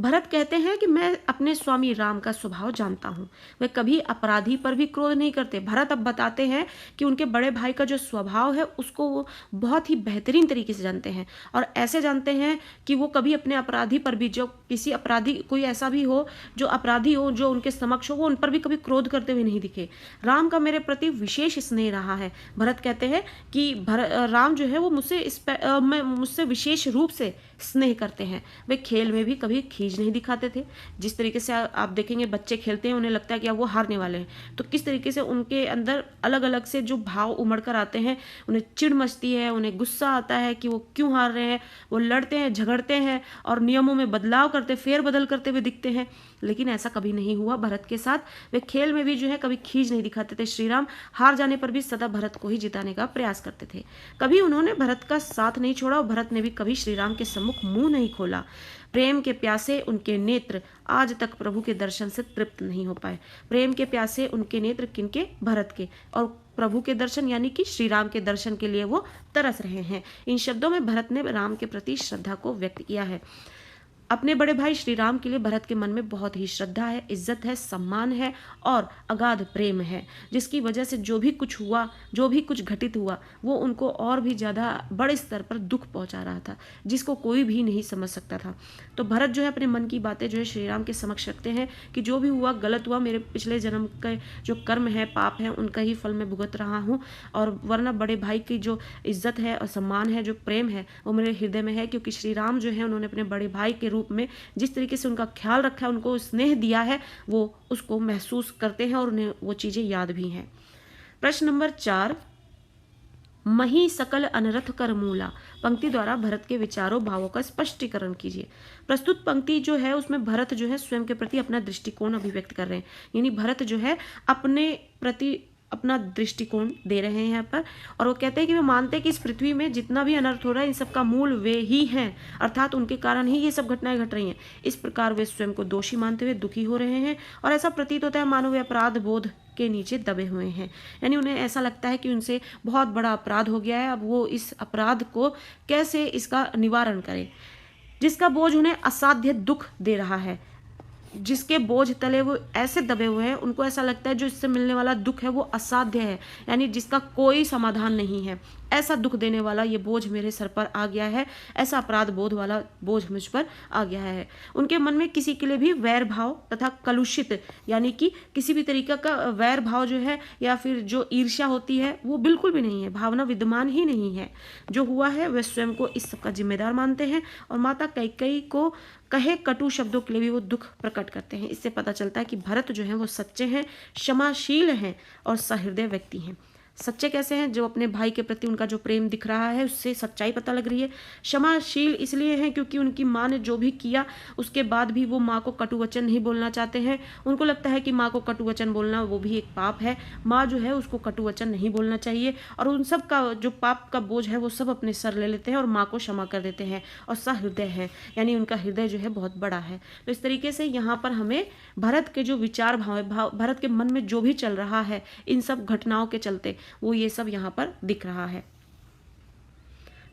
भरत कहते हैं कि मैं अपने स्वामी राम का स्वभाव जानता हूँ, वे कभी अपराधी पर भी क्रोध नहीं करते। भरत अब बताते हैं कि उनके बड़े भाई का जो स्वभाव है उसको वो बहुत ही बेहतरीन तरीके से जानते हैं, और ऐसे जानते हैं कि वो कभी अपने अपराधी पर भी, जो किसी अपराधी कोई ऐसा भी हो जो अपराधी हो जो उनके समक्ष हो, वो उन पर भी कभी क्रोध करते हुए नहीं दिखे। राम का मेरे प्रति विशेष स्नेह रहा है। भरत कहते हैं कि राम जो है वो मुझसे विशेष रूप से स्नेह करते हैं। वे खेल में भी कभी खींच नहीं दिखाते थे। जिस तरीके से आप देखेंगे बच्चे खेलते हैं, उन्हें लगता है कि अब वो हारने वाले हैं, तो किस तरीके से उनके अंदर अलग अलग से जो भाव उमड़ कर आते हैं, उन्हें चिढ़ मचती है, उन्हें गुस्सा आता है कि वो क्यों हार रहे हैं, वो लड़ते हैं, झगड़ते हैं और नियमों में बदलाव करते, फेर बदल करते हुए दिखते हैं। लेकिन ऐसा कभी नहीं हुआ भरत के साथ। वे खेल में भी जो है कभी खींच नहीं दिखाते थे। श्री राम हार जाने पर भी सदा भरत को ही जिताने का प्रयास करते थे। कभी उन्होंने भरत का साथ नहीं छोड़ा और भरत ने भी कभी श्री राम के सम्मुख मुंह नहीं खोला। प्रेम के प्यासे उनके नेत्र आज तक प्रभु के दर्शन से तृप्त नहीं हो पाए। प्रेम के प्यासे उनके नेत्र किनके? भरत के। और प्रभु के दर्शन यानी कि श्री राम के दर्शन के लिए वो तरस रहे हैं। इन शब्दों में भरत ने राम के प्रति श्रद्धा को व्यक्त किया है। अपने बड़े भाई श्री राम के लिए भरत के मन में बहुत ही श्रद्धा है, इज्जत है, सम्मान है और अगाध प्रेम है, जिसकी वजह से जो भी कुछ हुआ, जो भी कुछ घटित हुआ, वो उनको और भी ज़्यादा बड़े स्तर पर दुख पहुंचा रहा था, जिसको कोई भी नहीं समझ सकता था। तो भरत जो है अपने मन की बातें जो है श्री राम के समक्ष रखते हैं कि जो भी हुआ गलत हुआ, मेरे पिछले जन्म के जो कर्म है, पाप है, उनका ही फल मैं भुगत रहा हूँ, और वरना बड़े भाई की जो इज्जत है और सम्मान है, जो प्रेम है, वो मेरे हृदय में है। क्योंकि श्री राम जो है उन्होंने अपने बड़े भाई के रूप में जिस तरीके से उनका ख्याल रखा है, उनको स्नेह दिया है, वो उसको महसूस करते हैं और उन्हें वो चीजें याद भी हैं। प्रश्न नंबर 4, मही सकल अनरथ कर मूला पंक्ति द्वारा भरत के विचारों भावों का स्पष्टीकरण कीजिए। प्रस्तुत पंक्ति जो है उसमें भरत जो है स्वयं के प्रति अपना दृष्टिकोण अभिव्यक्त कर रहे हैं, यानी भरत जो है अपने प्रति अपना दृष्टिकोण दे रहे हैं यहाँ पर, और वो कहते हैं कि वे मानते हैं कि इस पृथ्वी में जितना भी अनर्थ हो रहा है इन सब का मूल वे ही हैं, अर्थात उनके कारण ही ये सब घटनाएं घट रही हैं। इस प्रकार वे स्वयं को दोषी मानते हुए दुखी हो रहे हैं, और ऐसा प्रतीत होता है मानो वे अपराध बोध के नीचे दबे हुए हैं, यानी उन्हें ऐसा लगता है कि उनसे बहुत बड़ा अपराध हो गया है। अब वो इस अपराध को कैसे इसका निवारण करें, जिसका बोझ उन्हें असाध्य दुख दे रहा है, जिसके बोझ तले वो ऐसे दबे हुए हैं, उनको ऐसा लगता है जो इससे मिलने वाला दुख है वो असाध्य है, यानी जिसका कोई समाधान नहीं है। ऐसा दुख देने वाला ये बोझ मेरे सर पर आ गया है, ऐसा अपराध बोध वाला बोझ मुझ पर आ गया है। उनके मन में किसी के लिए भी वैर भाव तथा कलुषित, यानी कि किसी भी तरीका का वैर भाव जो है या फिर जो ईर्ष्या होती है वो बिल्कुल भी नहीं है, भावना विद्यमान ही नहीं है। जो हुआ है वे स्वयं को इस सब का जिम्मेदार मानते हैं, और माता कैकेयी को कहे कटु शब्दों के लिए भी वो दुख प्रकट करते हैं। इससे पता चलता है कि भरत जो है वो सच्चे हैं, क्षमाशील हैं और सहृदय व्यक्ति हैं। सच्चे कैसे हैं? जो अपने भाई के प्रति उनका जो प्रेम दिख रहा है उससे सच्चाई पता लग रही है। क्षमाशील इसलिए हैं क्योंकि उनकी माँ ने जो भी किया उसके बाद भी वो माँ को कटु वचन नहीं बोलना चाहते हैं। उनको लगता है कि माँ को कटु वचन बोलना वो भी एक पाप है, माँ जो है उसको कटु वचन नहीं बोलना चाहिए, और उन सब का जो पाप का बोझ है वो सब अपने सर ले लेते हैं और माँ को क्षमा कर देते हैं, और सहृदय है यानी उनका हृदय जो है बहुत बड़ा है। तो इस तरीके से यहाँ पर हमें भरत के जो विचार भाव है, भरत के मन में जो भी चल रहा है इन सब घटनाओं के चलते, वो ये सब यहाँ पर दिख रहा है।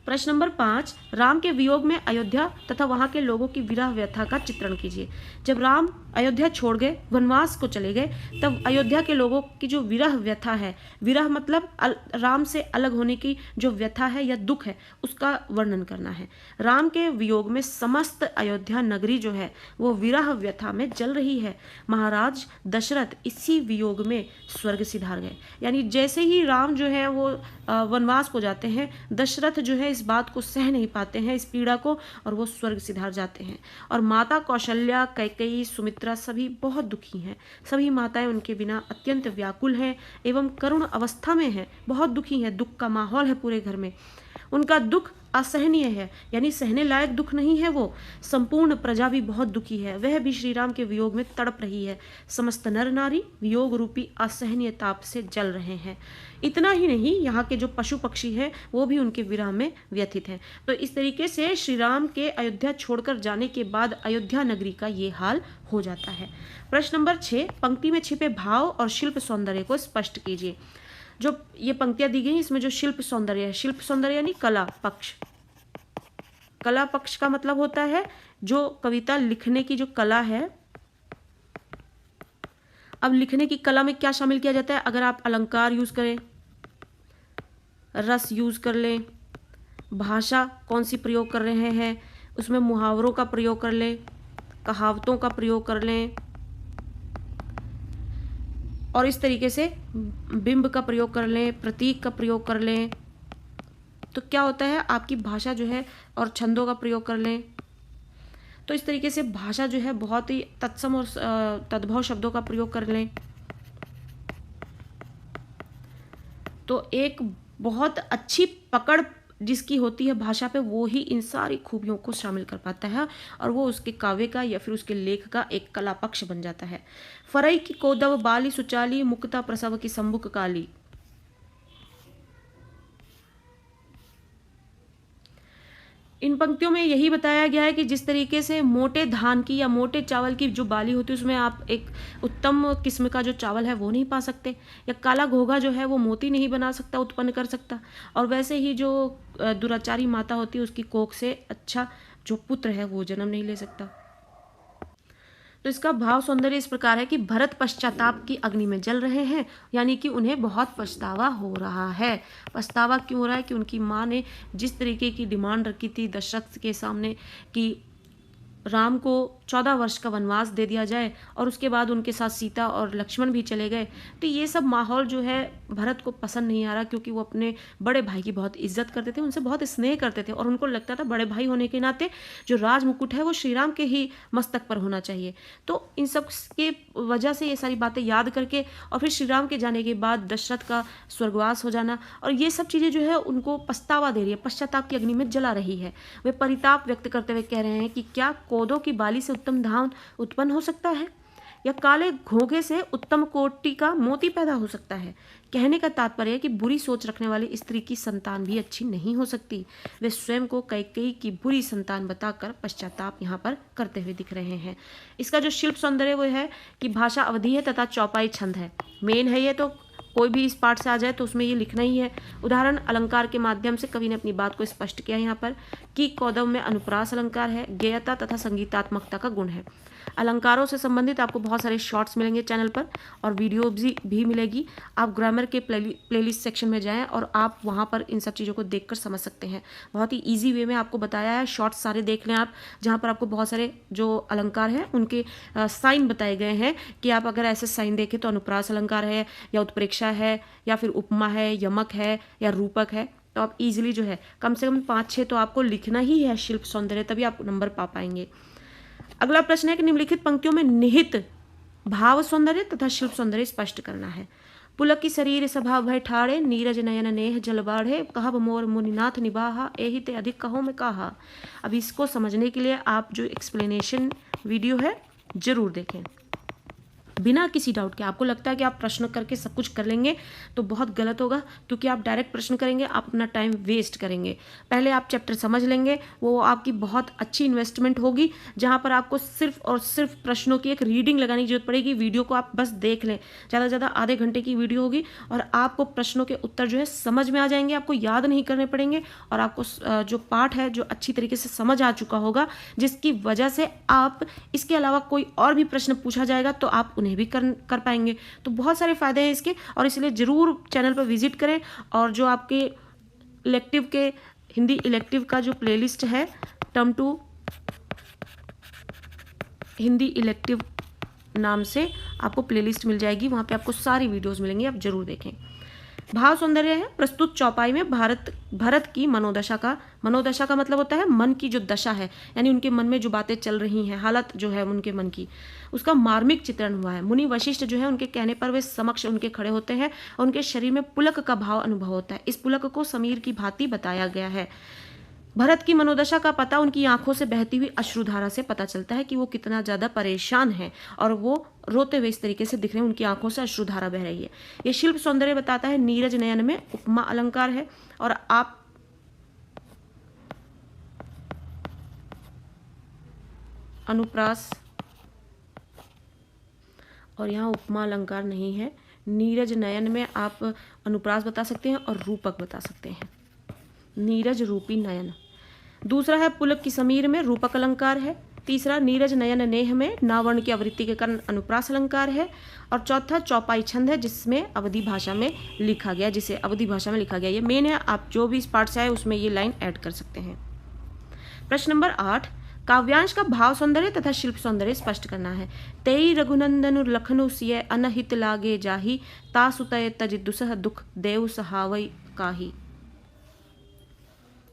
प्रश्न नंबर 5, राम के वियोग में अयोध्या तथा वहां के लोगों की विरह व्यथा का चित्रण कीजिए। जब राम अयोध्या छोड़ गए, वनवास को चले गए, तब अयोध्या के लोगों की जो विरह व्यथा है, विरह मतलब राम से अलग होने की जो व्यथा है या दुख है, उसका वर्णन करना है। राम के वियोग में समस्त अयोध्या नगरी जो है वो विरह व्यथा में जल रही है। महाराज दशरथ इसी वियोग में स्वर्ग सिधार गए, यानी जैसे ही राम जो है वो वनवास को जाते हैं, दशरथ जो है इस बात को सह नहीं पाते हैं, इस पीड़ा को, और वो स्वर्ग सिधार जाते हैं। और माता कौशल्या, कैकेयी, सुमित्रा सभी बहुत दुखी हैं। सभी माताएं उनके बिना अत्यंत व्याकुल हैं एवं करुण अवस्था में हैं, बहुत दुखी हैं। दुख का माहौल है पूरे घर में। उनका दुख असहनीय है, यानी सहने लायक दुख नहीं है वो। संपूर्ण प्रजा भी बहुत दुखी है, वह भी श्री राम के वियोग में तड़प रही है। समस्त नर नारी वियोग रूपी असहनीय ताप से जल रहे हैं। इतना ही नहीं, यहाँ के जो पशु पक्षी हैं वो भी उनके विरह में व्यथित हैं। तो इस तरीके से श्री राम के अयोध्या छोड़कर जाने के बाद अयोध्या नगरी का ये हाल हो जाता है। प्रश्न नंबर 6, पंक्ति में छिपे भाव और शिल्प सौंदर्य को स्पष्ट कीजिए। जो ये पंक्तियां दी गई इसमें जो शिल्प सौंदर्य है, शिल्प सौंदर्य यानी कला पक्ष, कला पक्ष का मतलब होता है जो कविता लिखने की जो कला है। अब लिखने की कला में क्या शामिल किया जाता है? अगर आप अलंकार यूज करें, रस यूज कर लें, भाषा कौन सी प्रयोग कर रहे हैं, उसमें मुहावरों का प्रयोग कर लें, कहावतों का प्रयोग कर लें, और इस तरीके से बिंब का प्रयोग कर लें, प्रतीक का प्रयोग कर लें, तो क्या होता है आपकी भाषा जो है, और छंदों का प्रयोग कर लें, तो इस तरीके से भाषा जो है बहुत ही तत्सम और तद्भव शब्दों का प्रयोग कर लें, तो एक बहुत अच्छी पकड़ जिसकी होती है भाषा पे, वो ही इन सारी खूबियों को शामिल कर पाता है और वो उसके काव्य का या फिर उसके लेख का एक कला पक्ष बन जाता है। फरई की कोदव बाली सुचाली, मुक्ता प्रसव की संबुक काली। इन पंक्तियों में यही बताया गया है कि जिस तरीके से मोटे धान की या मोटे चावल की जो बाली होती है उसमें आप एक उत्तम किस्म का जो चावल है वो नहीं पा सकते, या काला घोघा जो है वो मोती नहीं बना सकता, उत्पन्न कर सकता, और वैसे ही जो दुराचारी माता होती है उसकी कोख से अच्छा जो पुत्र है वो जन्म नहीं ले सकता। तो इसका भाव सौंदर्य इस प्रकार है कि भरत पश्चाताप की अग्नि में जल रहे हैं, यानी कि उन्हें बहुत पछतावा हो रहा है। पछतावा क्यों हो रहा है? कि उनकी माँ ने जिस तरीके की डिमांड रखी थी दशरथ के सामने कि राम को 14 वर्ष का वनवास दे दिया जाए और उसके बाद उनके साथ सीता और लक्ष्मण भी चले गए, तो ये सब माहौल जो है भरत को पसंद नहीं आ रहा, क्योंकि वो अपने बड़े भाई की बहुत इज्जत करते थे, उनसे बहुत स्नेह करते थे और उनको लगता था बड़े भाई होने के नाते जो राज मुकुट है वो श्री राम के ही मस्तक पर होना चाहिए। तो इन सब के वजह से ये सारी बातें याद करके और फिर श्री राम के जाने के बाद दशरथ का स्वर्गवास हो जाना और ये सब चीज़ें जो है उनको पछतावा दे रही है, पश्चाताप की अग्नि में जला रही है। वे परिताप व्यक्त करते हुए कह रहे हैं कि क्या कोदों की बाली से उत्तम धान उत्पन्न हो सकता है, या काले घोंघे से उत्तम कोटि का मोती पैदा हो सकता है। कहने का तात्पर्य है कि बुरी सोच रखने वाली स्त्री की संतान भी अच्छी नहीं हो सकती। वे स्वयं को कैकेयी की बुरी संतान बताकर पश्चाताप यहाँ पर करते हुए दिख रहे हैं। इसका जो शिल्प सौंदर्य वो है कि भाषा अवधि है तथा चौपाई छंद है। मेन है ये, तो कोई भी इस पाठ से आ जाए तो उसमें ये लिखना ही है। उदाहरण अलंकार के माध्यम से कवि ने अपनी बात को स्पष्ट किया यहाँ पर कि कौदव में अनुप्रास अलंकार है, गेयता तथा संगीतात्मकता का गुण है। अलंकारों से संबंधित आपको बहुत सारे शॉर्ट्स मिलेंगे चैनल पर और वीडियो भी मिलेगी। आप ग्रामर के प्लेलिस्ट सेक्शन में जाएं और आप वहाँ पर इन सब चीज़ों को देखकर समझ सकते हैं। बहुत ही ईजी वे में आपको बताया है, शॉर्ट्स सारे देख लें आप, जहाँ पर आपको बहुत सारे जो अलंकार हैं उनके साइन बताए गए हैं कि आप अगर ऐसे साइन देखें तो अनुप्रास अलंकार है या उत्प्रेक्षा है या फिर उपमा है, यमक है या रूपक है, तो आप इजीली जो है कम से कम 5-6 तो आपको लिखना ही है शिल्प सौंदर्य, तभी आप नंबर पा पाएंगे। अगला प्रश्न है कि निम्नलिखित पंक्तियों में निहित भाव सौंदर्य तथा शिल्प सौंदर्य स्पष्ट करना है। पुलक की शरीर सभा भय ठाड़े, नीरज नयन नेह जल बाढ़े, कहब मोर मुनिनाथ निबाहा, एहि ते अधिक कहो में कहा। अब इसको समझने के लिए आप जो एक्सप्लेनेशन वीडियो है जरूर देखें बिना किसी डाउट के। आपको लगता है कि आप प्रश्न करके सब कुछ कर लेंगे तो बहुत गलत होगा, क्योंकि आप डायरेक्ट प्रश्न करेंगे, आप अपना टाइम वेस्ट करेंगे। पहले आप चैप्टर समझ लेंगे, वो आपकी बहुत अच्छी इन्वेस्टमेंट होगी, जहाँ पर आपको सिर्फ और सिर्फ प्रश्नों की एक रीडिंग लगाने की जरूरत पड़ेगी। वीडियो को आप बस देख लें, ज़्यादा से ज़्यादा आधे घंटे की वीडियो होगी और आपको प्रश्नों के उत्तर जो है समझ में आ जाएंगे, आपको याद नहीं करने पड़ेंगे और आपको जो पाठ है जो अच्छी तरीके से समझ आ चुका होगा, जिसकी वजह से आप इसके अलावा कोई और भी प्रश्न पूछा जाएगा तो आप उन्हें भी कर पाएंगे। तो बहुत सारे फायदे हैं इसके, और इसलिए जरूर चैनल पर विजिट करें। और जो आपके इलेक्टिव के हिंदी इलेक्टिव का जो प्लेलिस्ट है टर्म 2 हिंदी इलेक्टिव नाम से आपको प्लेलिस्ट मिल जाएगी, वहां पे आपको सारी वीडियोस मिलेंगी, आप जरूर देखें। भाव सौंदर्य है प्रस्तुत चौपाई में भरत की मनोदशा का मतलब होता है मन की जो दशा है, यानी उनके मन में जो बातें चल रही हैं, हालत जो है उनके मन की, उसका मार्मिक चित्रण हुआ है। मुनि वशिष्ठ जो है उनके कहने पर वे समक्ष उनके खड़े होते हैं और उनके शरीर में पुलक का भाव अनुभव होता है। इस पुलक को समीर की भांति बताया गया है। भरत की मनोदशा का पता उनकी आंखों से बहती हुई अश्रुधारा से पता चलता है कि वो कितना ज्यादा परेशान है और वो रोते हुए इस तरीके से दिख रहे हैं, उनकी आंखों से अश्रुधारा बह रही है। ये शिल्प सौंदर्य बताता है। नीरज नयन में उपमा अलंकार है और आप अनुप्रास, और यहाँ उपमा अलंकार नहीं है। नीरज नयन में आप अनुप्रास बता सकते हैं और रूपक बता सकते हैं। नीरज रूपी नयन, दूसरा है पुलक की समीर में रूपक अलंकार है। तीसरा नीरज नयन नेह में नावर्ण की आवृत्ति के कारण अनुप्रास अलंकार है। और चौथा चौपाई छंद है जिसमें अवधी भाषा में लिखा गया, जिसे अवधी भाषा में लिखा गया। ये मेन है, आप जो भी इस पार्ट से आए उसमें ये लाइन ऐड कर सकते हैं। प्रश्न नंबर 8, काव्यांश का भाव सौंदर्य तथा शिल्प सौंदर्य स्पष्ट करना है। तेई रघुनंदन लखनु सिय अनहित लागे जाही, तासुतय तज दुसह दुख देव सहावई काही।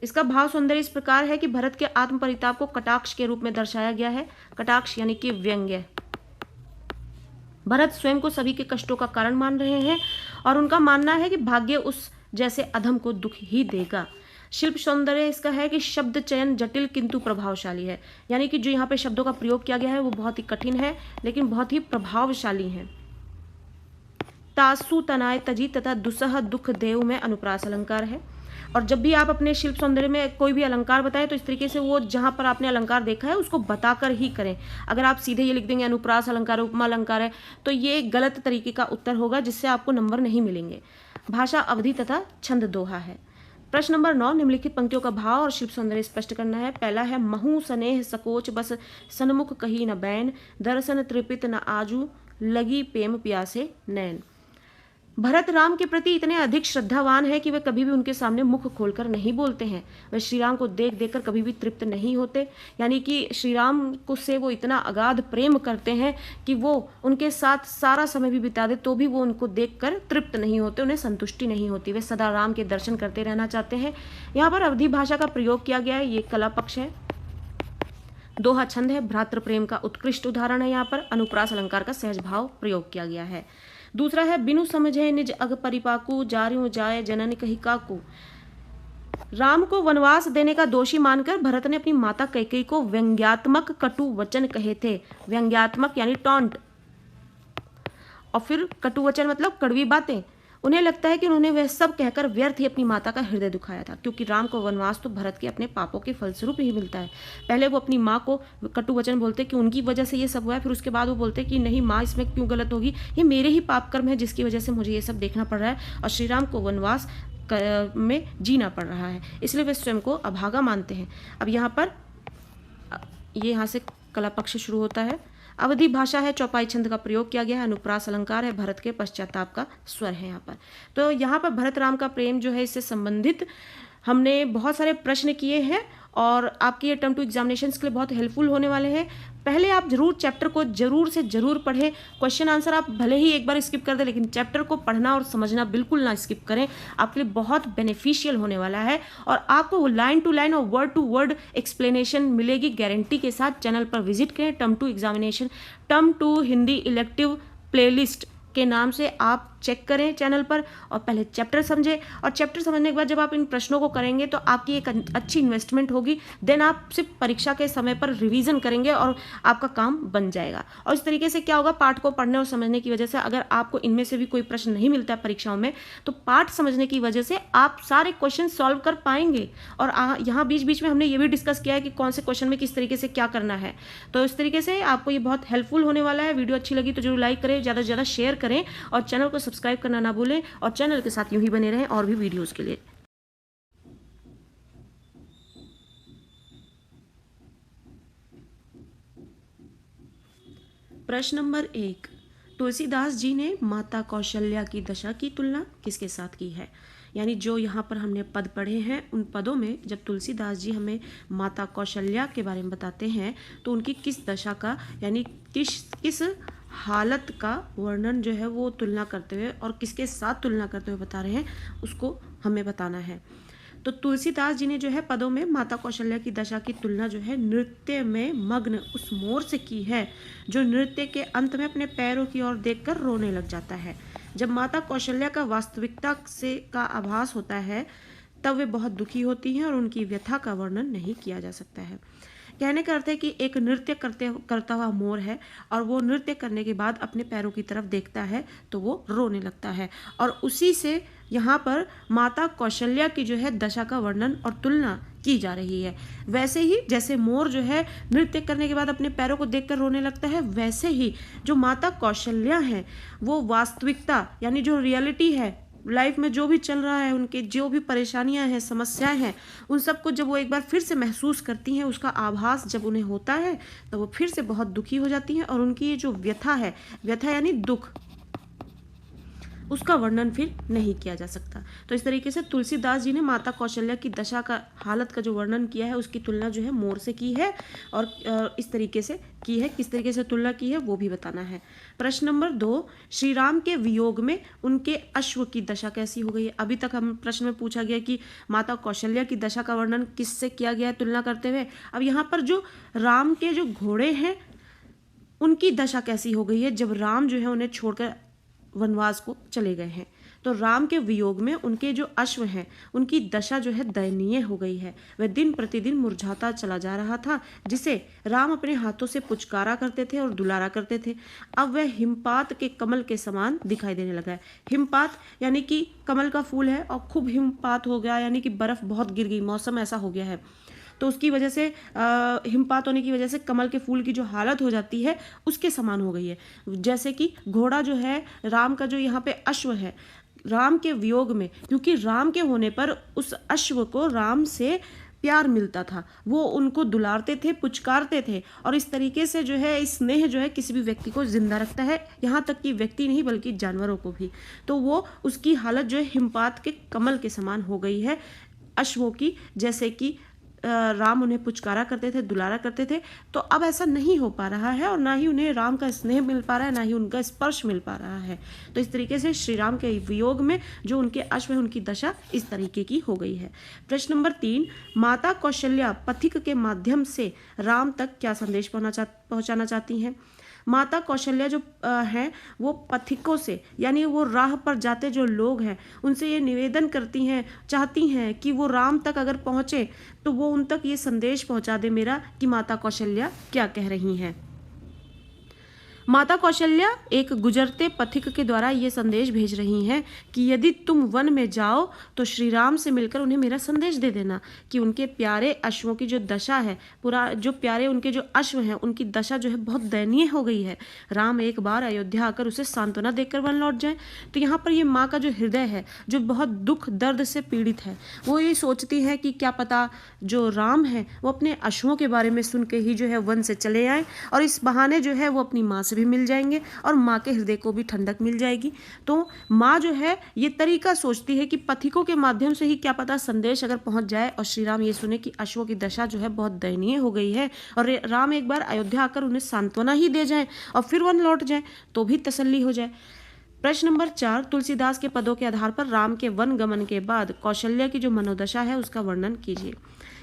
इसका भाव सौंदर्य इस प्रकार है कि भरत के आत्म परिताप को कटाक्ष के रूप में दर्शाया गया है। कटाक्ष यानी कि व्यंग्य। भरत स्वयं को सभी के कष्टों का कारण मान रहे हैं और उनका मानना है कि भाग्य उस जैसे अधम को दुख ही देगा। शिल्प सौंदर्य इसका है कि शब्द चयन जटिल किंतु प्रभावशाली है, यानी कि जो यहाँ पे शब्दों का प्रयोग किया गया है वो बहुत ही कठिन है लेकिन बहुत ही प्रभावशाली है। तासु तनाय तजी तथा दुसह दुख देव में अनुप्रास अलंकार है। और जब भी आप अपने शिल्प सौंदर्य में कोई भी अलंकार बताएं तो इस तरीके से वो जहाँ पर आपने अलंकार देखा है उसको बताकर ही करें। अगर आप सीधे ये लिख देंगे अनुप्रास अलंकार उपमा अलंकार है तो ये गलत तरीके का उत्तर होगा जिससे आपको नंबर नहीं मिलेंगे। भाषा अवधि तथा छंद दोहा है। प्रश्न नंबर 9, निम्नलिखित पंक्तियों का भाव और शिल्प सौंदर्य स्पष्ट करना है। पहला है महू स्नेह सकोच बस सन्मुख कही न बैन, दर्शन त्रिपित न आजू लगी प्रेम प्यासे नैन। भरत राम के प्रति इतने अधिक श्रद्धावान है कि वे कभी भी उनके सामने मुख खोलकर नहीं बोलते हैं। वे श्री राम को देख देखकर कभी भी तृप्त नहीं होते, यानी कि श्री राम को से वो इतना अगाध प्रेम करते हैं कि वो उनके साथ सारा समय भी बिता दे तो भी वो उनको देखकर तृप्त नहीं होते, उन्हें संतुष्टि नहीं होती। वे सदा राम के दर्शन करते रहना चाहते हैं। यहाँ पर अवधी भाषा का प्रयोग किया गया है, ये कला पक्ष है। दोहा छंद है, भ्रातृ प्रेम का उत्कृष्ट उदाहरण है। यहाँ पर अनुप्रास अलंकार का सहज भाव प्रयोग किया गया है। दूसरा है बिनु समझे निज अग परिपाकू, जार्यों जाए जनन कही काकू। राम को वनवास देने का दोषी मानकर भरत ने अपनी माता कैकेयी को व्यंग्यात्मक कटु वचन कहे थे। व्यंग्यात्मक यानी टॉन्ट, और फिर कटु वचन मतलब कड़वी बातें। उन्हें लगता है कि उन्होंने वह सब कहकर व्यर्थ ही अपनी माता का हृदय दुखाया था, क्योंकि राम को वनवास तो भरत के अपने पापों के फलस्वरूप ही मिलता है। पहले वो अपनी माँ को कटु वचन बोलते कि उनकी वजह से ये सब हुआ है, फिर उसके बाद वो बोलते कि नहीं माँ इसमें क्यों गलत होगी, ये मेरे ही पाप कर्म है जिसकी वजह से मुझे ये सब देखना पड़ रहा है और श्री राम को वनवास में जीना पड़ रहा है, इसलिए वे स्वयं को अभागा मानते हैं। अब यहाँ पर ये यहाँ से कला पक्ष शुरू होता है। अवधि भाषा है, चौपाई छंद का प्रयोग किया गया है, अनुप्रास अलंकार है, भरत के पश्चाताप का स्वर है यहाँ पर। तो यहाँ पर भरत राम का प्रेम जो है इससे संबंधित हमने बहुत सारे प्रश्न किए हैं और आपके ये टर्म टू एग्जामिनेशंस के लिए बहुत हेल्पफुल होने वाले हैं। पहले आप जरूर चैप्टर को जरूर से जरूर पढ़ें। क्वेश्चन आंसर आप भले ही एक बार स्किप कर दें लेकिन चैप्टर को पढ़ना और समझना बिल्कुल ना स्किप करें, आपके लिए बहुत बेनिफिशियल होने वाला है और आपको वो लाइन टू लाइन और वर्ड टू वर्ड एक्सप्लेनेशन मिलेगी गारंटी के साथ। चैनल पर विजिट करें, term two examination, term two Hindi elective playlist के नाम से आप चेक करें चैनल पर और पहले चैप्टर समझें। और चैप्टर समझने के बाद जब आप इन प्रश्नों को करेंगे तो आपकी एक अच्छी इन्वेस्टमेंट होगी। देन आप सिर्फ परीक्षा के समय पर रिवीजन करेंगे और आपका काम बन जाएगा। और इस तरीके से क्या होगा, पाठ को पढ़ने और समझने की वजह से अगर आपको इनमें से भी कोई प्रश्न नहीं मिलता है परीक्षाओं में तो पाठ समझने की वजह से आप सारे क्वेश्चन सॉल्व कर पाएंगे। और यहाँ बीच बीच में हमने ये भी डिस्कस किया है कि कौन से क्वेश्चन में किस तरीके से क्या करना है। तो इस तरीके से आपको ये बहुत हेल्पफुल होने वाला है। वीडियो अच्छी लगी तो जरूर लाइक करें, ज़्यादा से ज़्यादा शेयर करें और चैनल को सब्सक्राइब करना ना भूलें और चैनल के साथ यूं ही बने रहें और भी वीडियोस के लिए। प्रश्न नंबर 1, तुलसीदास जी ने माता कौशल्या की दशा की तुलना किसके साथ की है। यानी जो यहाँ पर हमने पद पढ़े हैं उन पदों में जब तुलसीदास जी हमें माता कौशल्या के बारे में बताते हैं तो उनकी किस दशा का यानी किस हालत का वर्णन जो है वो तुलना करते हुए और किसके साथ तुलना करते हुए बता रहे हैं उसको हमें बताना है। तो तुलसीदास जी ने जो है पदों में माता कौशल्या की दशा की तुलना जो है नृत्य में मग्न उस मोर से की है जो नृत्य के अंत में अपने पैरों की ओर देखकर रोने लग जाता है। जब माता कौशल्या का वास्तविकता से का आभास होता है तब वे बहुत दुखी होती हैं और उनकी व्यथा का वर्णन नहीं किया जा सकता है। कहने का अर्थ है कि एक नृत्य करता हुआ मोर है और वो नृत्य करने के बाद अपने पैरों की तरफ देखता है तो वो रोने लगता है और उसी से यहाँ पर माता कौशल्या की जो है दशा का वर्णन और तुलना की जा रही है। वैसे ही जैसे मोर जो है नृत्य करने के बाद अपने पैरों को देखकर रोने लगता है, वैसे ही जो माता कौशल्या है वो वास्तविकता यानी जो रियलिटी है लाइफ में जो भी चल रहा है, उनके जो भी परेशानियां हैं, समस्याएं हैं, उन सबको जब वो एक बार फिर से महसूस करती हैं, उसका आभास जब उन्हें होता है, तो वो फिर से बहुत दुखी हो जाती हैं और उनकी ये जो व्यथा है, व्यथा यानी दुख, उसका वर्णन फिर नहीं किया जा सकता। तो इस तरीके से तुलसीदास जी ने माता कौशल्या की दशा का, हालत का जो वर्णन किया है, उसकी तुलना जो है मोर से की है और इस तरीके से की है। किस तरीके से तुलना की है वो भी बताना है। प्रश्न नंबर 2, श्री राम के वियोग में उनके अश्व की दशा कैसी हो गई है। अभी तक हम प्रश्न में पूछा गया कि माता कौशल्या की दशा का वर्णन किससे किया गया है तुलना करते हुए। अब यहाँ पर जो राम के जो घोड़े हैं उनकी दशा कैसी हो गई है जब राम जो है उन्हें छोड़कर वनवास को चले गए हैं। तो राम के वियोग में उनके जो अश्व हैं उनकी दशा जो है दयनीय हो गई है। वह दिन प्रतिदिन मुरझाता चला जा रहा था, जिसे राम अपने हाथों से पुचकारा करते थे और दुलारा करते थे। अब वह हिमपात के कमल के समान दिखाई देने लगा है। हिमपात यानी कि कमल का फूल है और खूब हिमपात हो गया, यानी कि बर्फ बहुत गिर गई, मौसम ऐसा हो गया है, तो उसकी वजह से हिमपात होने की वजह से कमल के फूल की जो हालत हो जाती है उसके समान हो गई है। जैसे कि घोड़ा जो है, राम का जो यहाँ पे अश्व है, राम के वियोग में, क्योंकि राम के होने पर उस अश्व को राम से प्यार मिलता था, वो उनको दुलारते थे, पुचकारते थे, और इस तरीके से जो है स्नेह जो है किसी भी व्यक्ति को जिंदा रखता है, यहाँ तक कि व्यक्ति नहीं बल्कि जानवरों को भी। तो वो उसकी हालत जो है हिमपात के कमल के समान हो गई है अश्वों की, जैसे कि राम उन्हें पुचकारा करते थे, दुलारा करते थे। तो अब ऐसा नहीं हो पा रहा है और ना ही उन्हें राम का स्नेह मिल पा रहा है, ना ही उनका स्पर्श मिल पा रहा है। तो इस तरीके से श्री राम के वियोग में जो उनके अश्व है उनकी दशा इस तरीके की हो गई है। प्रश्न नंबर 3, माता कौशल्या पथिक के माध्यम से राम तक क्या संदेश पहुंचाना चाहती हैं। माता कौशल्या जो हैं वो पथिकों से, यानी वो राह पर जाते जो लोग हैं उनसे ये निवेदन करती हैं, चाहती हैं कि वो राम तक अगर पहुँचे तो वो उन तक ये संदेश पहुँचा दे मेरा कि माता कौशल्या क्या कह रही हैं। माता कौशल्या एक गुजरते पथिक के द्वारा ये संदेश भेज रही हैं कि यदि तुम वन में जाओ तो श्री राम से मिलकर उन्हें मेरा संदेश दे देना कि उनके प्यारे अश्वों की जो दशा है, पूरा जो प्यारे उनके जो अश्व हैं उनकी दशा जो है बहुत दयनीय हो गई है। राम एक बार अयोध्या आकर उसे सांत्वना देकर वन लौट जाए। तो यहाँ पर ये माँ का जो हृदय है, जो बहुत दुख दर्द से पीड़ित है, वो ये सोचती है कि क्या पता जो राम है वो अपने अश्वों के बारे में सुन के ही जो है वन से चले आए और इस बहाने जो है वो अपनी माँ से भी मिल जाएंगे और माँ के हृदय को भी ठंडक मिल जाएगी। तो माँ जो है ये तरीका सोचती है कि पथिकों के माध्यम से ही क्या पता संदेश अगर पहुंच जाए और श्री राम ये सुने कि अश्वों की दशा जो है बहुत दयनीय हो गई है और राम एक बार अयोध्या आकर उन्हें सांत्वना ही दे जाए और फिर वन लौट जाए तो भी तसल्ली हो जाए। प्रश्न नंबर 4, तुलसीदास के पदों के आधार पर राम के वन गमन के बाद कौशल्या की जो मनोदशा है उसका वर्णन कीजिए।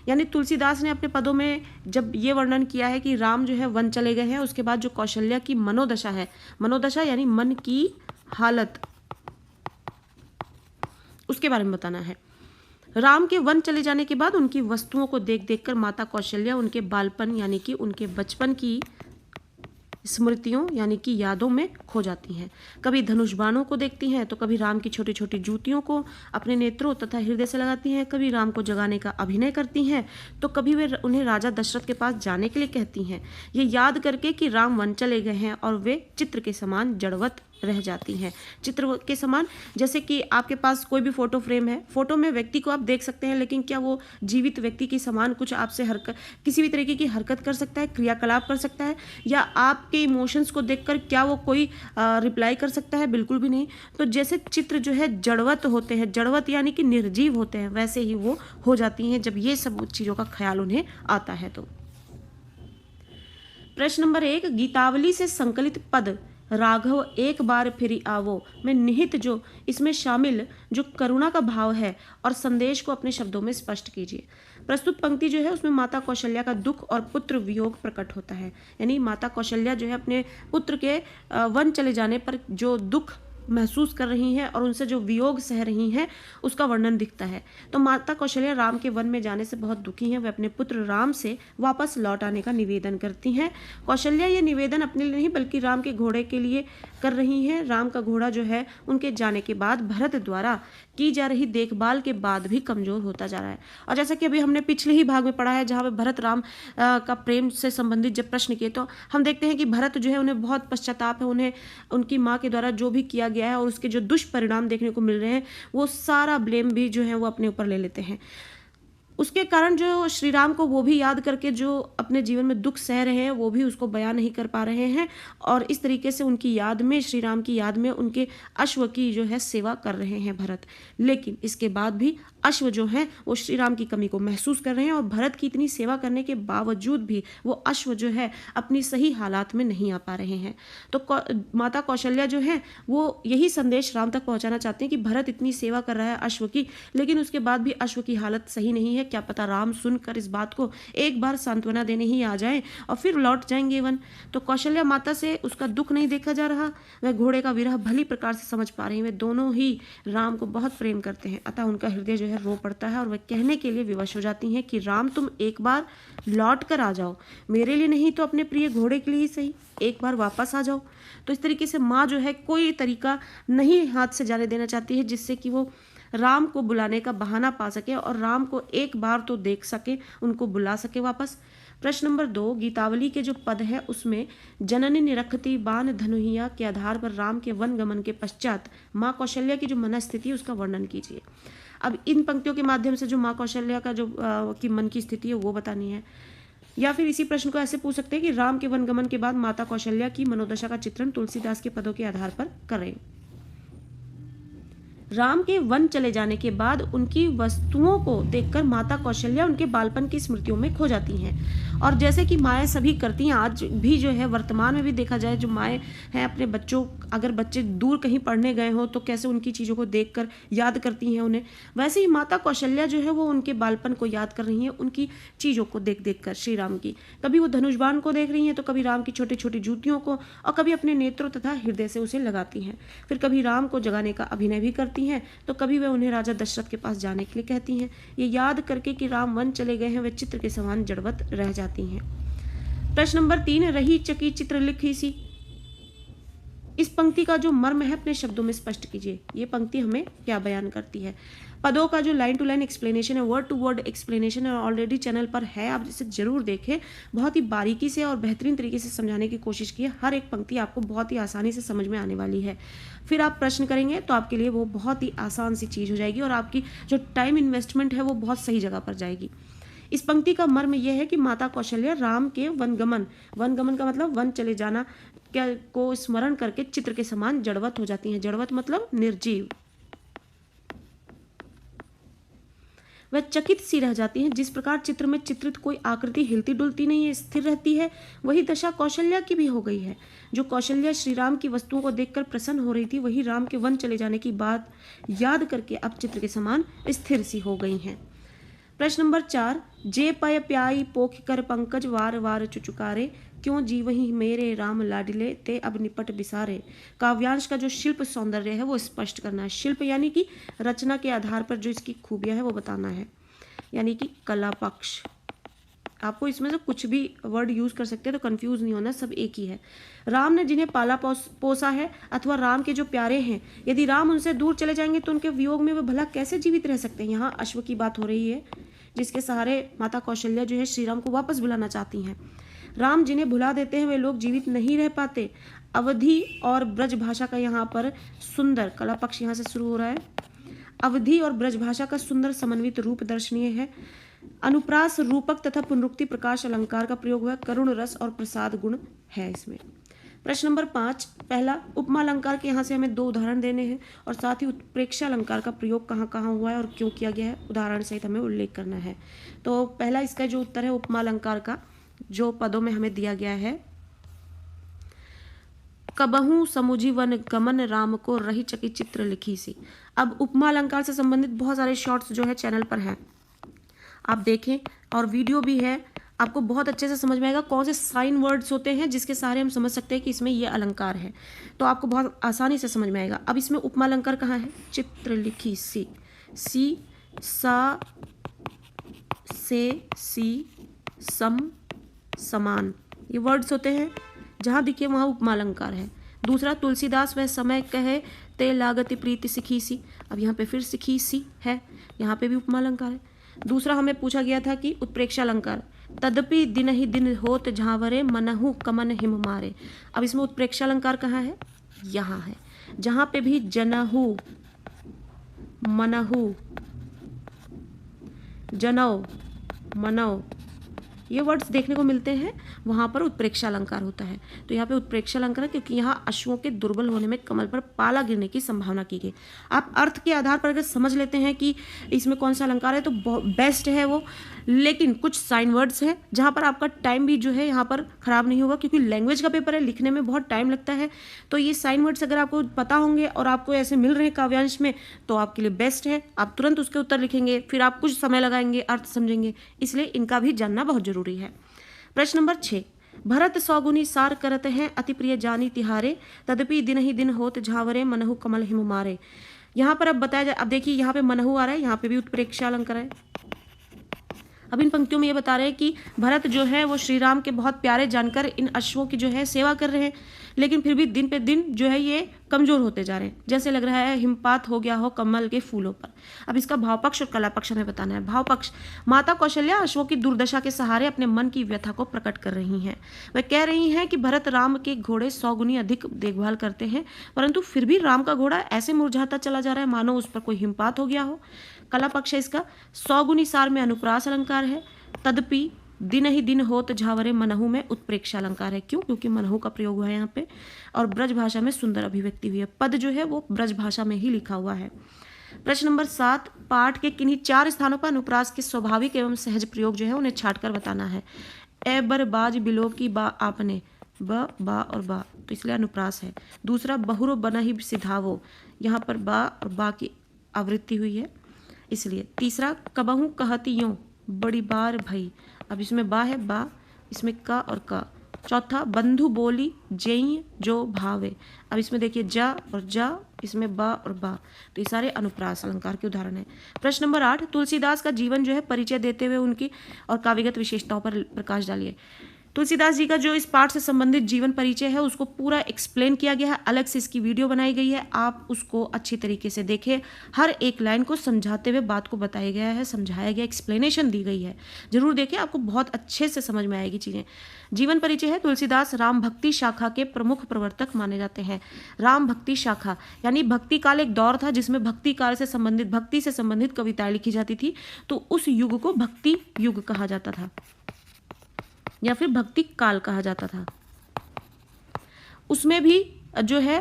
यानी तुलसीदास ने अपने पदों में जब ये वर्णन किया है कि राम जो है वन चले गए हैं, उसके बाद जो कौशल्या की मनोदशा है, मनोदशा यानी मन की हालत, उसके बारे में बताना है। राम के वन चले जाने के बाद उनकी वस्तुओं को देख देख कर माता कौशल्या उनके बालपन यानी कि उनके बचपन की स्मृतियों यानी कि यादों में खो जाती हैं। कभी धनुष बाणों को देखती हैं तो कभी राम की छोटी छोटी जूतियों को अपने नेत्रों तथा हृदय से लगाती हैं, कभी राम को जगाने का अभिनय करती हैं तो कभी वे उन्हें राजा दशरथ के पास जाने के लिए कहती हैं, ये याद करके कि राम वन चले गए हैं, और वे चित्र के समान जड़वत रह जाती हैं। चित्र के समान जैसे कि आपके पास कोई भी फोटो फ्रेम है, फोटो में व्यक्ति को आप देख सकते हैं लेकिन क्या वो जीवित व्यक्ति के समान कुछ आपसे हरकत, किसी भी तरीके की हरकत कर सकता है, क्रियाकलाप कर सकता है, या आपके इमोशंस को देखकर क्या वो कोई रिप्लाई कर सकता है? बिल्कुल भी नहीं। तो जैसे चित्र जो है जड़वत होते हैं, जड़वत यानी कि निर्जीव होते हैं, वैसे ही वो हो जाती हैं जब ये सब चीज़ों का ख्याल उन्हें आता है। तो प्रश्न नंबर 1, गीतावली से संकलित पद राघव एक बार फिरी आवो में निहित जो इसमें शामिल जो करुणा का भाव है और संदेश को अपने शब्दों में स्पष्ट कीजिए। प्रस्तुत पंक्ति जो है उसमें माता कौशल्या का दुख और पुत्र वियोग प्रकट होता है, यानी माता कौशल्या जो है अपने पुत्र के वन चले जाने पर जो दुख महसूस कर रही हैं और उनसे जो वियोग सह रही हैं उसका वर्णन दिखता है। तो माता कौशल्या राम के वन में जाने से बहुत दुखी हैं, वे अपने पुत्र राम से वापस लौट आने का निवेदन करती हैं। कौशल्या ये निवेदन अपने लिए नहीं बल्कि राम के घोड़े के लिए कर रही हैं। राम का घोड़ा जो है उनके जाने के बाद भरत द्वारा की जा रही देखभाल के बाद भी कमजोर होता जा रहा है। और जैसा कि अभी हमने पिछले ही भाग में पढ़ा है जहाँ पे भरत राम का प्रेम से संबंधित जब प्रश्न किए तो हम देखते हैं कि भरत जो है उन्हें बहुत पश्चाताप है, उन्हें उनकी माँ के द्वारा जो भी किया गया है और उसके जो दुष्परिणाम देखने को मिल रहे हैं वो सारा ब्लेम भी जो है वो अपने ऊपर ले लेते हैं। उसके कारण जो श्री राम को वो भी याद करके जो अपने जीवन में दुख सह रहे हैं वो भी उसको बयान नहीं कर पा रहे हैं, और इस तरीके से उनकी याद में, श्री राम की याद में उनके अश्व की जो है सेवा कर रहे हैं भरत। लेकिन इसके बाद भी अश्व जो हैं वो श्री राम की कमी को महसूस कर रहे हैं, और भरत की इतनी सेवा करने के बावजूद भी वो अश्व जो है अपनी सही हालात में नहीं आ पा रहे हैं। तो माता कौशल्या जो है वो यही संदेश राम तक पहुंचाना चाहते हैं कि भरत इतनी सेवा कर रहा है अश्व की, लेकिन उसके बाद भी अश्व की हालत सही नहीं है। क्या पता राम सुनकर इस बात को एक बार सांत्वना देने ही आ जाए और फिर लौट जाएंगे वन। तो कौशल्या माता से उसका दुख नहीं देखा जा रहा, वह घोड़े का विरह भली प्रकार से समझ पा रही है। वे दोनों ही राम को बहुत प्रेम करते हैं, अतः उनका हृदय जो है रो पड़ता है और वह कहने के लिए विवश हो जाती हैं कि राम तुम एक बार लौट कर आ जाओ, मेरे लिए नहीं तो अपने प्रिय घोड़े के लिए ही सही, एक बार वापस आ जाओ। तो इस तरीके से माँ जो है कोई तरीका नहीं हाथ से जाने देना चाहती है जिससे कि वो राम को बुलाने का बहाना पा सके और राम को एक बार तो देख सके, उनको बुला सके वापस। प्रश्न नंबर 2, गीतावली के जो पद है उसमें जननी निरखती बाण धनुहिया के आधार पर राम के वन गमन के पश्चात माँ कौशल्या की जो मनस्थिति है उसका वर्णन कीजिए। अब इन पंक्तियों के माध्यम से जो माँ कौशल्या का जो की मन की स्थिति है वो बतानी है। या फिर इसी प्रश्न को ऐसे पूछ सकते हैं कि राम के वनगमन के बाद माता कौशल्या की मनोदशा का चित्रण तुलसीदास के पदों के आधार पर करें। राम के वन चले जाने के बाद उनकी वस्तुओं को देखकर माता कौशल्या उनके बालपन की स्मृतियों में खो जाती हैं, और जैसे कि माएँ सभी करती हैं, आज भी जो है वर्तमान में भी देखा जाए जो माएँ हैं अपने बच्चों, अगर बच्चे दूर कहीं पढ़ने गए हो तो कैसे उनकी चीज़ों को देखकर याद करती हैं उन्हें, वैसे ही माता कौशल्या जो है वो उनके बालपन को याद कर रही हैं, उनकी चीज़ों को देख देख कर श्री राम की। कभी वो धनुष बाण को देख रही हैं तो कभी राम की छोटी छोटी जूतियों को, और कभी अपने नेत्रों तथा हृदय से उसे लगाती हैं। फिर कभी राम को जगाने का अभिनय भी करती हैं तो कभी वे उन्हें राजा दशरथ के पास जाने के लिए कहती हैं। ये याद करके कि राम वन चले गए हैं वे चित्र के समान जड़वत रह जाती हैं। प्रश्न नंबर 3, रही चकी चित्र लिखी सी। इस पंक्ति का जो मर्म है अपने शब्दों में स्पष्ट कीजिए। ये पंक्ति हमें क्या बयान करती है। पदों का जो लाइन टू लाइन एक्सप्लेनेशन है, वर्ड टू वर्ड एक्सप्लेनेशन है, ऑलरेडी चैनल पर है, आप इसे जरूर देखें। बहुत ही बारीकी से और बेहतरीन तरीके से समझाने की कोशिश की है। हर एक पंक्ति आपको बहुत ही आसानी से समझ में आने वाली है। फिर आप प्रश्न करेंगे तो आपके लिए वो बहुत ही आसान सी चीज़ हो जाएगी और आपकी जो टाइम इन्वेस्टमेंट है वो बहुत सही जगह पर जाएगी। इस पंक्ति का मर्म यह है कि माता कौशल्या राम के वनगमन का मतलब वन चले जाना को स्मरण करके चित्र के समान जड़वत हो जाती हैं। जड़वत मतलब निर्जीव। वह चकित सी रह जाती हैं। जिस प्रकार चित्र में चित्रित कोई आकृति हिलती डुलती नहीं है, स्थिर रहती है, वही दशा कौशल्या की भी हो गई है। जो कौशल्या श्री राम की वस्तुओं को देखकर प्रसन्न हो रही थी, वही राम के वन चले जाने की बात याद करके अब चित्र के समान स्थिर सी हो गई हैं। प्रश्न नंबर 4, जे पय प्याई पोख कर पंकज वार वार चुचुकारे, क्यों जीवहि मेरे राम लाडिले ते अब निपट बिसारे। काव्यांश का जो शिल्प सौंदर्य है वो स्पष्ट करना है। शिल्प यानी कि रचना के आधार पर जो इसकी खूबियां है वो बताना है, यानी कि कला पक्ष। आपको इसमें से कुछ भी वर्ड यूज़ कर सकते हैं तो कंफ्यूज नहीं होना, सब एक ही है। राम ने जिन्हें पाला पोसा है अथवा राम के जो प्यारे हैं, यदि राम उनसे दूर चले जाएंगे तो उनके वियोग में वे भला कैसे जीवित रह सकते हैं। यहाँ अश्व की बात हो रही है जिसके सहारे माता कौशल्या जो है श्री राम को वापस बुलाना चाहती हैं। राम जिन्हें भुला देते हैं वे लोग जीवित नहीं रह पाते। अवधि और ब्रज भाषा का यहाँ पर सुंदर कला पक्ष यहाँ से शुरू हो रहा है। अवधि और ब्रज भाषा का सुंदर समन्वित रूप दर्शनीय है। अनुप्रास, रूपक तथा पुनरुक्ति प्रकाश अलंकार का प्रयोग हुआ। करुण रस और प्रसाद गुण है इसमें। प्रश्न नंबर 5, पहला उपमा अलंकार के यहाँ से हमें 2 उदाहरण देने हैं और साथ ही उत्प्रेक्षा अलंकार का प्रयोग कहाँ कहाँ हुआ है और क्यों किया गया है उदाहरण सहित हमें उल्लेख करना है। तो पहला इसका जो उत्तर है उपमा अलंकार का, जो पदों में हमें दिया गया है, कबहू समुझी वन गमन राम को रही चकी चित्र लिखी सी। अब उपमा अलंकार से संबंधित बहुत सारे शॉर्ट्स जो है चैनल पर है, आप देखें, और वीडियो भी है। आपको बहुत अच्छे से समझ में आएगा कौन से साइन वर्ड्स होते हैं जिसके सहारे हम समझ सकते हैं कि इसमें ये अलंकार है, तो आपको बहुत आसानी से समझ में आएगा। अब इसमें उपमा अलंकार कहाँ है, चित्र लिखी सी, सी सा से सी सम समान, ये वर्ड्स होते हैं। जहाँ दिखे वहाँ उपमा अलंकार है। दूसरा, तुलसीदास वह समय कहे ते लागति प्रीति सिखी सी। अब यहाँ पे फिर सिखी सी है, यहाँ पे भी उपमा अलंकार है। दूसरा हमें पूछा गया था कि उत्प्रेक्षा अलंकार, तदपि दिन ही दिन होत झांवरे मनहु कमन हिम मारे। अब इसमें उत्प्रेक्षा अलंकार कहाँ है, यहाँ है। जहाँ पे भी जनहु, मनहु, जनौ, मनौ ये वर्ड्स देखने को मिलते हैं, वहाँ पर उत्प्रेक्षा अलंकार होता है। तो यहाँ पे उत्प्रेक्षा अलंकार है क्योंकि यहाँ अश्वों के दुर्बल होने में कमल पर पाला गिरने की संभावना की गई। आप अर्थ के आधार पर अगर समझ लेते हैं कि इसमें कौन सा अलंकार है तो बेस्ट है वो, लेकिन कुछ साइन वर्ड्स हैं जहाँ पर आपका टाइम भी जो है यहाँ पर खराब नहीं होगा, क्योंकि लैंग्वेज का पेपर है, लिखने में बहुत टाइम लगता है। तो ये साइन वर्ड्स अगर आपको पता होंगे और आपको ऐसे मिल रहे हैं काव्यांश में तो आपके लिए बेस्ट है, आप तुरंत उसके उत्तर लिखेंगे, फिर आप कुछ समय लगाएंगे, अर्थ समझेंगे, इसलिए इनका भी जानना बहुत जरूरी है। प्रश्न नंबर 6, भरत सौगुनी सार करत हैं, अति प्रिय जानी तिहारे, तदपि दिन ही दिन होत झावरे, मनहु कमल हिम मारे। यहाँ पर अब बताया जाए, अब देखिए यहाँ पे मनहु आ रहा है, यहाँ पे भी उत्प्रेक्षा अलंकार है। अब इन पंक्तियों में ये बता रहे हैं कि भरत जो है वो श्री राम के बहुत प्यारे जानकर इन अश्वों की जो है सेवा कर रहे हैं, लेकिन फिर भी दिन पे दिन जो है ये कमजोर होते जा रहे हैं, जैसे लग रहा है हिमपात हो गया हो कमल के फूलों पर। अब इसका भाव पक्ष और कला पक्ष हमें बताना है। भाव पक्ष, माता कौशल्या अश्वों की दुर्दशा के सहारे अपने मन की व्यथा को प्रकट कर रही हैं। वह कह रही हैं कि भरत राम के घोड़े 100 गुनी अधिक देखभाल करते हैं, परंतु फिर भी राम का घोड़ा ऐसे मुरझाता चला जा रहा है मानो उस पर कोई हिमपात हो गया हो। कला पक्ष है इसका, 100 गुनी सार में अनुप्रास अलंकार है, तदपि दिन ही दिन होत झावरे मनहु में उत्प्रेक्षा अलंकार है। क्यों? क्योंकि मनहु का प्रयोग हुआ है यहाँ पे, और ब्रज भाषा में सुंदर अभिव्यक्ति हुई है। पद जो है वो ब्रज भाषा में ही लिखा हुआ है। प्रश्न नंबर 7, पाठ के किन्हीं 4 स्थानों पर अनुप्रास के स्वाभाविक एवं सहज प्रयोग जो है उन्हें छाटकर बताना है। ए बर बाज बिलो की बा आपने, ब बा और बा, तो इसलिए अनुप्रास है। दूसरा, बहुरो बना ही सिधावो, यहाँ पर बा और बा की आवृत्ति हुई है इसलिए। तीसरा, कबहू कहती यूं, बड़ी बार भई, अब इसमें बा है, बा, इसमें का और का। चौथा, बंधु बोली जई जो भावे, अब इसमें देखिए जा और जा, इसमें बा और बा, तो ये सारे अनुप्रास अलंकार के उदाहरण हैं। प्रश्न नंबर 8, तुलसीदास का जीवन जो है परिचय देते हुए उनकी और काव्यगत विशेषताओं पर प्रकाश डालिए। तुलसीदास जी का जो इस पाठ से संबंधित जीवन परिचय है उसको पूरा एक्सप्लेन किया गया है, अलग से इसकी वीडियो बनाई गई है, आप उसको अच्छी तरीके से देखें। हर एक लाइन को समझाते हुए बात को बताया गया है, समझाया गया, एक्सप्लेनेशन दी गई है, जरूर देखें, आपको बहुत अच्छे से समझ में आएगी चीज़ें। जीवन परिचय है, तुलसीदास राम भक्ति शाखा के प्रमुख प्रवर्तक माने जाते हैं। राम भक्ति शाखा यानी भक्ति काल एक दौर था जिसमें भक्ति काल से संबंधित, भक्ति से संबंधित कविताएं लिखी जाती थी, तो उस युग को भक्ति युग कहा जाता था या फिर भक्ति काल कहा जाता था। उसमें भी जो है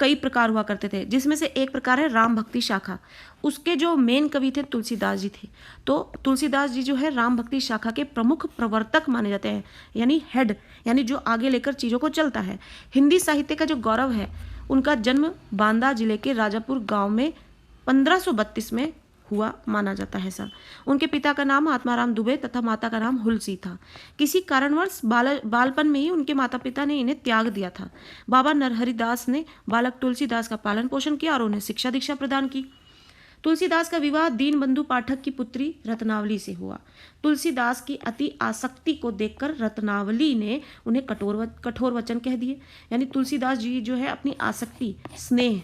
कई प्रकार हुआ करते थे, जिसमें से एक प्रकार है राम भक्ति शाखा। उसके जो मेन कवि थे तुलसीदास जी थे, तो तुलसीदास जी जो है राम भक्ति शाखा के प्रमुख प्रवर्तक माने जाते हैं, यानी हेड, यानी जो आगे लेकर चीज़ों को चलता है। हिंदी साहित्य का जो गौरव है, उनका जन्म बांदा जिले के राजापुर गांव में 1532 में हुआ माना जाता है सर। उनके पिता का नाम आत्माराम दुबे तथा माता का नाम हुलसी था। किसी कारणवश बालपन में ही उनके माता पिता ने इन्हें त्याग दिया था। बाबा नरहरि दास ने बालक तुलसीदास का पालन पोषण किया और उन्हें शिक्षा दीक्षा प्रदान की। तुलसीदास का विवाह दीनबंधु पाठक की पुत्री रत्नावली से हुआ। तुलसीदास की अति आसक्ति को देखकर रत्नावली ने उन्हें कठोर वचन कह दिए, यानी तुलसीदास जी जो है अपनी आसक्ति, स्नेह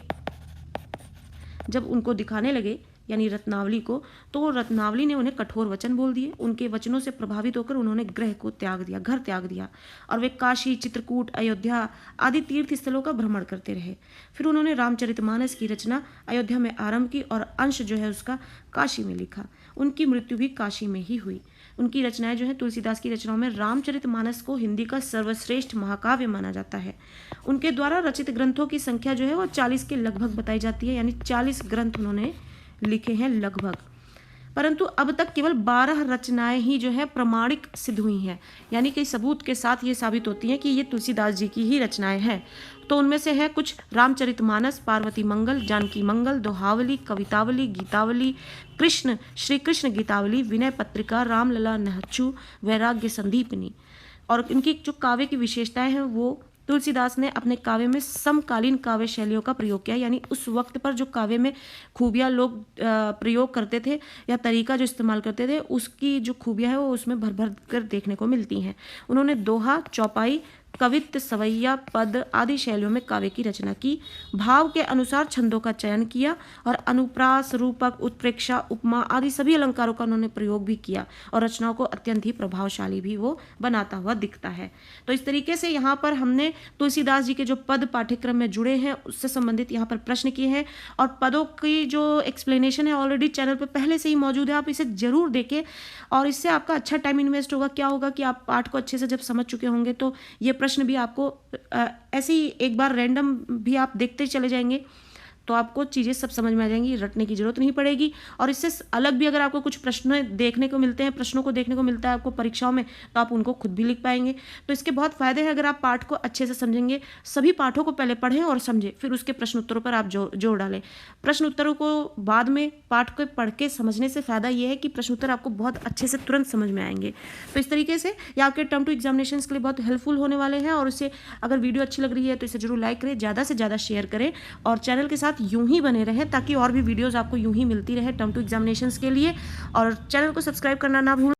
जब उनको दिखाने लगे यानी रत्नावली को, तो रत्नावली ने उन्हें कठोर वचन बोल दिए। उनके वचनों से प्रभावित होकर उन्होंने गृह को त्याग दिया, घर त्याग दिया, और वे काशी, चित्रकूट, अयोध्या आदि तीर्थ स्थलों का भ्रमण करते रहे। फिर उन्होंने रामचरितमानस की रचना अयोध्या में आरंभ की और अंश जो है उसका काशी में लिखा। उनकी मृत्यु भी काशी में ही हुई। उनकी रचनाएं जो है, तुलसीदास की रचनाओं में रामचरितमानस को हिंदी का सर्वश्रेष्ठ महाकाव्य माना जाता है। उनके द्वारा रचित ग्रंथों की संख्या जो है वो 40 के लगभग बताई जाती है, यानी 40 ग्रंथ उन्होंने लिखे हैं लगभग, परंतु अब तक केवल 12 रचनाएं ही जो है प्रमाणिक सिद्ध हुई हैं, यानी कि सबूत के साथ ये साबित होती हैं कि ये तुलसीदास जी की ही रचनाएं हैं। तो उनमें से है कुछ रामचरितमानस, पार्वती मंगल, जानकी मंगल, दोहावली, कवितावली, गीतावली, कृष्ण, श्री कृष्ण गीतावली, विनय पत्रिका, रामलला, नहच्छु, वैराग्य संदीपनी। और इनकी जो काव्य की विशेषताएं हैं वो तुलसीदास ने अपने काव्य में समकालीन काव्य शैलियों का प्रयोग किया, यानी उस वक्त पर जो काव्य में खूबियाँ लोग प्रयोग करते थे या तरीका जो इस्तेमाल करते थे, उसकी जो खूबियाँ हैं वो उसमें भर भर कर देखने को मिलती हैं। उन्होंने दोहा, चौपाई, कवित्त, सवैया, पद आदि शैलियों में काव्य की रचना की। भाव के अनुसार छंदों का चयन किया और अनुप्रास, रूपक, उत्प्रेक्षा, उपमा आदि सभी अलंकारों का उन्होंने प्रयोग भी किया और रचनाओं को अत्यंत ही प्रभावशाली भी वो बनाता हुआ दिखता है। तो इस तरीके से यहाँ पर हमने तुलसीदास जी के जो पद पाठ्यक्रम में जुड़े हैं उससे संबंधित यहाँ पर प्रश्न किए हैं और पदों की जो एक्सप्लेनेशन है ऑलरेडी चैनल पर पहले से ही मौजूद है, आप इसे जरूर देखें और इससे आपका अच्छा टाइम इन्वेस्ट होगा। क्या होगा कि आप पाठ को अच्छे से जब समझ चुके होंगे तो ये प्रश्न भी आपको ऐसे ही एक बार रैंडम भी आप देखते चले जाएंगे तो आपको चीज़ें सब समझ में आ जाएंगी, रटने की जरूरत नहीं पड़ेगी। और इससे अलग भी अगर आपको कुछ प्रश्न देखने को मिलते हैं, प्रश्नों को देखने को मिलता है आपको परीक्षाओं में, तो आप उनको खुद भी लिख पाएंगे। तो इसके बहुत फायदे हैं अगर आप पाठ को अच्छे से समझेंगे। सभी पाठों को पहले पढ़ें और समझें, फिर उसके प्रश्न उत्तरों पर आप जोर डालें। प्रश्न उत्तरों को बाद में पाठ को पढ़ के समझने से फ़ायदा ये है कि प्रश्न उत्तर आपको बहुत अच्छे से तुरंत समझ में आएंगे। तो इस तरीके से ये आपके टर्म टू एग्जामिनेशन के लिए बहुत हेल्पफुल होने वाले हैं। और इसे अगर वीडियो अच्छी लग रही है तो इसे जरूर लाइक करें, ज़्यादा से ज़्यादा शेयर करें और चैनल के साथ यूं ही बने रहें ताकि और भी वीडियोस आपको यूं ही मिलती रहे टर्म टू एग्जामिनेशंस के लिए। और चैनल को सब्सक्राइब करना ना भूलें।